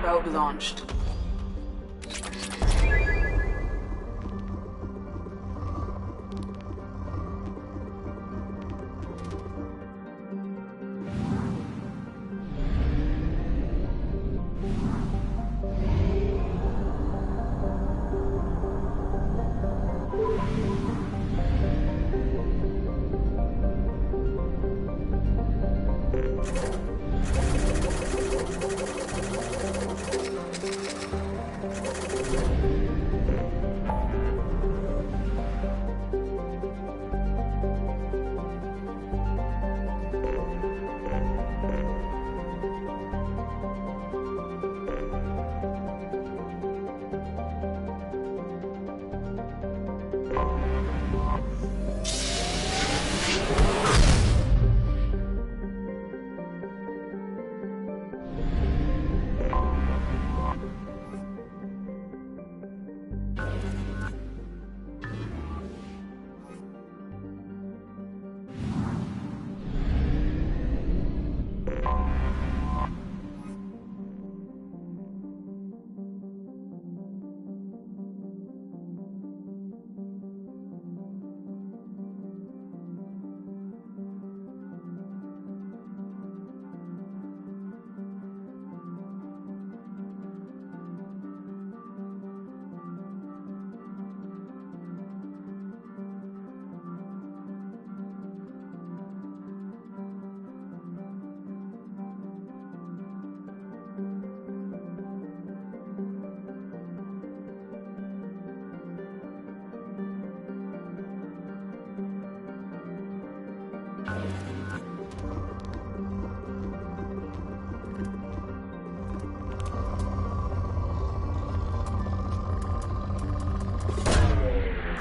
Probe launched.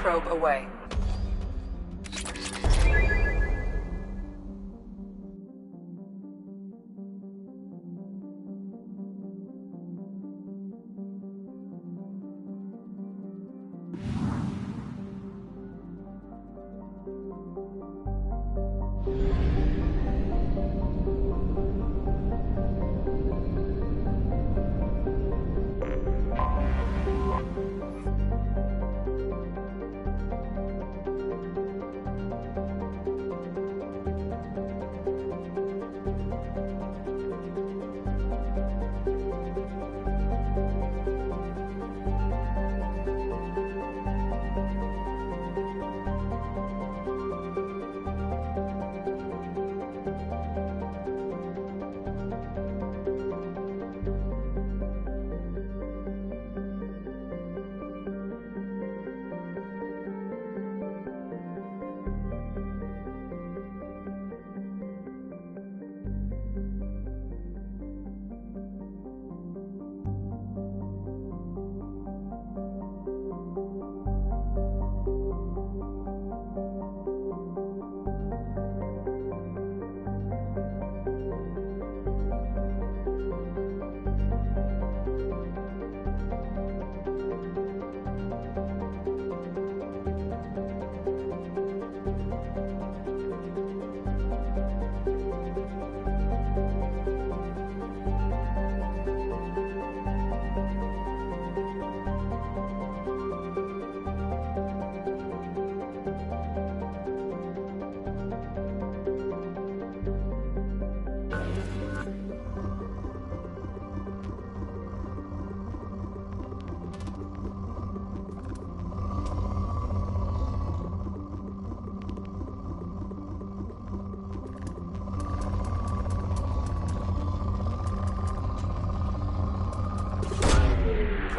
Probe away.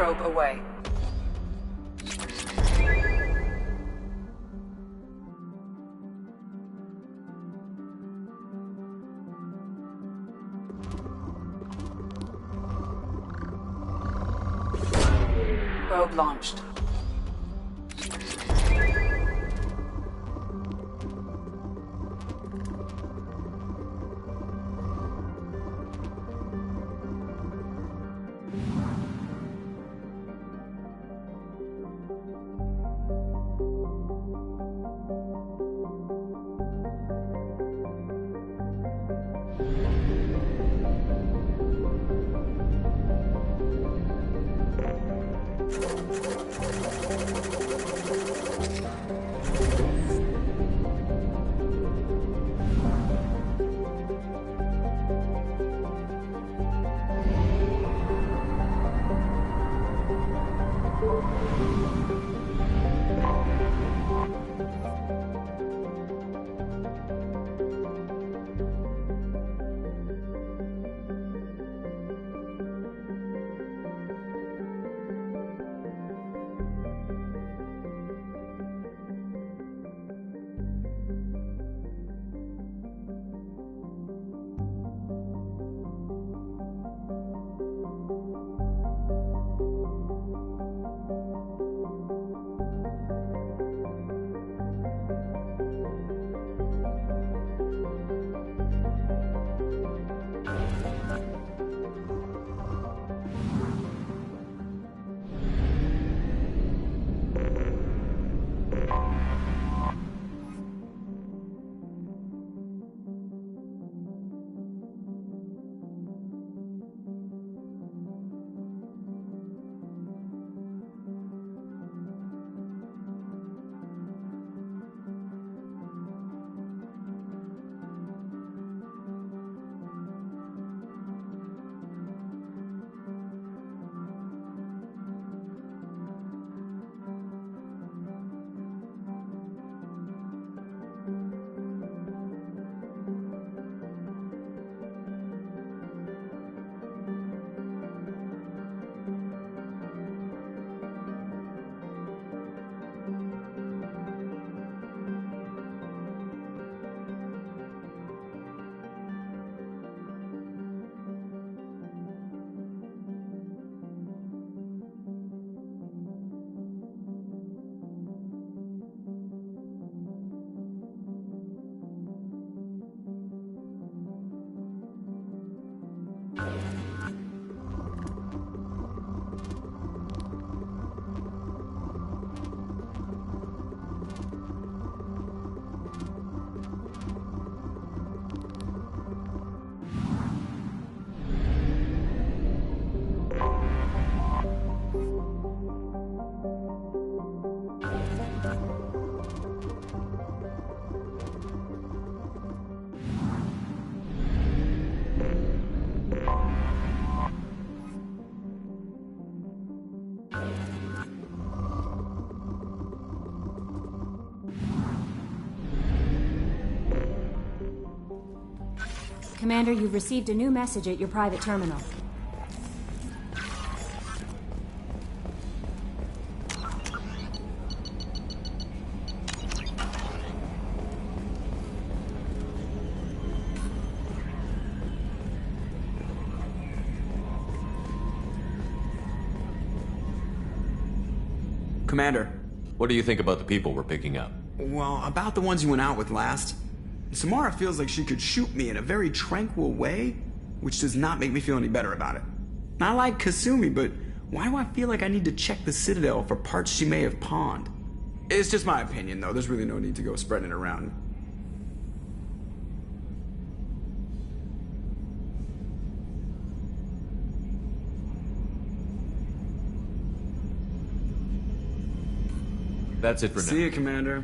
probe away. Probe launched. Commander, you've received a new message at your private terminal. Commander. What do you think about the people we're picking up? Well, about the ones you went out with last. Samara feels like she could shoot me in a very tranquil way, which does not make me feel any better about it. I like Kasumi, but why do I feel like I need to check the Citadel for parts she may have pawned? It's just my opinion, though. There's really no need to go spreading it around. That's it for now. See you, Commander.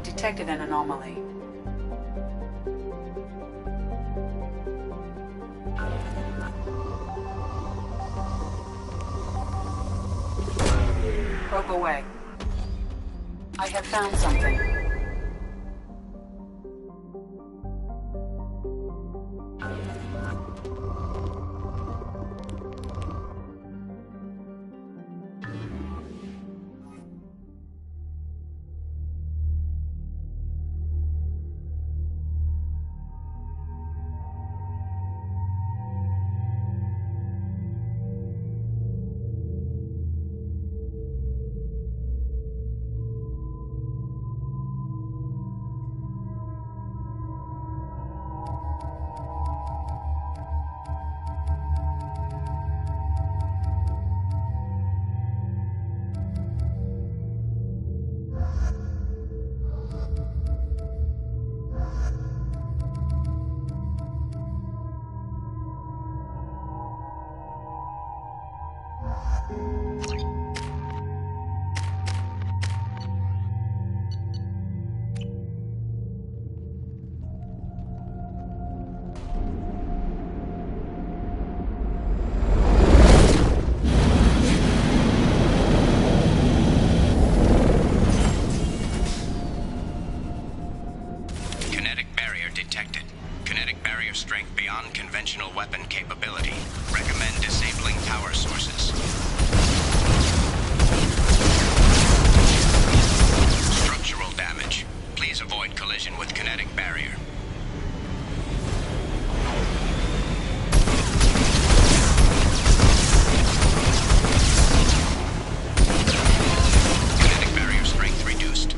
I've detected an anomaly. Probe away. I have found something. detected. Kinetic barrier strength beyond conventional weapon capability. Recommend disabling power sources. Structural damage. Please avoid collision with kinetic barrier. Kinetic barrier strength reduced.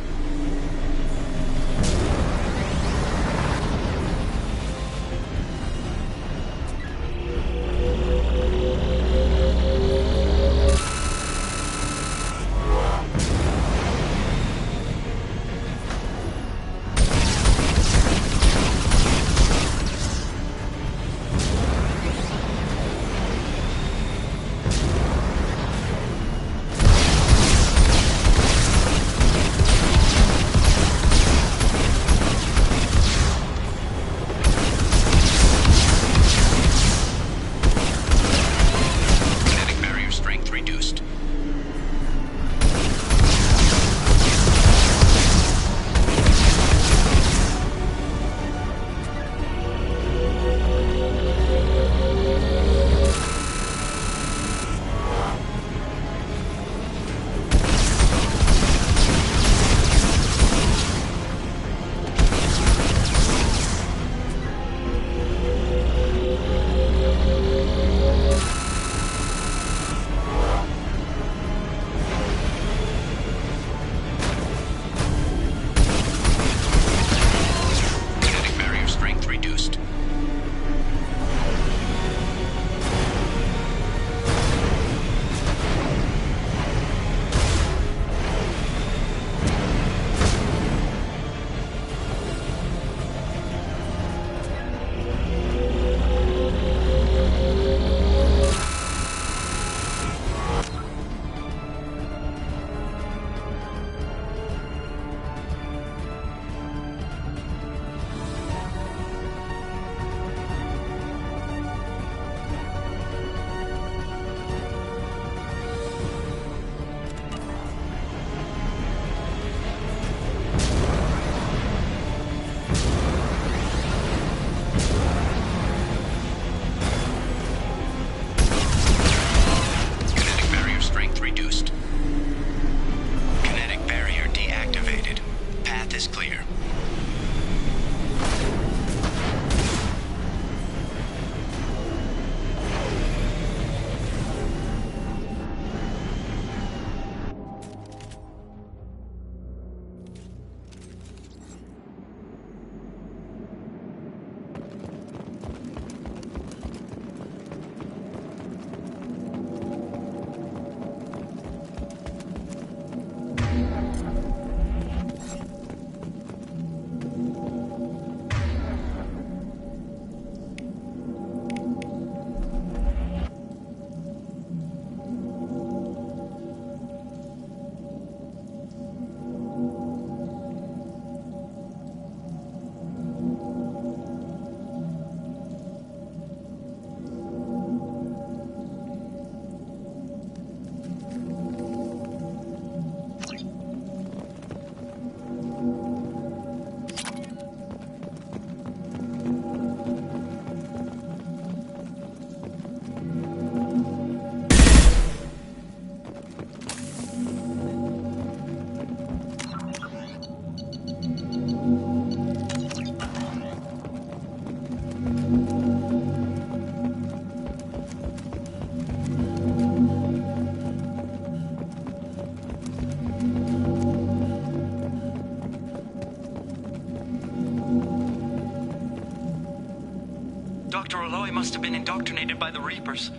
Dr. Aloy must have been indoctrinated by the Reapers.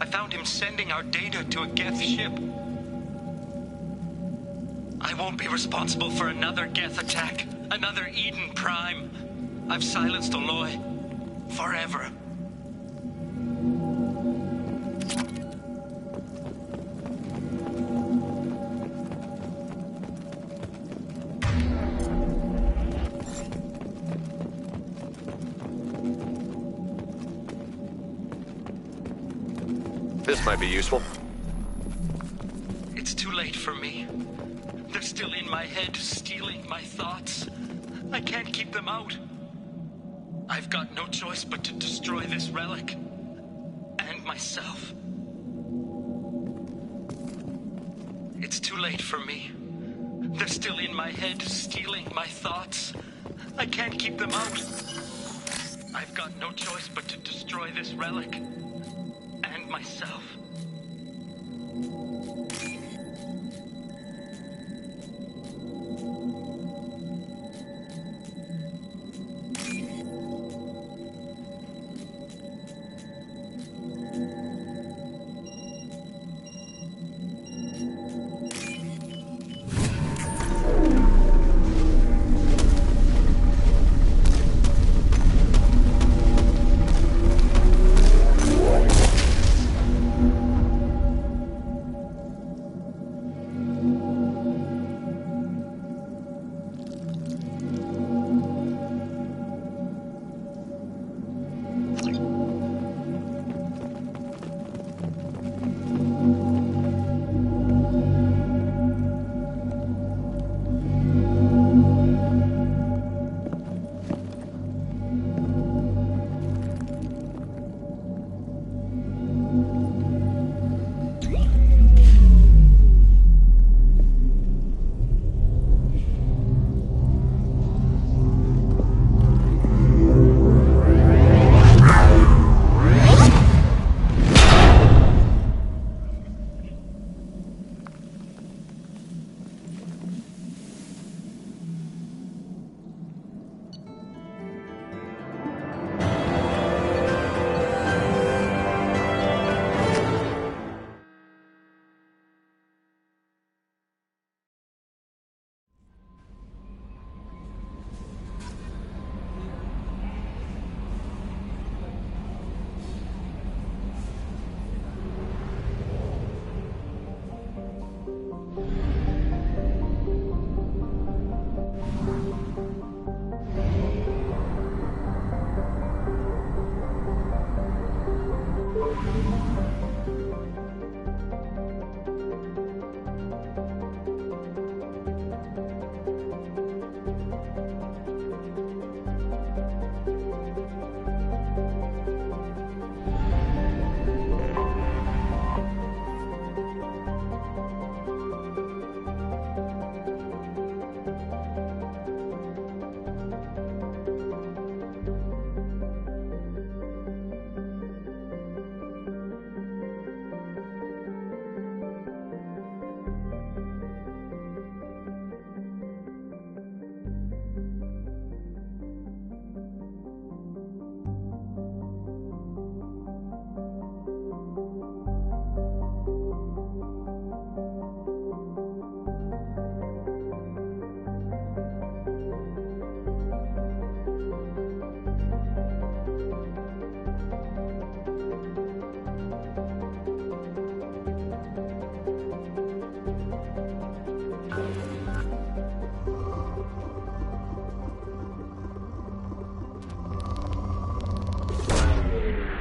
I found him sending our data to a Geth ship. I won't be responsible for another Geth attack, another Eden Prime. I've silenced Aloy. Forever. This might be useful. It's too late for me. They're still in my head, stealing my thoughts. I can't keep them out. I've got no choice but to destroy this relic. And myself. It's too late for me. They're still in my head, stealing my thoughts. I can't keep them out. I've got no choice but to destroy this relic. And myself.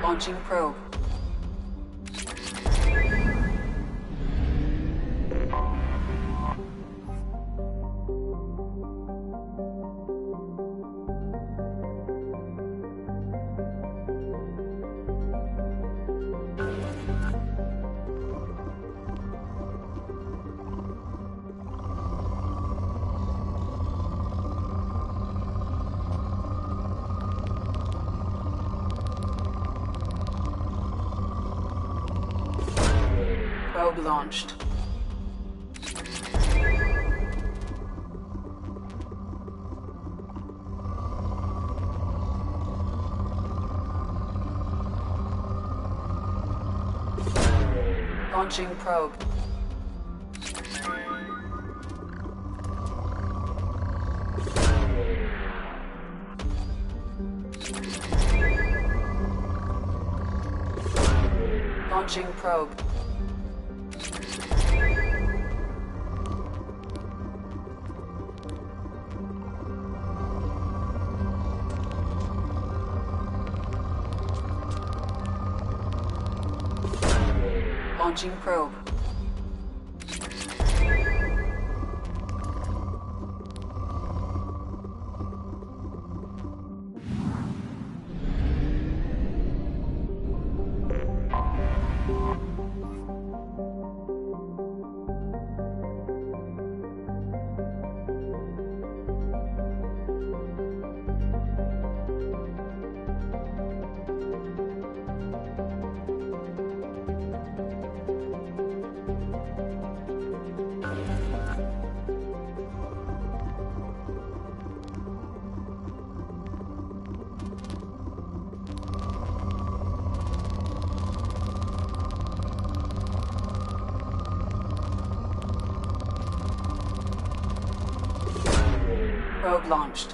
Launching probe. Probe launched. Launching probe. Launching probe. Launching probe. Probe launched.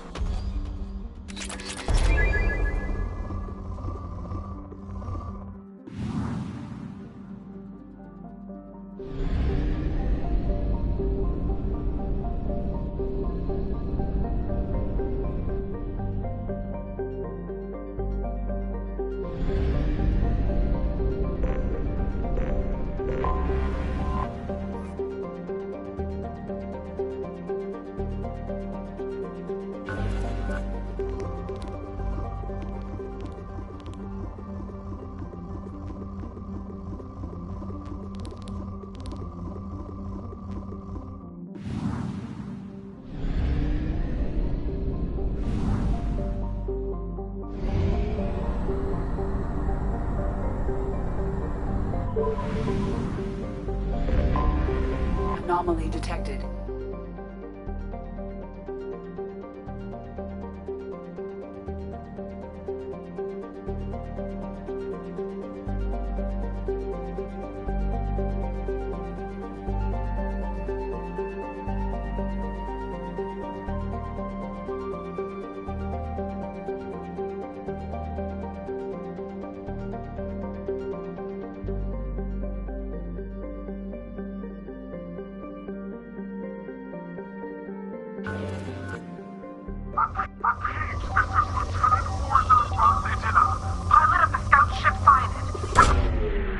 Anomaly detected.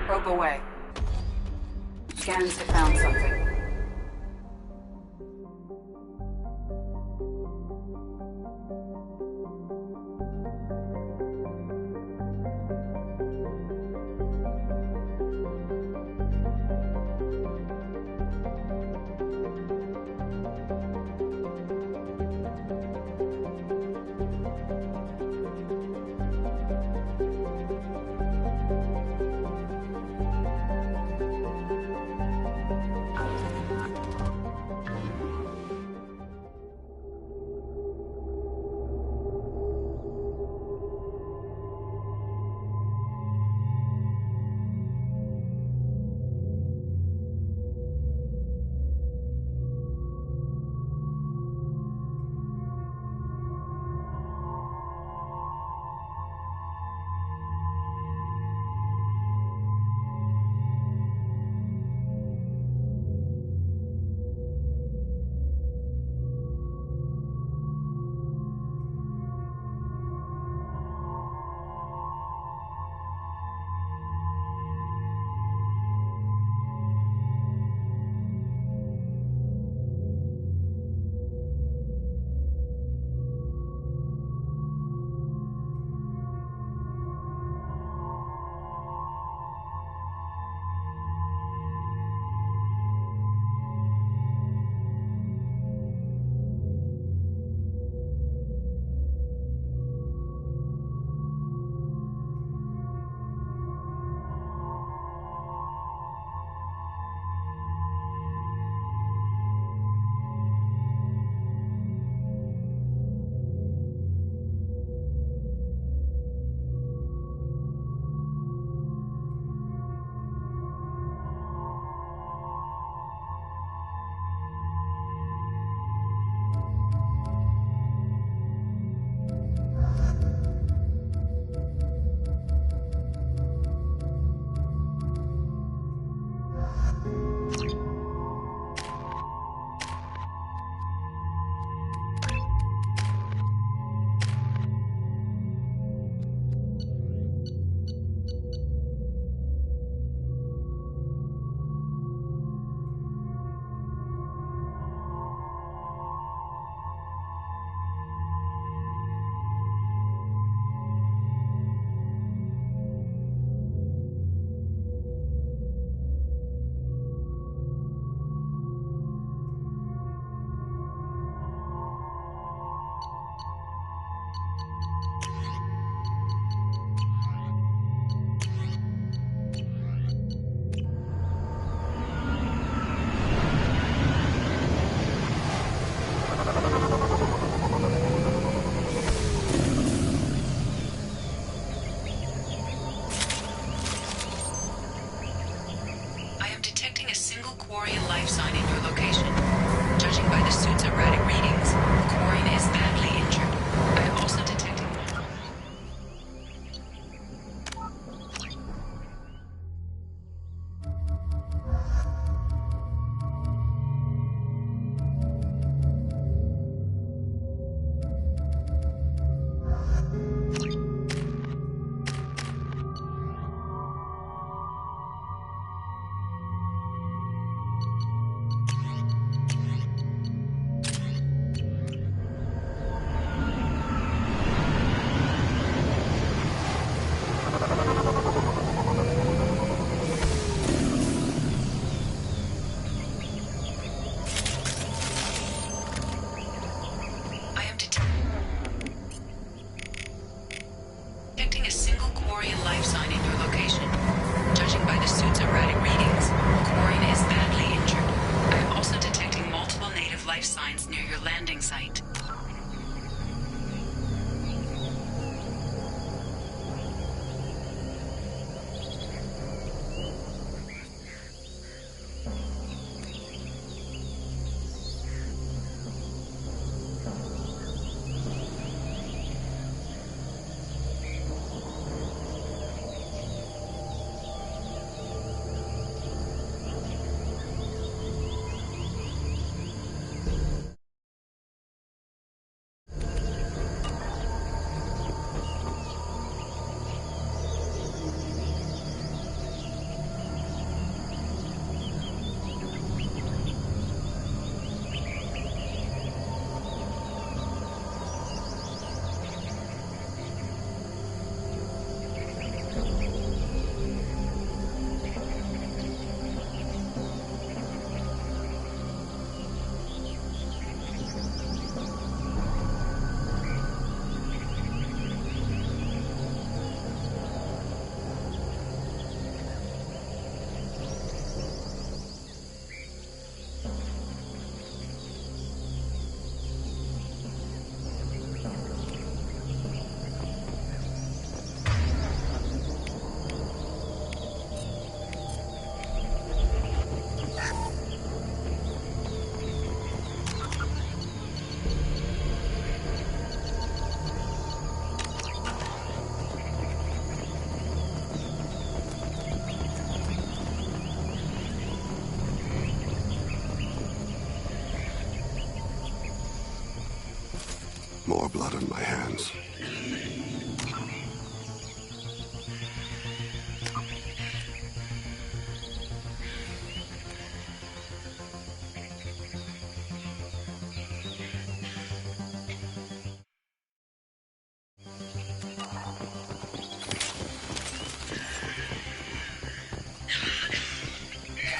Probe away. Scans have found something. Quarian life sign in your location. Judging by the suit's erratic readings, the Quarian is badly injured. I am also detecting... detecting a single Quarian life sign in your location. Judging by the suit's erratic readings, the Quarian is badly injured. I am also detecting multiple native life signs near your landing site. More blood on my hands.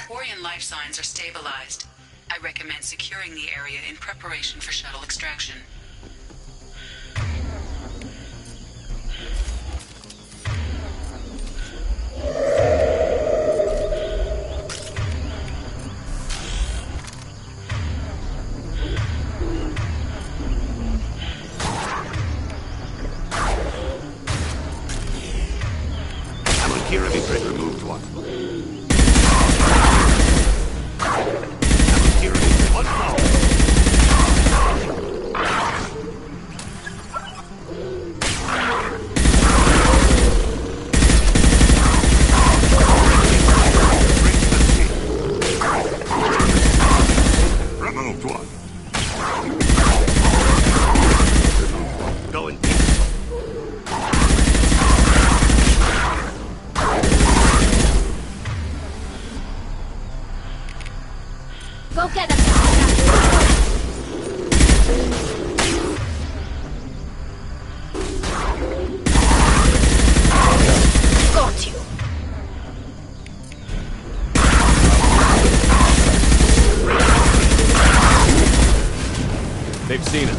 Quarian life signs are stabilized. I recommend securing the area in preparation for shuttle extraction. Removed one. Removed one. Go in peace. Go get them! Got you! They've seen us.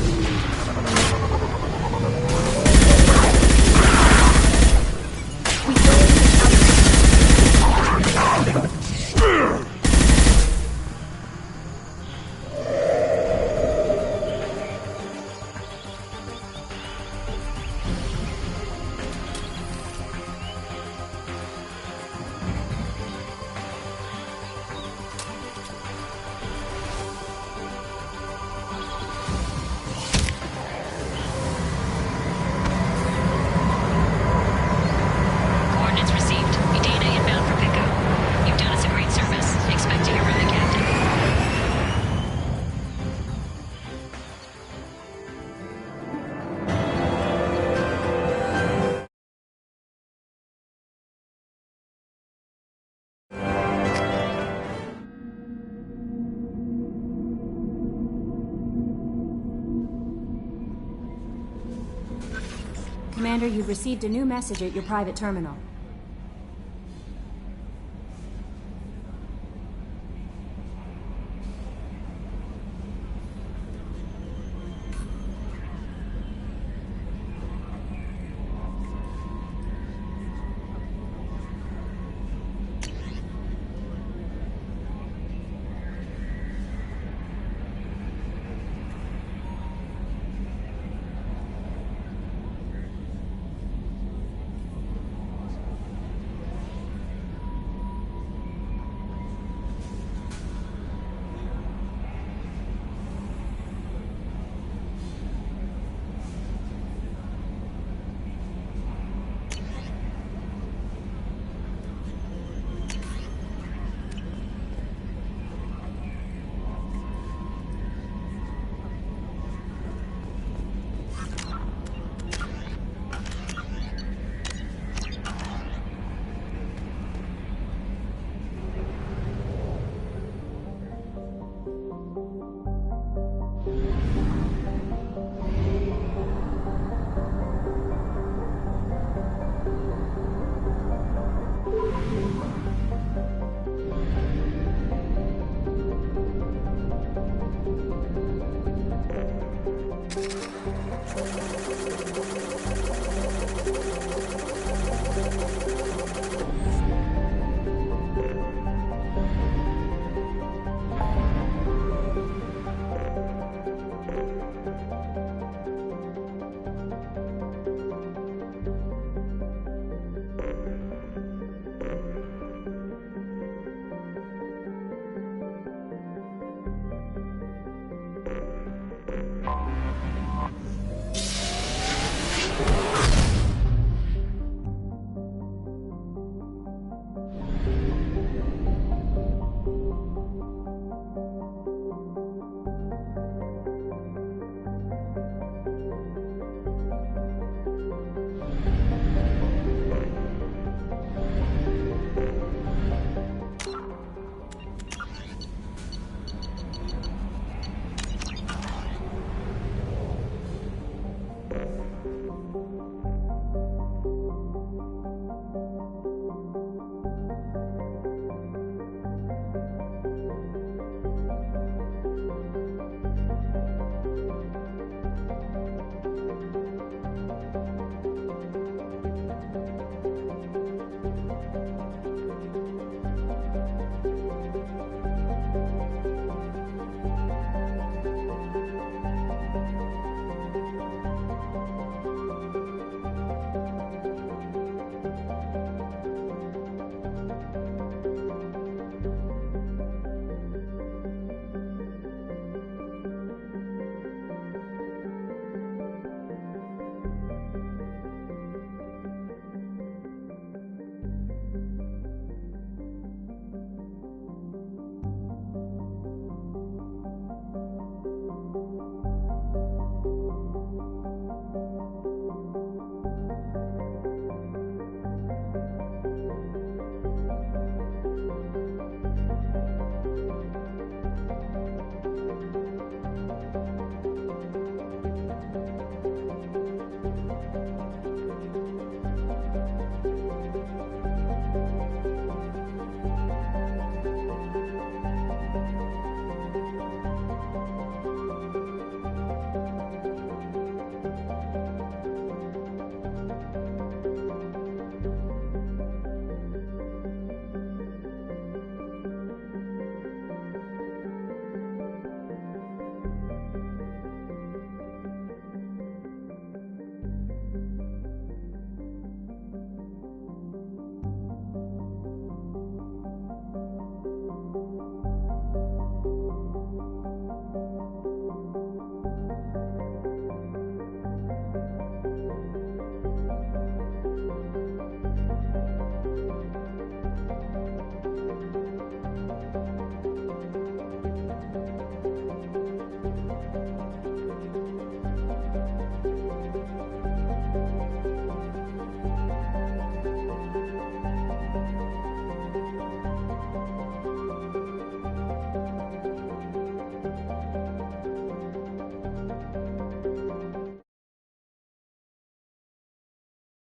Commander, you've received a new message at your private terminal.